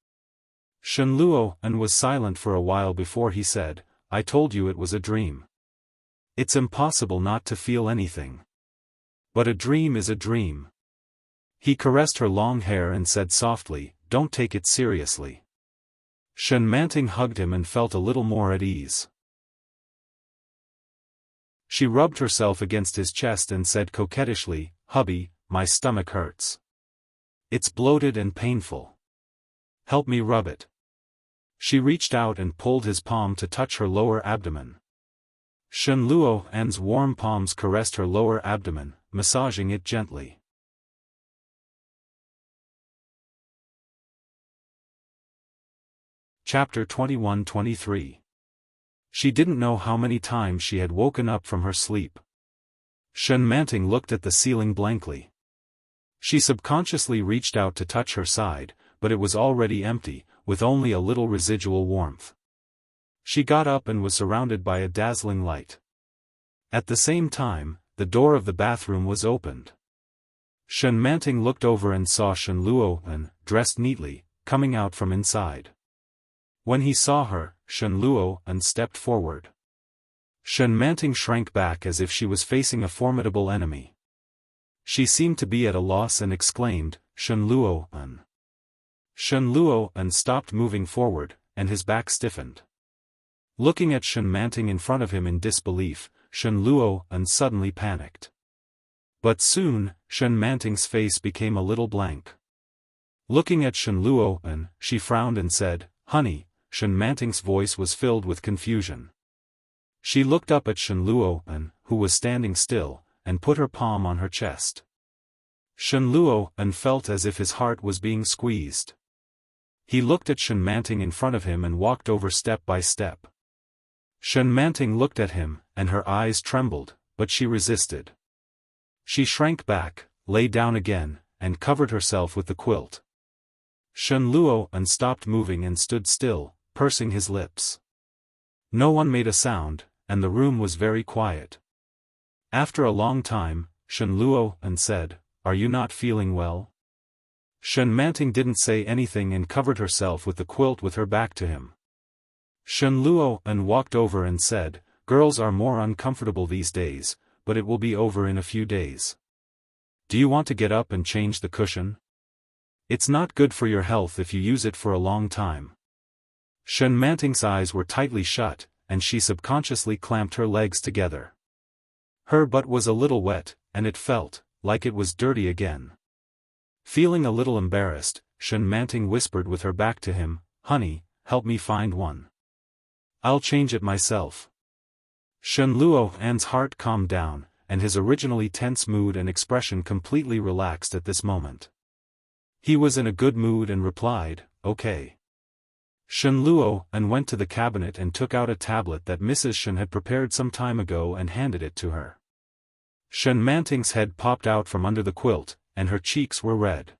Shen Luoan was silent for a while before he said, "I told you it was a dream. It's impossible not to feel anything. But a dream is a dream." He caressed her long hair and said softly, "Don't take it seriously." Shen Manting hugged him and felt a little more at ease. She rubbed herself against his chest and said coquettishly, "Hubby, my stomach hurts. It's bloated and painful. Help me rub it." She reached out and pulled his palm to touch her lower abdomen. Shen Luoan's warm palms caressed her lower abdomen, massaging it gently. Chapter 21-23. She didn't know how many times she had woken up from her sleep. Shen Manting looked at the ceiling blankly. She subconsciously reached out to touch her side, but it was already empty, with only a little residual warmth. She got up and was surrounded by a dazzling light. At the same time, the door of the bathroom was opened. Shen Manting looked over and saw Shen Luoan, dressed neatly, coming out from inside. When he saw her, Shen Luoan stepped forward. Shen Manting shrank back as if she was facing a formidable enemy. She seemed to be at a loss and exclaimed, "Shen Luoan." Shen Luoan stopped moving forward, and his back stiffened. Looking at Shen Manting in front of him in disbelief, Shen Luoan suddenly panicked. But soon, Shen Manting's face became a little blank. Looking at Shen Luoan, she frowned and said, "Honey." Shen Manting's voice was filled with confusion. She looked up at Shen Luoan, who was standing still, and put her palm on her chest. Shen Luoan felt as if his heart was being squeezed. He looked at Shen Manting in front of him and walked over step by step. Shen Manting looked at him, and her eyes trembled, but she resisted. She shrank back, lay down again, and covered herself with the quilt. Shen Luoan stopped moving and stood still, pursing his lips. No one made a sound, and the room was very quiet. After a long time, Shen Luoan said, "Are you not feeling well?" Shen Manting didn't say anything and covered herself with the quilt with her back to him. Shen Luoan walked over and said, "Girls are more uncomfortable these days, but it will be over in a few days. Do you want to get up and change the cushion? It's not good for your health if you use it for a long time. Shen Manting's eyes were tightly shut, and she subconsciously clamped her legs together. Her butt was a little wet, and it felt like it was dirty again. Feeling a little embarrassed, Shen Manting whispered with her back to him, "Honey, help me find one. I'll change it myself." Shen Luo'an's heart calmed down, and his originally tense mood and expression completely relaxed at this moment. He was in a good mood and replied, "Okay." Shen Luo'an went to the cabinet and took out a tablet that Mrs. Shen had prepared some time ago and handed it to her. Shen Manting's head popped out from under the quilt, and her cheeks were red.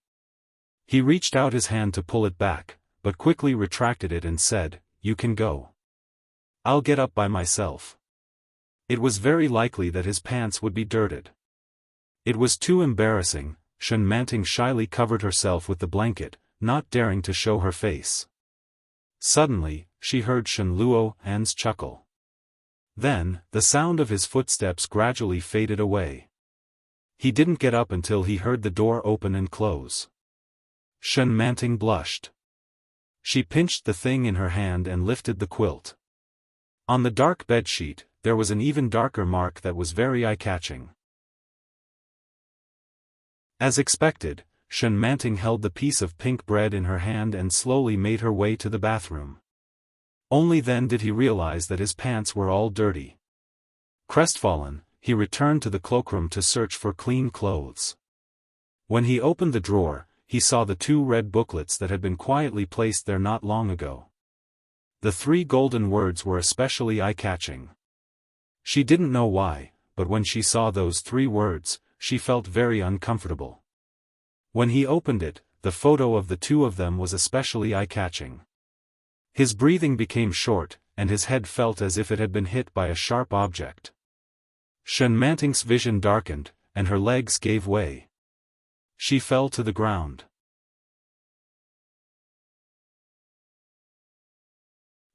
He reached out his hand to pull it back, but quickly retracted it and said, "You can go. I'll get up by myself." It was very likely that his pants would be dirted. It was too embarrassing. Shen Manting shyly covered herself with the blanket, not daring to show her face. Suddenly, she heard Shen Luo'an's chuckle. Then, the sound of his footsteps gradually faded away. He didn't get up until he heard the door open and close. Shen Manting blushed. She pinched the thing in her hand and lifted the quilt. On the dark bedsheet, there was an even darker mark that was very eye-catching. As expected, Shen Manting held the piece of pink bread in her hand and slowly made her way to the bathroom. Only then did he realize that his pants were all dirty. Crestfallen, he returned to the cloakroom to search for clean clothes. When he opened the drawer, he saw the 2 red booklets that had been quietly placed there not long ago. The 3 golden words were especially eye-catching. She didn't know why, but when she saw those 3 words, she felt very uncomfortable. When he opened it, the photo of the 2 of them was especially eye-catching. His breathing became short, and his head felt as if it had been hit by a sharp object. Shen Manting's vision darkened, and her legs gave way. She fell to the ground.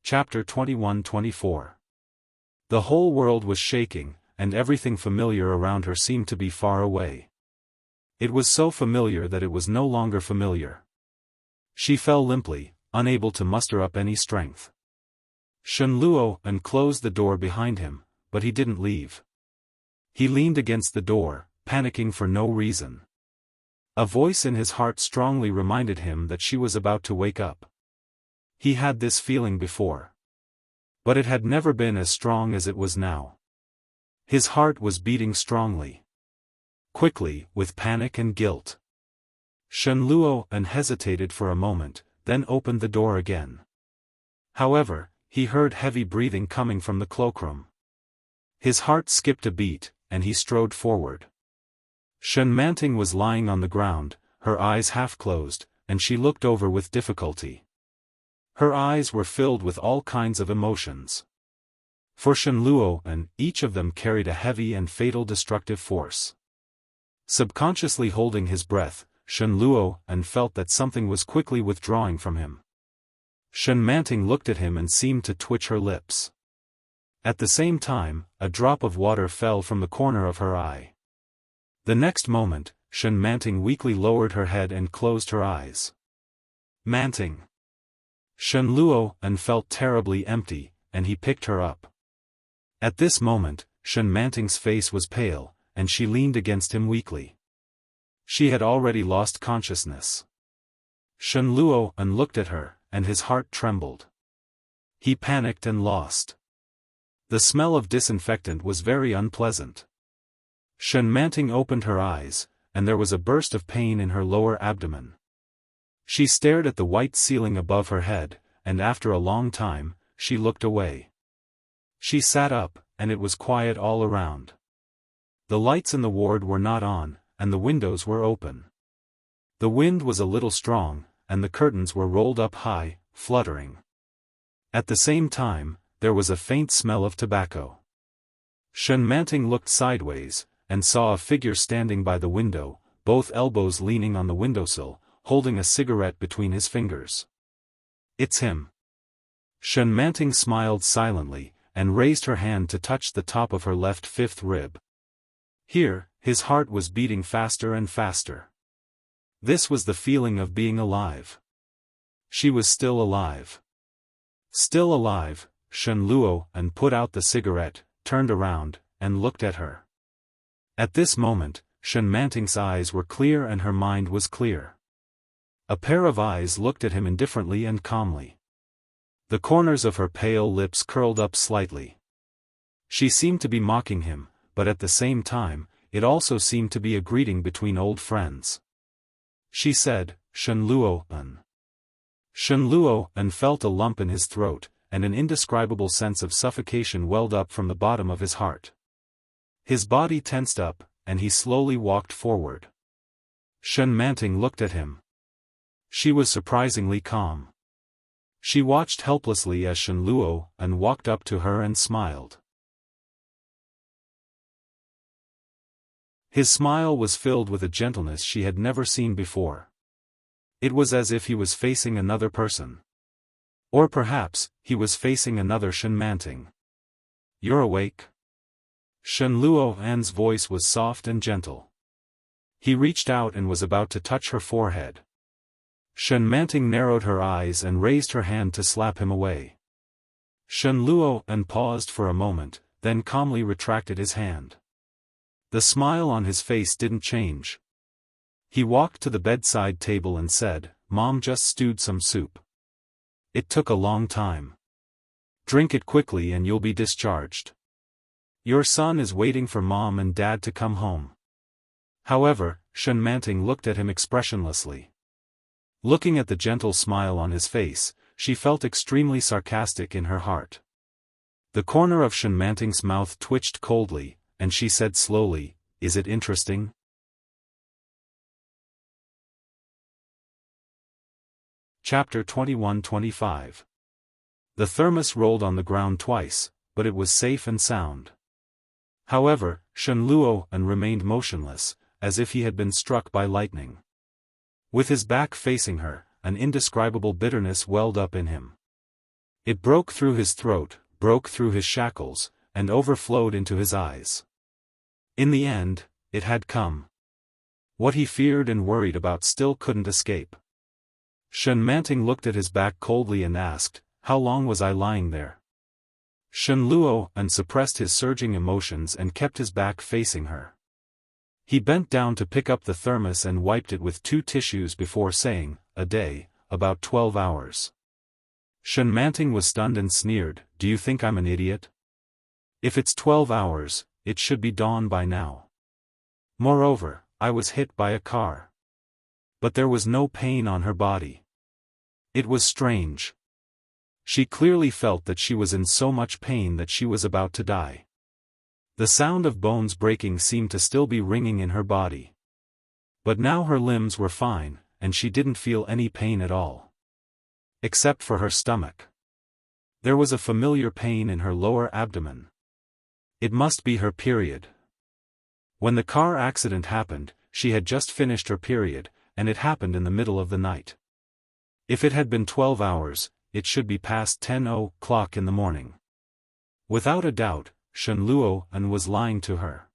Chapter 21-24. The whole world was shaking, and everything familiar around her seemed to be far away. It was so familiar that it was no longer familiar. She fell limply, unable to muster up any strength. Shen Luo'an closed the door behind him, but he didn't leave. He leaned against the door, panicking for no reason. A voice in his heart strongly reminded him that she was about to wake up. He had this feeling before. But it had never been as strong as it was now. His heart was beating strongly. Quickly, with panic and guilt. Shen Luo'an hesitated for a moment, then opened the door again. However, he heard heavy breathing coming from the cloakroom. His heart skipped a beat, and he strode forward. Shen Manting was lying on the ground, her eyes half closed, and she looked over with difficulty. Her eyes were filled with all kinds of emotions. For Shen Luo'an, each of them carried a heavy and fatal destructive force. Subconsciously holding his breath, Shen Luo'an felt that something was quickly withdrawing from him. Shen Manting looked at him and seemed to twitch her lips. At the same time, a drop of water fell from the corner of her eye. The next moment, Shen Manting weakly lowered her head and closed her eyes. Manting. Shen Luo'an felt terribly empty, and he picked her up. At this moment, Shen Manting's face was pale, and she leaned against him weakly. She had already lost consciousness. Shen Luo'an looked at her, and his heart trembled. He panicked and lost. The smell of disinfectant was very unpleasant. Shen Manting opened her eyes, and there was a burst of pain in her lower abdomen. She stared at the white ceiling above her head, and after a long time, she looked away. She sat up, and it was quiet all around. The lights in the ward were not on, and the windows were open. The wind was a little strong, and the curtains were rolled up high, fluttering. At the same time, there was a faint smell of tobacco. Shen Manting looked sideways, and saw a figure standing by the window, both elbows leaning on the windowsill, holding a cigarette between his fingers. It's him. Shen Manting smiled silently, and raised her hand to touch the top of her left fifth rib. Here, his heart was beating faster and faster. This was the feeling of being alive. She was still alive. Still alive, Shen Luo and put out the cigarette, turned around, and looked at her. At this moment, Shen Manting's eyes were clear and her mind was clear. A pair of eyes looked at him indifferently and calmly. The corners of her pale lips curled up slightly. She seemed to be mocking him, but at the same time, it also seemed to be a greeting between old friends. She said, "Shen Luo-an." Shen Luo-an felt a lump in his throat, and an indescribable sense of suffocation welled up from the bottom of his heart. His body tensed up, and he slowly walked forward. Shen Manting looked at him. She was surprisingly calm. She watched helplessly as Shen Luo-an walked up to her and smiled. His smile was filled with a gentleness she had never seen before. It was as if he was facing another person. Or perhaps, he was facing another Shen Manting. "You're awake?" Shen Luo-an's voice was soft and gentle. He reached out and was about to touch her forehead. Shen Manting narrowed her eyes and raised her hand to slap him away. Shen Luo-an paused for a moment, then calmly retracted his hand. The smile on his face didn't change. He walked to the bedside table and said, "Mom just stewed some soup. It took a long time. Drink it quickly and you'll be discharged. Your son is waiting for Mom and Dad to come home." However, Shen Manting looked at him expressionlessly. Looking at the gentle smile on his face, she felt extremely sarcastic in her heart. The corner of Shen Manting's mouth twitched coldly, and she said slowly, "Is it interesting?" Chapter 21-25. The thermos rolled on the ground twice, but it was safe and sound. However, Shen Luo-an remained motionless, as if he had been struck by lightning. With his back facing her, an indescribable bitterness welled up in him. It broke through his throat, broke through his shackles, and overflowed into his eyes. In the end, it had come. What he feared and worried about still couldn't escape. Shen Manting looked at his back coldly and asked, "How long was I lying there?" Shen Luo-an suppressed his surging emotions and kept his back facing her. He bent down to pick up the thermos and wiped it with 2 tissues before saying, "A day, about 12 hours. Shen Manting was stunned and sneered, "Do you think I'm an idiot? If it's 12 hours, it should be dawn by now. Moreover, I was hit by a car." But there was no pain on her body. It was strange. She clearly felt that she was in so much pain that she was about to die. The sound of bones breaking seemed to still be ringing in her body. But now her limbs were fine, and she didn't feel any pain at all. Except for her stomach. There was a familiar pain in her lower abdomen. It must be her period. When the car accident happened, she had just finished her period, and it happened in the middle of the night. If it had been 12 hours, it should be past 10 o'clock in the morning. Without a doubt, Shen Luo-an was lying to her.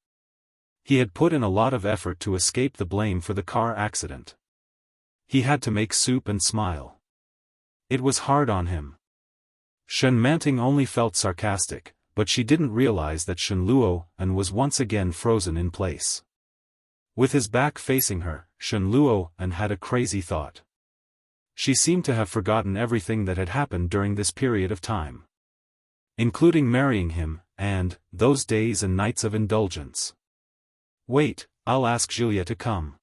He had put in a lot of effort to escape the blame for the car accident. He had to make soup and smile. It was hard on him. Shen Manting only felt sarcastic, but she didn't realize that Shen Luo-an was once again frozen in place. With his back facing her, Shen Luo-an had a crazy thought. She seemed to have forgotten everything that had happened during this period of time. Including marrying him, and those days and nights of indulgence. "Wait, I'll ask Julia to come."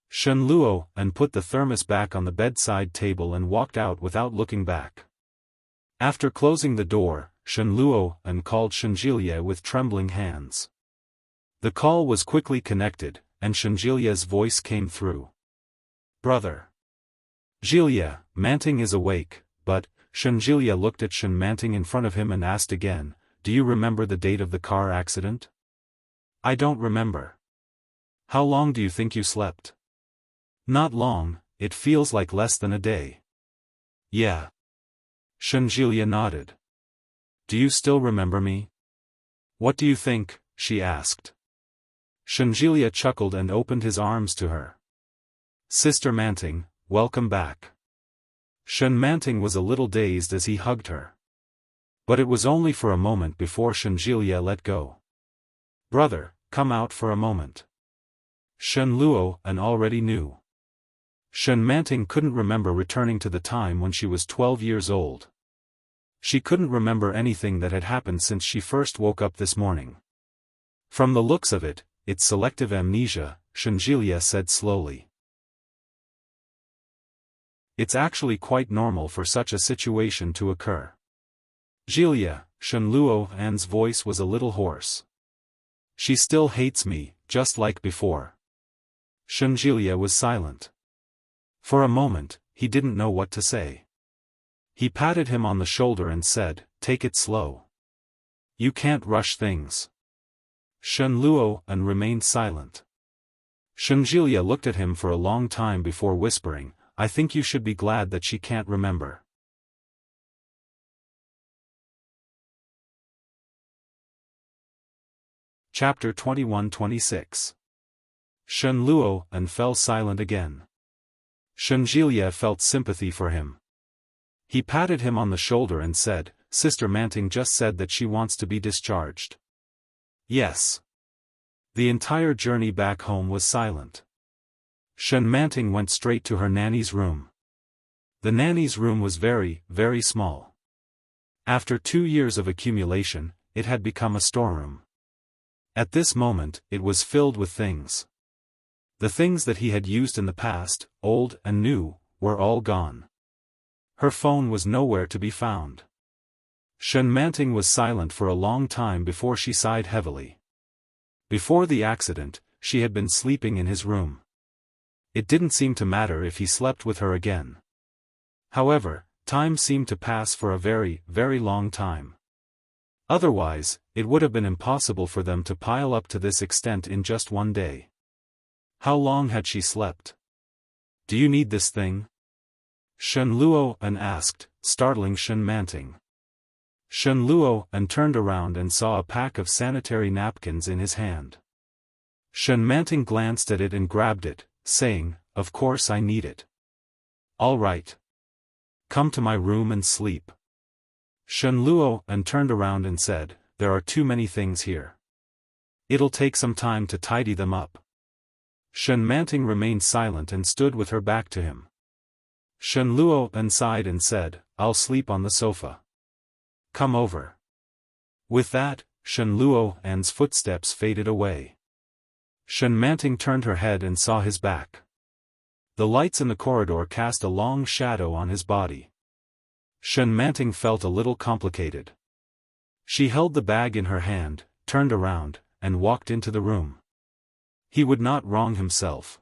Shen Luo-an put the thermos back on the bedside table and walked out without looking back. After closing the door, Shen Luo-an called Shenjilia with trembling hands. The call was quickly connected, and Shenjilia's voice came through. "Brother. Jilia, Manting is awake," but Shenjilia looked at Shen Manting in front of him and asked again, "Do you remember the date of the car accident?" "I don't remember." "How long do you think you slept?" "Not long, it feels like less than a day." "Yeah." Shenjilia nodded. "Do you still remember me?" "What do you think?" she asked. Shenjilia chuckled and opened his arms to her. Sister Manting, welcome back. Shen Manting was a little dazed as he hugged her. But it was only for a moment before Shenjilia let go. Brother, come out for a moment. Shen Luo and already knew. Shen Manting couldn't remember returning to the time when she was 12 years old. She couldn't remember anything that had happened since she first woke up this morning. From the looks of it, it's selective amnesia, Shenjilia said slowly. It's actually quite normal for such a situation to occur. Jilia, Shen Luo An's voice was a little hoarse. She still hates me, just like before. Shenjilia was silent. For a moment, he didn't know what to say. He patted him on the shoulder and said, take it slow. You can't rush things. Shen Luo An remained silent. Shenjilia looked at him for a long time before whispering, I think you should be glad that she can't remember. Chapter 21-26. Shen Luo An fell silent again. Shenjilia felt sympathy for him. He patted him on the shoulder and said, Sister Manting just said that she wants to be discharged. Yes. The entire journey back home was silent. Shen Manting went straight to her nanny's room. The nanny's room was very, very small. After 2 years of accumulation, it had become a storeroom. At this moment, it was filled with things. The things that he had used in the past, old and new, were all gone. Her phone was nowhere to be found. Shen Manting was silent for a long time before she sighed heavily. Before the accident, she had been sleeping in his room. It didn't seem to matter if he slept with her again. However, time seemed to pass for a very, very long time. Otherwise, it would have been impossible for them to pile up to this extent in just one day. How long had she slept? Do you need this thing? Shen Luo An asked, startling Shen Manting. Shen Luo An turned around and saw a pack of sanitary napkins in his hand. Shen Manting glanced at it and grabbed it, saying, Of course I need it. All right. Come to my room and sleep. Shen Luo An turned around and said, There are too many things here. It'll take some time to tidy them up. Shen Manting remained silent and stood with her back to him. Shen Luo An sighed and said, I'll sleep on the sofa. Come over. With that, Shen Luo An's footsteps faded away. Shen Manting turned her head and saw his back. The lights in the corridor cast a long shadow on his body. Shen Manting felt a little complicated. She held the bag in her hand, turned around, and walked into the room. He would not wrong himself.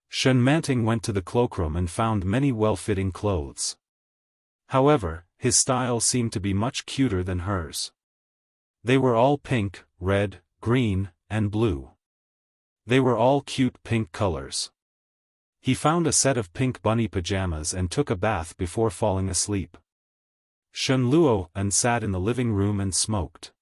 Shen Manting went to the cloakroom and found many well-fitting clothes. However, his style seemed to be much cuter than hers. They were all pink, red, green, and blue. They were all cute pink colors. He found a set of pink bunny pajamas and took a bath before falling asleep. Shen Luo An sat in the living room and smoked.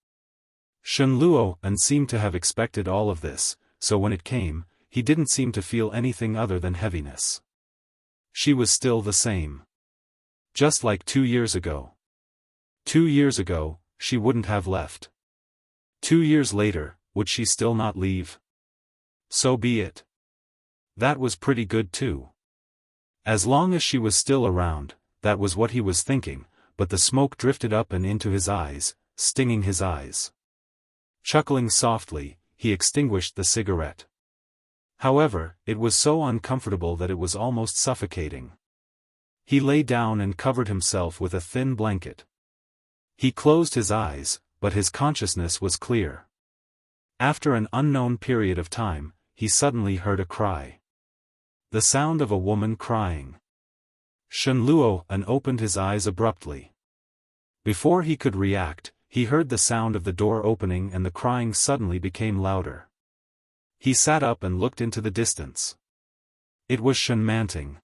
Shen Luo An seemed to have expected all of this, so when it came, he didn't seem to feel anything other than heaviness. She was still the same. Just like 2 years ago. 2 years ago, she wouldn't have left. 2 years later, would she still not leave? So be it. That was pretty good too. As long as she was still around, that was what he was thinking, but the smoke drifted up and into his eyes, stinging his eyes. Chuckling softly, he extinguished the cigarette. However, it was so uncomfortable that it was almost suffocating. He lay down and covered himself with a thin blanket. He closed his eyes, but his consciousness was clear. After an unknown period of time, he suddenly heard a cry. The sound of a woman crying. Shen Luo An opened his eyes abruptly. Before he could react, he heard the sound of the door opening and the crying suddenly became louder. He sat up and looked into the distance. It was Shen Manting.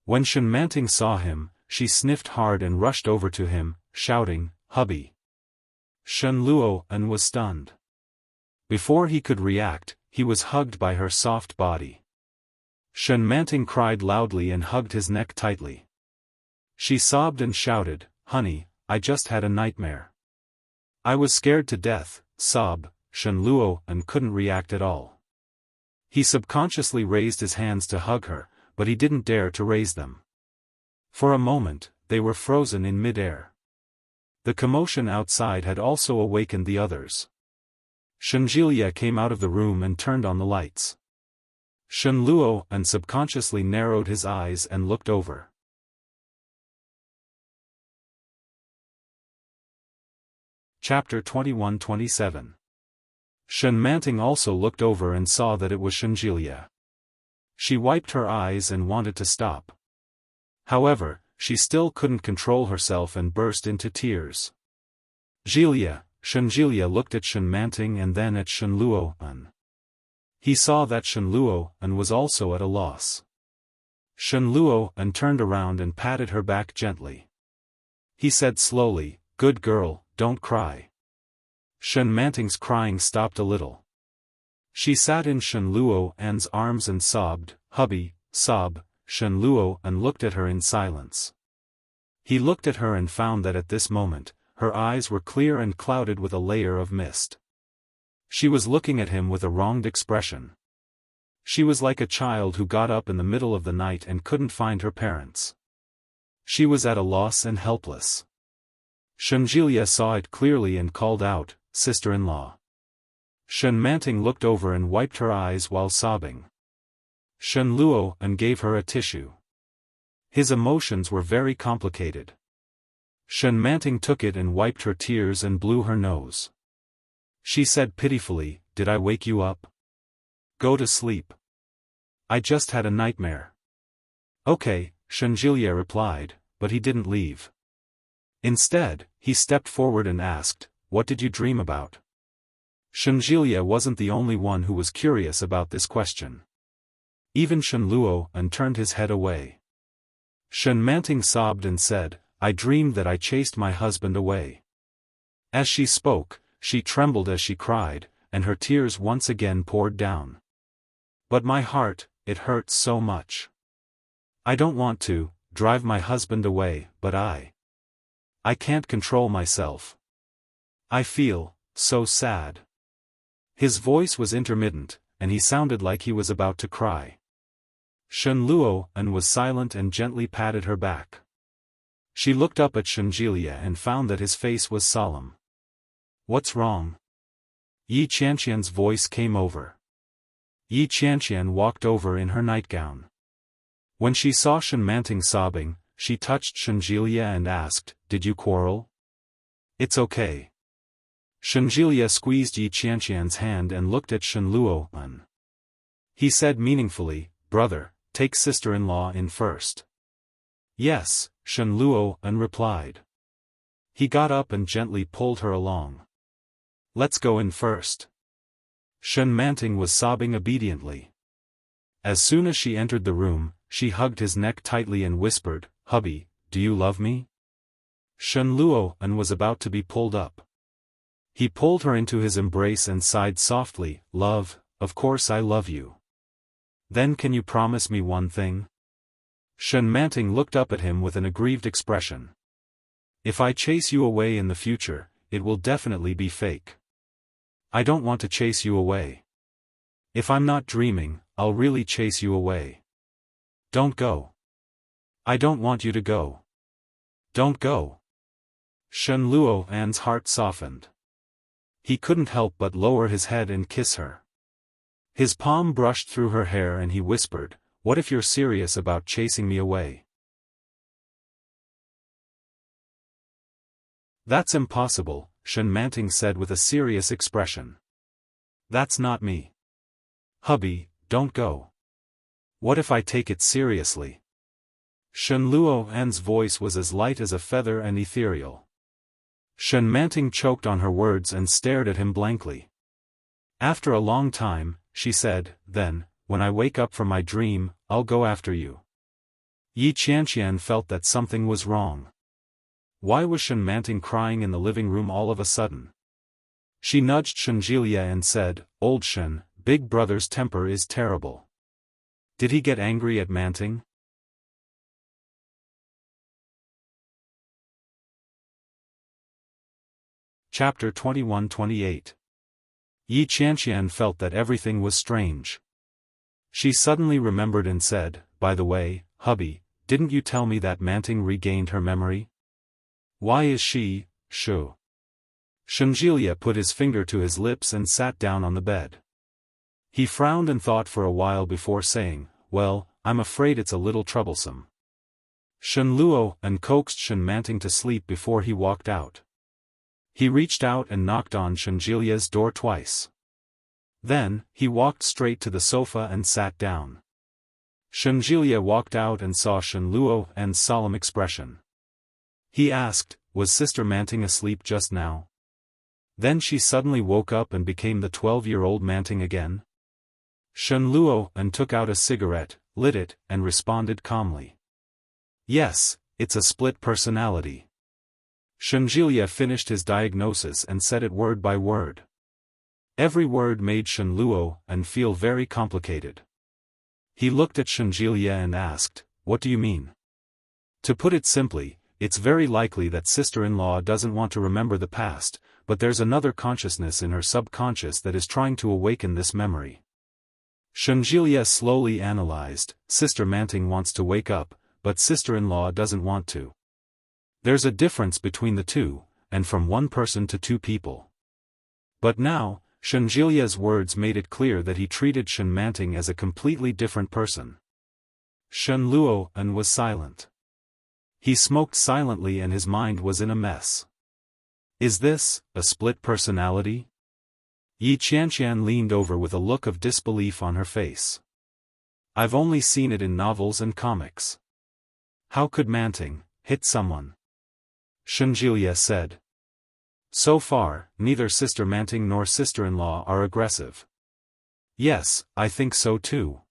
When Shen Manting saw him, she sniffed hard and rushed over to him, shouting, "Hubby!" Shen Luo An was stunned. Before he could react, he was hugged by her soft body. Shen Manting cried loudly and hugged his neck tightly. She sobbed and shouted, "Honey, I just had a nightmare. I was scared to death," Shen Luo, and couldn't react at all. He subconsciously raised his hands to hug her, but he didn't dare to raise them. For a moment, they were frozen in mid-air. The commotion outside had also awakened the others. Shenjilia came out of the room and turned on the lights. Shen Luo and subconsciously narrowed his eyes and looked over. Chapter 21-27. Shen Manting also looked over and saw that it was Shenjilia. She wiped her eyes and wanted to stop. However, she still couldn't control herself and burst into tears. Shenjilia looked at Shen Manting and then at Shen Luo. He saw that Shen Luo was also at a loss. Shen Luo turned around and patted her back gently. He said slowly, "Good girl, don't cry." Shen Manting's crying stopped a little. She sat in Shen Luo's arms and sobbed, "Hubby, sob." Shen Luo looked at her in silence. He looked at her and found that at this moment, her eyes were clear and clouded with a layer of mist. She was looking at him with a wronged expression. She was like a child who got up in the middle of the night and couldn't find her parents. She was at a loss and helpless. Shenjilia saw it clearly and called out, "Sister-in-law." Shen Manting looked over and wiped her eyes while sobbing. Shen Luo gave her a tissue. His emotions were very complicated. Shen Manting took it and wiped her tears and blew her nose. She said pitifully, "Did I wake you up? Go to sleep. I just had a nightmare." "Okay," Shenjilia replied, but he didn't leave. Instead, he stepped forward and asked, "What did you dream about?" Shenjilia wasn't the only one who was curious about this question. Even Shen Luo turned his head away. Shen Manting sobbed and said, "I dreamed that I chased my husband away." As she spoke, she trembled as she cried, and her tears once again poured down. "But my heart, it hurts so much. I don't want to drive my husband away, but I can't control myself. I feel so sad." His voice was intermittent, and he sounded like he was about to cry. Shen Luo was silent and gently patted her back. She looked up at Shenjilia and found that his face was solemn. "What's wrong?" Yi Qianqian's voice came over. Yi Qianqian walked over in her nightgown. When she saw Shen Manting sobbing, she touched Shenjilia and asked, "Did you quarrel?" "It's okay." Shenjilia squeezed Yi Qianqian's hand and looked at Shen Luo. He said meaningfully, "Brother, take sister-in-law in first." "Yes," Shen Luo replied. He got up and gently pulled her along. "Let's go in first." Shen Manting was sobbing obediently. As soon as she entered the room, she hugged his neck tightly and whispered, "Hubby, do you love me?" Shen Luo was about to be pulled up. He pulled her into his embrace and sighed softly, "Love, of course I love you." "Then can you promise me one thing?" Shen Manting looked up at him with an aggrieved expression. "If I chase you away in the future, it will definitely be fake. I don't want to chase you away. If I'm not dreaming, I'll really chase you away. Don't go. I don't want you to go. Don't go." Shen Luo's heart softened. He couldn't help but lower his head and kiss her. His palm brushed through her hair and he whispered, "What if you're serious about chasing me away?" "That's impossible," Shen Manting said with a serious expression. "That's not me. Hubby, don't go. What if I take it seriously?" Shen Luo's voice was as light as a feather and ethereal. Shen Manting choked on her words and stared at him blankly. After a long time, she said, "Then, when I wake up from my dream, I'll go after you." Yi Qianqian felt that something was wrong. Why was Shen Manting crying in the living room all of a sudden? She nudged Shenjilia and said, "Old Shen, Big Brother's temper is terrible. Did he get angry at Manting?" Chapter 21-28. Yi Qianqian felt that everything was strange. She suddenly remembered and said, "By the way, hubby, didn't you tell me that Manting regained her memory? Why is she, Shu?" Shenjilia put his finger to his lips and sat down on the bed. He frowned and thought for a while before saying, "Well, I'm afraid it's a little troublesome." Shen Luo and coaxed Shen Manting to sleep before he walked out. He reached out and knocked on Shenjilia's door twice. Then, he walked straight to the sofa and sat down. Shenjilia walked out and saw Shen Luo and solemn expression. He asked, "Was Sister Manting asleep just now?" Then she suddenly woke up and became the 12-year-old Manting again. Shen Luo and took out a cigarette, lit it, and responded calmly. "Yes, it's a split personality." Shenjilia finished his diagnosis and said it word by word. Every word made Shen Luo and feel very complicated. He looked at Shenjilia and asked, "What do you mean?" To put it simply, it's very likely that sister-in-law doesn't want to remember the past, but there's another consciousness in her subconscious that is trying to awaken this memory. Shenjilia slowly analyzed, Sister Manting wants to wake up, but sister-in-law doesn't want to. There's a difference between the two, and from one person to two people. But now, Shenjilia's words made it clear that he treated Shen Manting as a completely different person. Shen Luo was silent. He smoked silently and his mind was in a mess. Is this a split personality? Yi Qianqian leaned over with a look of disbelief on her face. I've only seen it in novels and comics. How could Manting hit someone? Shenjilia said. So far, neither Sister Manting nor sister-in-law are aggressive. Yes, I think so too.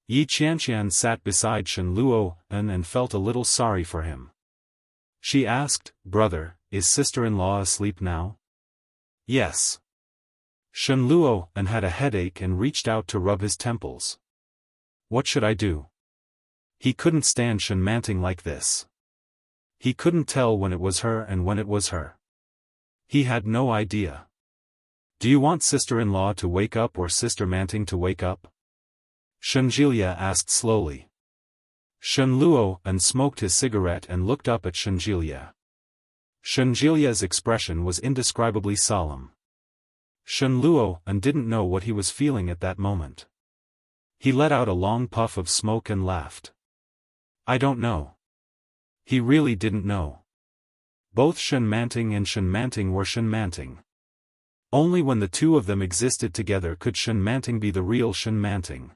Yi Qianqian sat beside Shen Luo and felt a little sorry for him. She asked, "Brother, is sister-in-law asleep now?" Yes. Shen Luo had a headache and reached out to rub his temples. What should I do? He couldn't stand Shen Manting like this. He couldn't tell when it was her and when it was her. He had no idea. Do you want sister-in-law to wake up or Sister Manting to wake up? Shenjilia asked slowly. Shen Luo smoked his cigarette and looked up at Shenjilia. Shenjilia's expression was indescribably solemn. Shen Luo didn't know what he was feeling at that moment. He let out a long puff of smoke and laughed. I don't know. He really didn't know. Both Shen Manting and Shen Manting were Shen Manting. Only when the two of them existed together could Shen Manting be the real Shen Manting.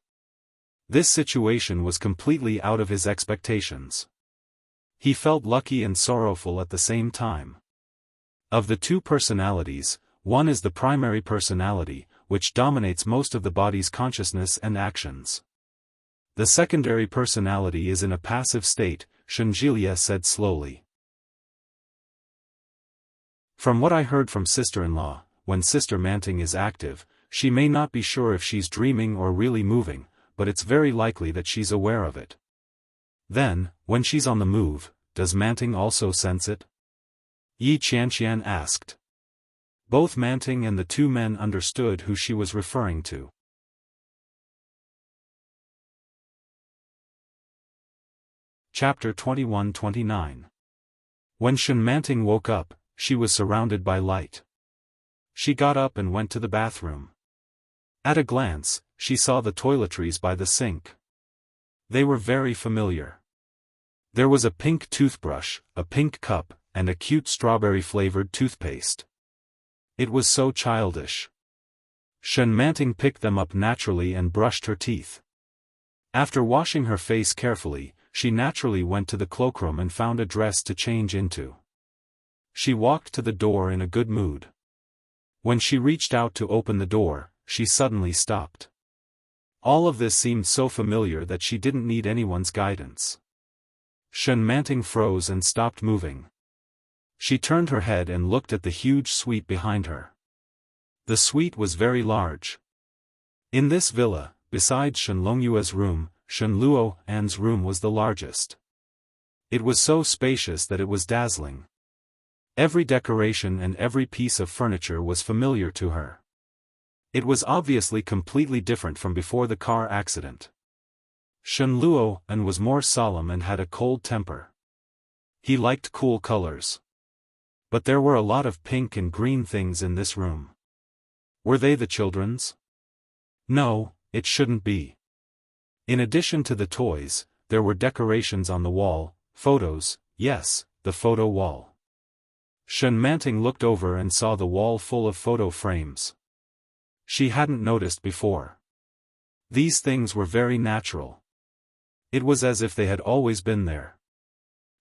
This situation was completely out of his expectations. He felt lucky and sorrowful at the same time. Of the two personalities, one is the primary personality, which dominates most of the body's consciousness and actions. The secondary personality is in a passive state, Shenjilia said slowly. From what I heard from sister-in-law, when Sister Manting is active, she may not be sure if she's dreaming or really moving, but it's very likely that she's aware of it. Then, when she's on the move, does Manting also sense it? Yi Qianqian asked. Both Manting and the two men understood who she was referring to. Chapter 21-29. When Shen Manting woke up, she was surrounded by light. She got up and went to the bathroom. At a glance, she saw the toiletries by the sink. They were very familiar. There was a pink toothbrush, a pink cup, and a cute strawberry-flavored toothpaste. It was so childish. Shen Manting picked them up naturally and brushed her teeth. After washing her face carefully, she naturally went to the cloakroom and found a dress to change into. She walked to the door in a good mood. When she reached out to open the door, she suddenly stopped. All of this seemed so familiar that she didn't need anyone's guidance. Shen Manting froze and stopped moving. She turned her head and looked at the huge suite behind her. The suite was very large. In this villa, besides Shen Longyue's room, Shen Luo'an's room was the largest. It was so spacious that it was dazzling. Every decoration and every piece of furniture was familiar to her. It was obviously completely different from before the car accident. Shen Luo'an was more solemn and had a cold temper. He liked cool colors. But there were a lot of pink and green things in this room. Were they the children's? No, it shouldn't be. In addition to the toys, there were decorations on the wall, photos, yes, the photo wall. Shen Manting looked over and saw the wall full of photo frames. She hadn't noticed before. These things were very natural. It was as if they had always been there.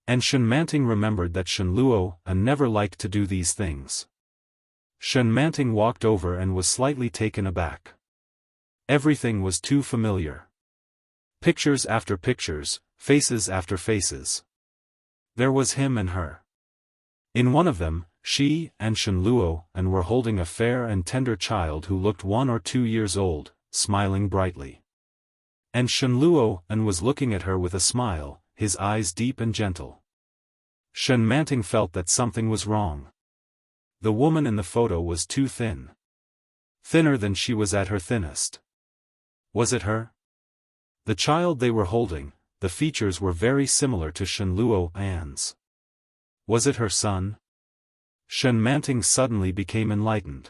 And Shen Manting remembered that Shen Luo'an never liked to do these things. Shen Manting walked over and was slightly taken aback. Everything was too familiar. Pictures after pictures, faces after faces. There was him and her. In one of them, she and Shen Luo'an were holding a fair and tender child who looked 1 or 2 years old, smiling brightly. And Shen Luo'an was looking at her with a smile, his eyes deep and gentle. Shen Manting felt that something was wrong. The woman in the photo was too thin. Thinner than she was at her thinnest. Was it her? The child they were holding, the features were very similar to Shen Luo'an's. Was it her son? Shen Manting suddenly became enlightened.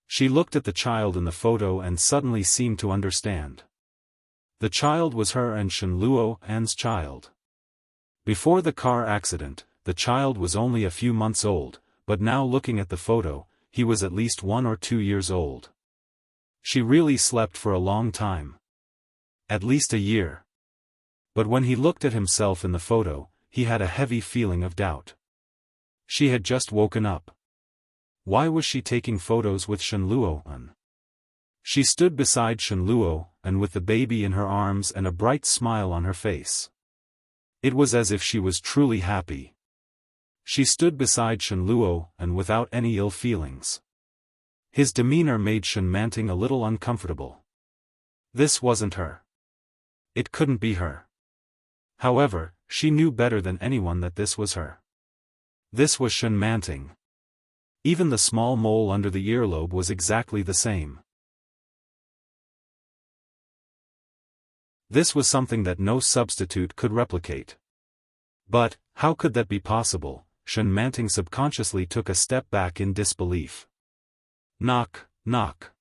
She looked at the child in the photo and suddenly seemed to understand. The child was her and Shen Luo'an's child. Before the car accident, the child was only a few months old, but now looking at the photo, he was at least 1 or 2 years old. She really slept for a long time. At least a year. But when he looked at himself in the photo, he had a heavy feeling of doubt. She had just woken up. Why was she taking photos with Shen Luo'an? She stood beside Shen Luo'an with the baby in her arms and a bright smile on her face. It was as if she was truly happy. She stood beside Shen Luo'an without any ill feelings. His demeanor made Shen Manting a little uncomfortable. This wasn't her. It couldn't be her. However, she knew better than anyone that this was her. This was Shen Manting. Even the small mole under the earlobe was exactly the same. This was something that no substitute could replicate. But, how could that be possible? Shen Manting subconsciously took a step back in disbelief. Knock, knock.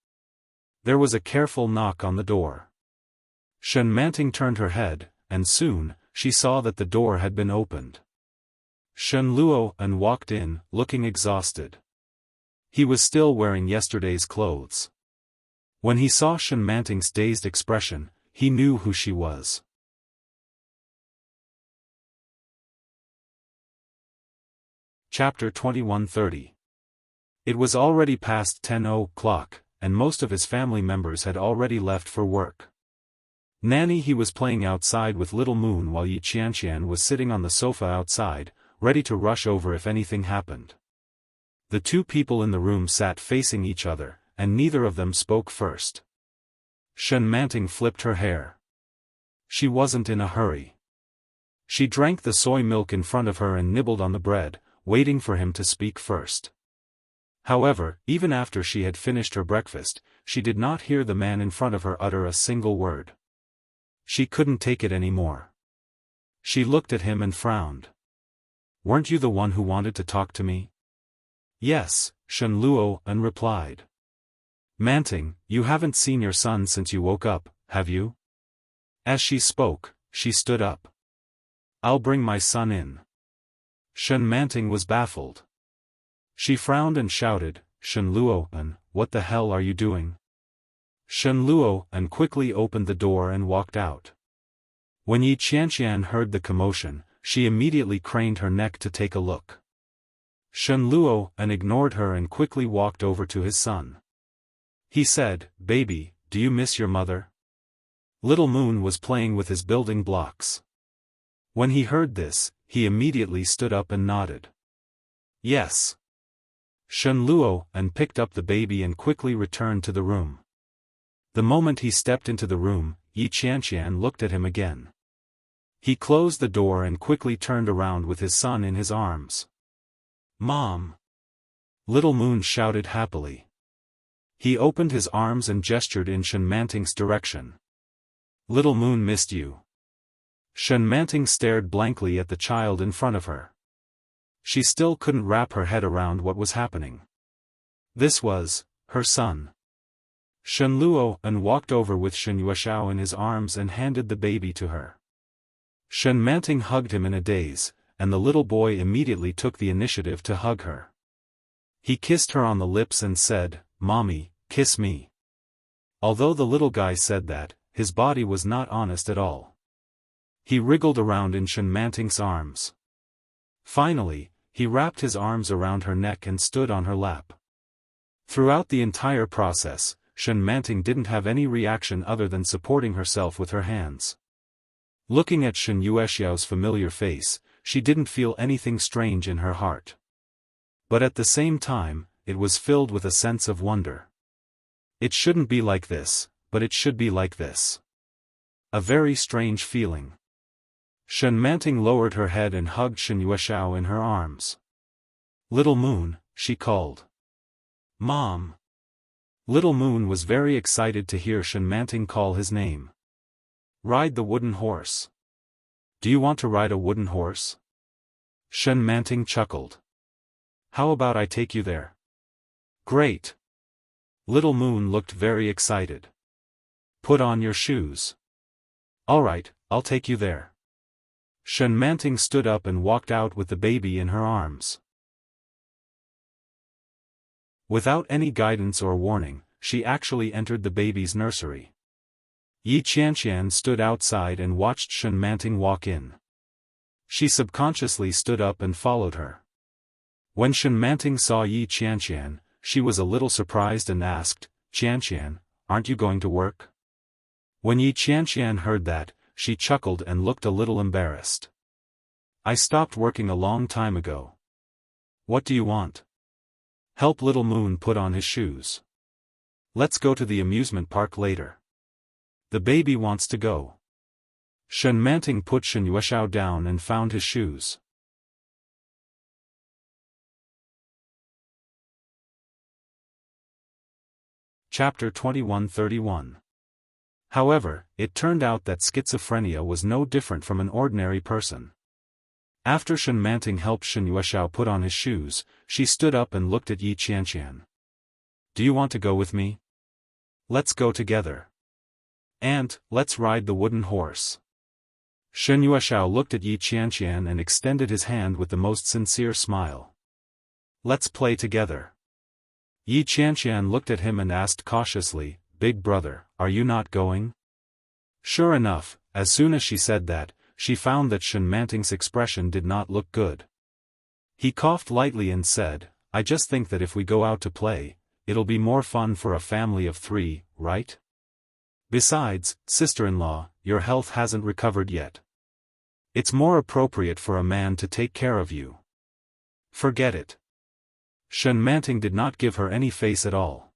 There was a careful knock on the door. Shen Manting turned her head, and soon, she saw that the door had been opened. Shen Luo'an walked in, looking exhausted. He was still wearing yesterday's clothes. When he saw Shen Manting's dazed expression, he knew who she was. Chapter 21:30. It was already past 10 o'clock, and most of his family members had already left for work. Nanny he was playing outside with Little Moon while Yi Qianqian was sitting on the sofa outside, ready to rush over if anything happened. The two people in the room sat facing each other, and neither of them spoke first. Shen Manting flipped her hair. She wasn't in a hurry. She drank the soy milk in front of her and nibbled on the bread, waiting for him to speak first. However, even after she had finished her breakfast, she did not hear the man in front of her utter a single word. She couldn't take it anymore. She looked at him and frowned. "Weren't you the one who wanted to talk to me?" "Yes," Shen Luo'an replied. "Manting, you haven't seen your son since you woke up, have you?" As she spoke, she stood up. "I'll bring my son in." Shen Manting was baffled. She frowned and shouted, "Shen Luo'an, what the hell are you doing?" Shen Luo'an quickly opened the door and walked out. When Yi Qianqian heard the commotion, she immediately craned her neck to take a look. Shen Luo'an ignored her and quickly walked over to his son. He said, "Baby, do you miss your mother?" Little Moon was playing with his building blocks. When he heard this, he immediately stood up and nodded. "Yes." Shen Luo and picked up the baby and quickly returned to the room. The moment he stepped into the room, Yi Qianqian looked at him again. He closed the door and quickly turned around with his son in his arms. "Mom!" Little Moon shouted happily. He opened his arms and gestured in Shen Manting's direction. "Little Moon missed you." Shen Manting stared blankly at the child in front of her. She still couldn't wrap her head around what was happening. This was her son. Shen Luo and walked over with Shen Yuexiao in his arms and handed the baby to her. Shen Manting hugged him in a daze, and the little boy immediately took the initiative to hug her. He kissed her on the lips and said, "Mommy, kiss me." Although the little guy said that, his body was not honest at all. He wriggled around in Shen Manting's arms. Finally, he wrapped his arms around her neck and stood on her lap. Throughout the entire process, Shen Manting didn't have any reaction other than supporting herself with her hands. Looking at Shen Yuexiao's familiar face, she didn't feel anything strange in her heart. But at the same time, it was filled with a sense of wonder. It shouldn't be like this, but it should be like this. A very strange feeling. Shen Manting lowered her head and hugged Shen Yuexiao in her arms. "Little Moon," she called. "Mom." Little Moon was very excited to hear Shen Manting call his name. "Ride the wooden horse." "Do you want to ride a wooden horse?" Shen Manting chuckled. "How about I take you there?" "Great." Little Moon looked very excited. "Put on your shoes." "All right, I'll take you there." Shen Manting stood up and walked out with the baby in her arms. Without any guidance or warning, she actually entered the baby's nursery. Yi Qianqian stood outside and watched Shen Manting walk in. She subconsciously stood up and followed her. When Shen Manting saw Yi Qianqian, she was a little surprised and asked, "Qianqian, aren't you going to work?" When Yi Qianqian heard that, she chuckled and looked a little embarrassed. "I stopped working a long time ago." "What do you want?" "Help Little Moon put on his shoes. Let's go to the amusement park later. The baby wants to go." Shen Manting put Shen Yuexiao down and found his shoes. Chapter 2131. However, it turned out that schizophrenia was no different from an ordinary person. After Shen Manting helped Shen Yuexiao put on his shoes, she stood up and looked at Yi Qianqian. "Do you want to go with me? Let's go together. And, let's ride the wooden horse." Shen Yuexiao looked at Yi Qianqian and extended his hand with the most sincere smile. "Let's play together." Yi Qianqian looked at him and asked cautiously, "Big brother, are you not going?" Sure enough, as soon as she said that, she found that Shen Manting's expression did not look good. He coughed lightly and said, "I just think that if we go out to play, it'll be more fun for a family of 3, right? Besides, sister-in-law, your health hasn't recovered yet. It's more appropriate for a man to take care of you." "Forget it." Shen Manting did not give her any face at all.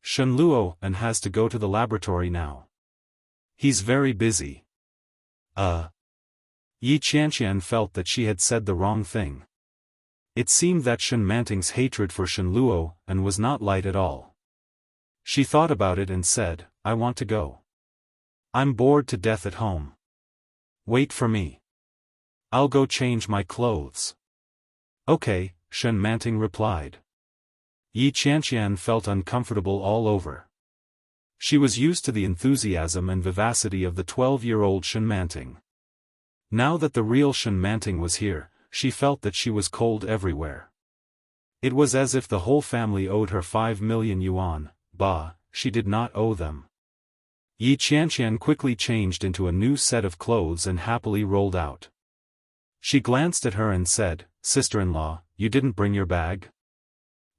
"Shen Luo and has to go to the laboratory now. He's very busy." Yi Qianqian felt that she had said the wrong thing. It seemed that Shen Manting's hatred for Shen Luo and was not light at all. She thought about it and said, "I want to go. I'm bored to death at home. Wait for me. I'll go change my clothes." "Okay," Shen Manting replied. Yi Qianqian felt uncomfortable all over. She was used to the enthusiasm and vivacity of the 12-year-old Shen Manting. Now that the real Shen Manting was here, she felt that she was cold everywhere. It was as if the whole family owed her 5 million yuan, she did not owe them. Yi Qianqian quickly changed into a new set of clothes and happily rolled out. She glanced at her and said, "Sister-in-law, you didn't bring your bag?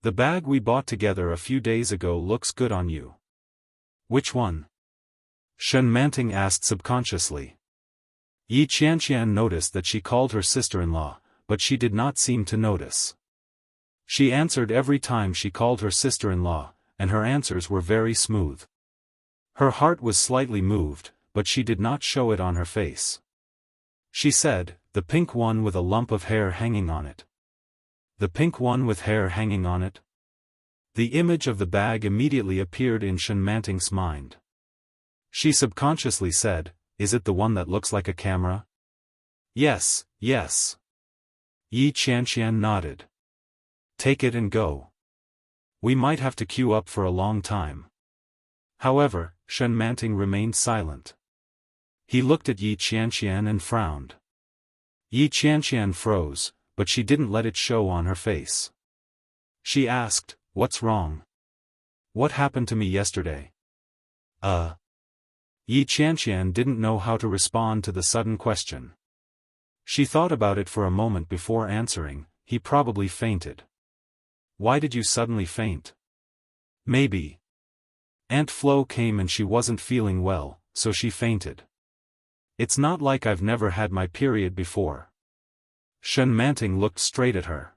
The bag we bought together a few days ago looks good on you." "Which one?" Shen Manting asked subconsciously. Yi Qianqian noticed that she called her sister-in-law, but she did not seem to notice. She answered every time she called her sister-in-law, and her answers were very smooth. Her heart was slightly moved, but she did not show it on her face. She said, "The pink one with a lump of hair hanging on it." The pink one with hair hanging on it? The image of the bag immediately appeared in Shen Manting's mind. She subconsciously said, "Is it the one that looks like a camera?" "Yes, yes." Yi Qianqian nodded. "Take it and go. We might have to queue up for a long time." However, Shen Manting remained silent. He looked at Yi Qianqian and frowned. Yi Qianqian froze, but she didn't let it show on her face. She asked, "What's wrong? What happened to me yesterday?" Yi Qianqian didn't know how to respond to the sudden question. She thought about it for a moment before answering. "He probably fainted." "Why did you suddenly faint?" "Maybe Aunt Flo came and she wasn't feeling well, so she fainted. It's not like I've never had my period before." Shen Manting looked straight at her.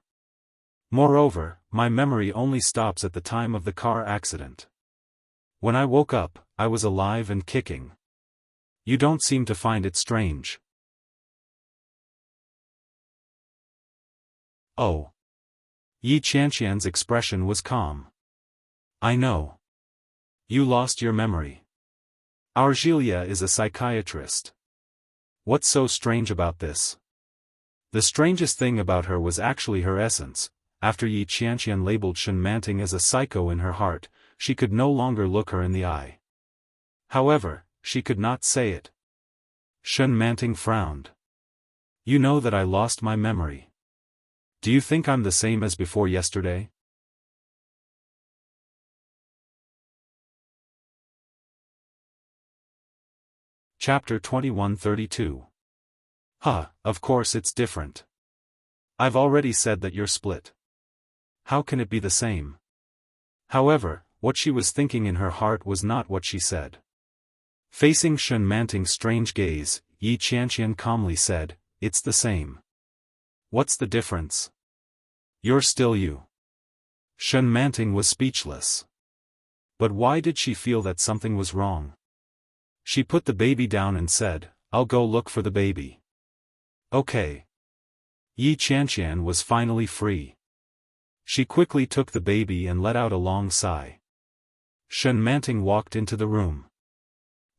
"Moreover, my memory only stops at the time of the car accident. When I woke up, I was alive and kicking. You don't seem to find it strange." "Oh." Yi Qianqian's expression was calm. "I know. You lost your memory. Our Gilia is a psychiatrist. What's so strange about this?" The strangest thing about her was actually her essence. After Yi Qianqian labeled Shen Manting as a psycho in her heart, she could no longer look her in the eye. However, she could not say it. Shen Manting frowned. "You know that I lost my memory. Do you think I'm the same as before yesterday?" Chapter 2132. Of course it's different. I've already said that you're split. How can it be the same? However, what she was thinking in her heart was not what she said. Facing Shen Manting's strange gaze, Yi Qianqian calmly said, "It's the same." "What's the difference?" "You're still you." Shen Manting was speechless. But why did she feel that something was wrong? She put the baby down and said, "I'll go look for the baby." "Okay." Yi Qianqian was finally free. She quickly took the baby and let out a long sigh. Shen Manting walked into the room.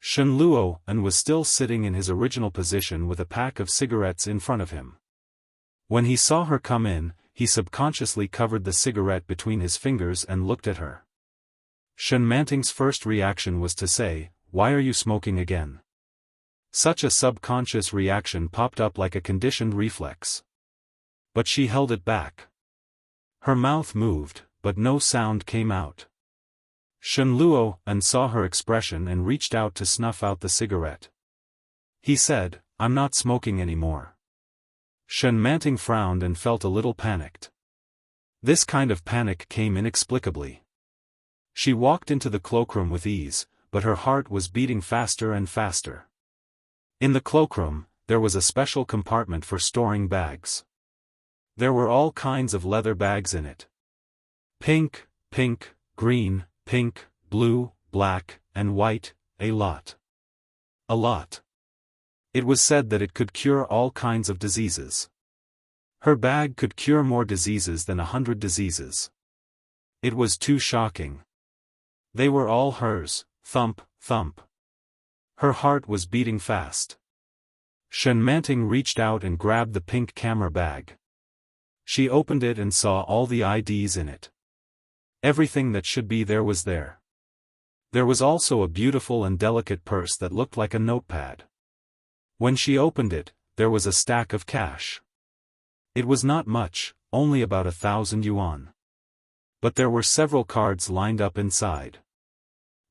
Shen Luoan was still sitting in his original position with a pack of cigarettes in front of him. When he saw her come in, he subconsciously covered the cigarette between his fingers and looked at her. Shen Manting's first reaction was to say, "Why are you smoking again?" Such a subconscious reaction popped up like a conditioned reflex. But she held it back. Her mouth moved, but no sound came out. Shen Luoan saw her expression and reached out to snuff out the cigarette. He said, "I'm not smoking anymore." Shen Manting frowned and felt a little panicked. This kind of panic came inexplicably. She walked into the cloakroom with ease, but her heart was beating faster and faster. In the cloakroom, there was a special compartment for storing bags. There were all kinds of leather bags in it. Pink, green, pink, blue, black, and white, a lot. A lot. It was said that it could cure all kinds of diseases. Her bag could cure more diseases than 100 diseases. It was too shocking. They were all hers, thump, thump. Her heart was beating fast. Shen Manting reached out and grabbed the pink camera bag. She opened it and saw all the IDs in it. Everything that should be there was there. There was also a beautiful and delicate purse that looked like a notepad. When she opened it, there was a stack of cash. It was not much, only about 1,000 yuan. But there were several cards lined up inside.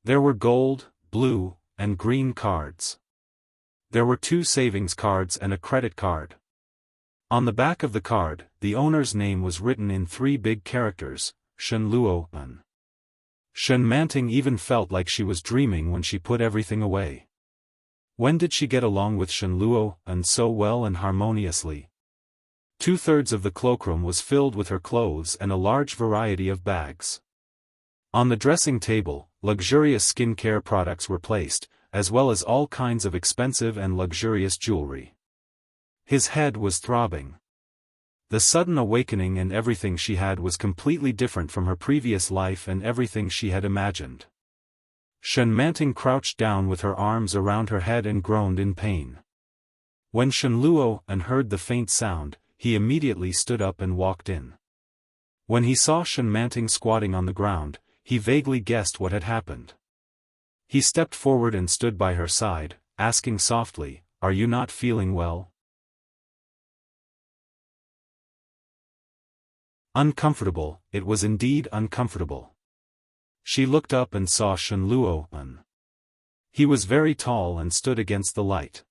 There were gold, blue, and green cards. There were 2 savings cards and a credit card. On the back of the card, the owner's name was written in 3 big characters, Shen Luoan. Shen Manting even felt like she was dreaming when she put everything away. When did she get along with Shen Luoan so well and harmoniously? 2/3 of the cloakroom was filled with her clothes and a large variety of bags. On the dressing table, luxurious skin-care products were placed, as well as all kinds of expensive and luxurious jewelry. His head was throbbing. The sudden awakening and everything she had was completely different from her previous life and everything she had imagined. Shen Manting crouched down with her arms around her head and groaned in pain. When Shen Luo heard the faint sound, he immediately stood up and walked in. When he saw Shen Manting squatting on the ground, he vaguely guessed what had happened. He stepped forward and stood by her side, asking softly, "Are you not feeling well?" Uncomfortable, it was indeed uncomfortable. She looked up and saw Shen Luo. He was very tall and stood against the light.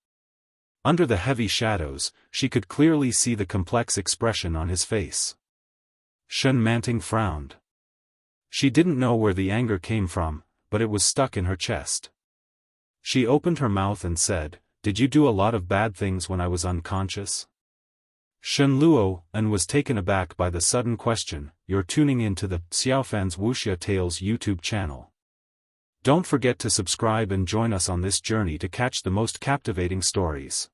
Under the heavy shadows, she could clearly see the complex expression on his face. Shen Manting frowned. She didn't know where the anger came from, but it was stuck in her chest. She opened her mouth and said, "Did you do a lot of bad things when I was unconscious?" Shen Luo was taken aback by the sudden question. You're tuning into the Xiaofan's Wuxia Tales YouTube channel. Don't forget to subscribe and join us on this journey to catch the most captivating stories.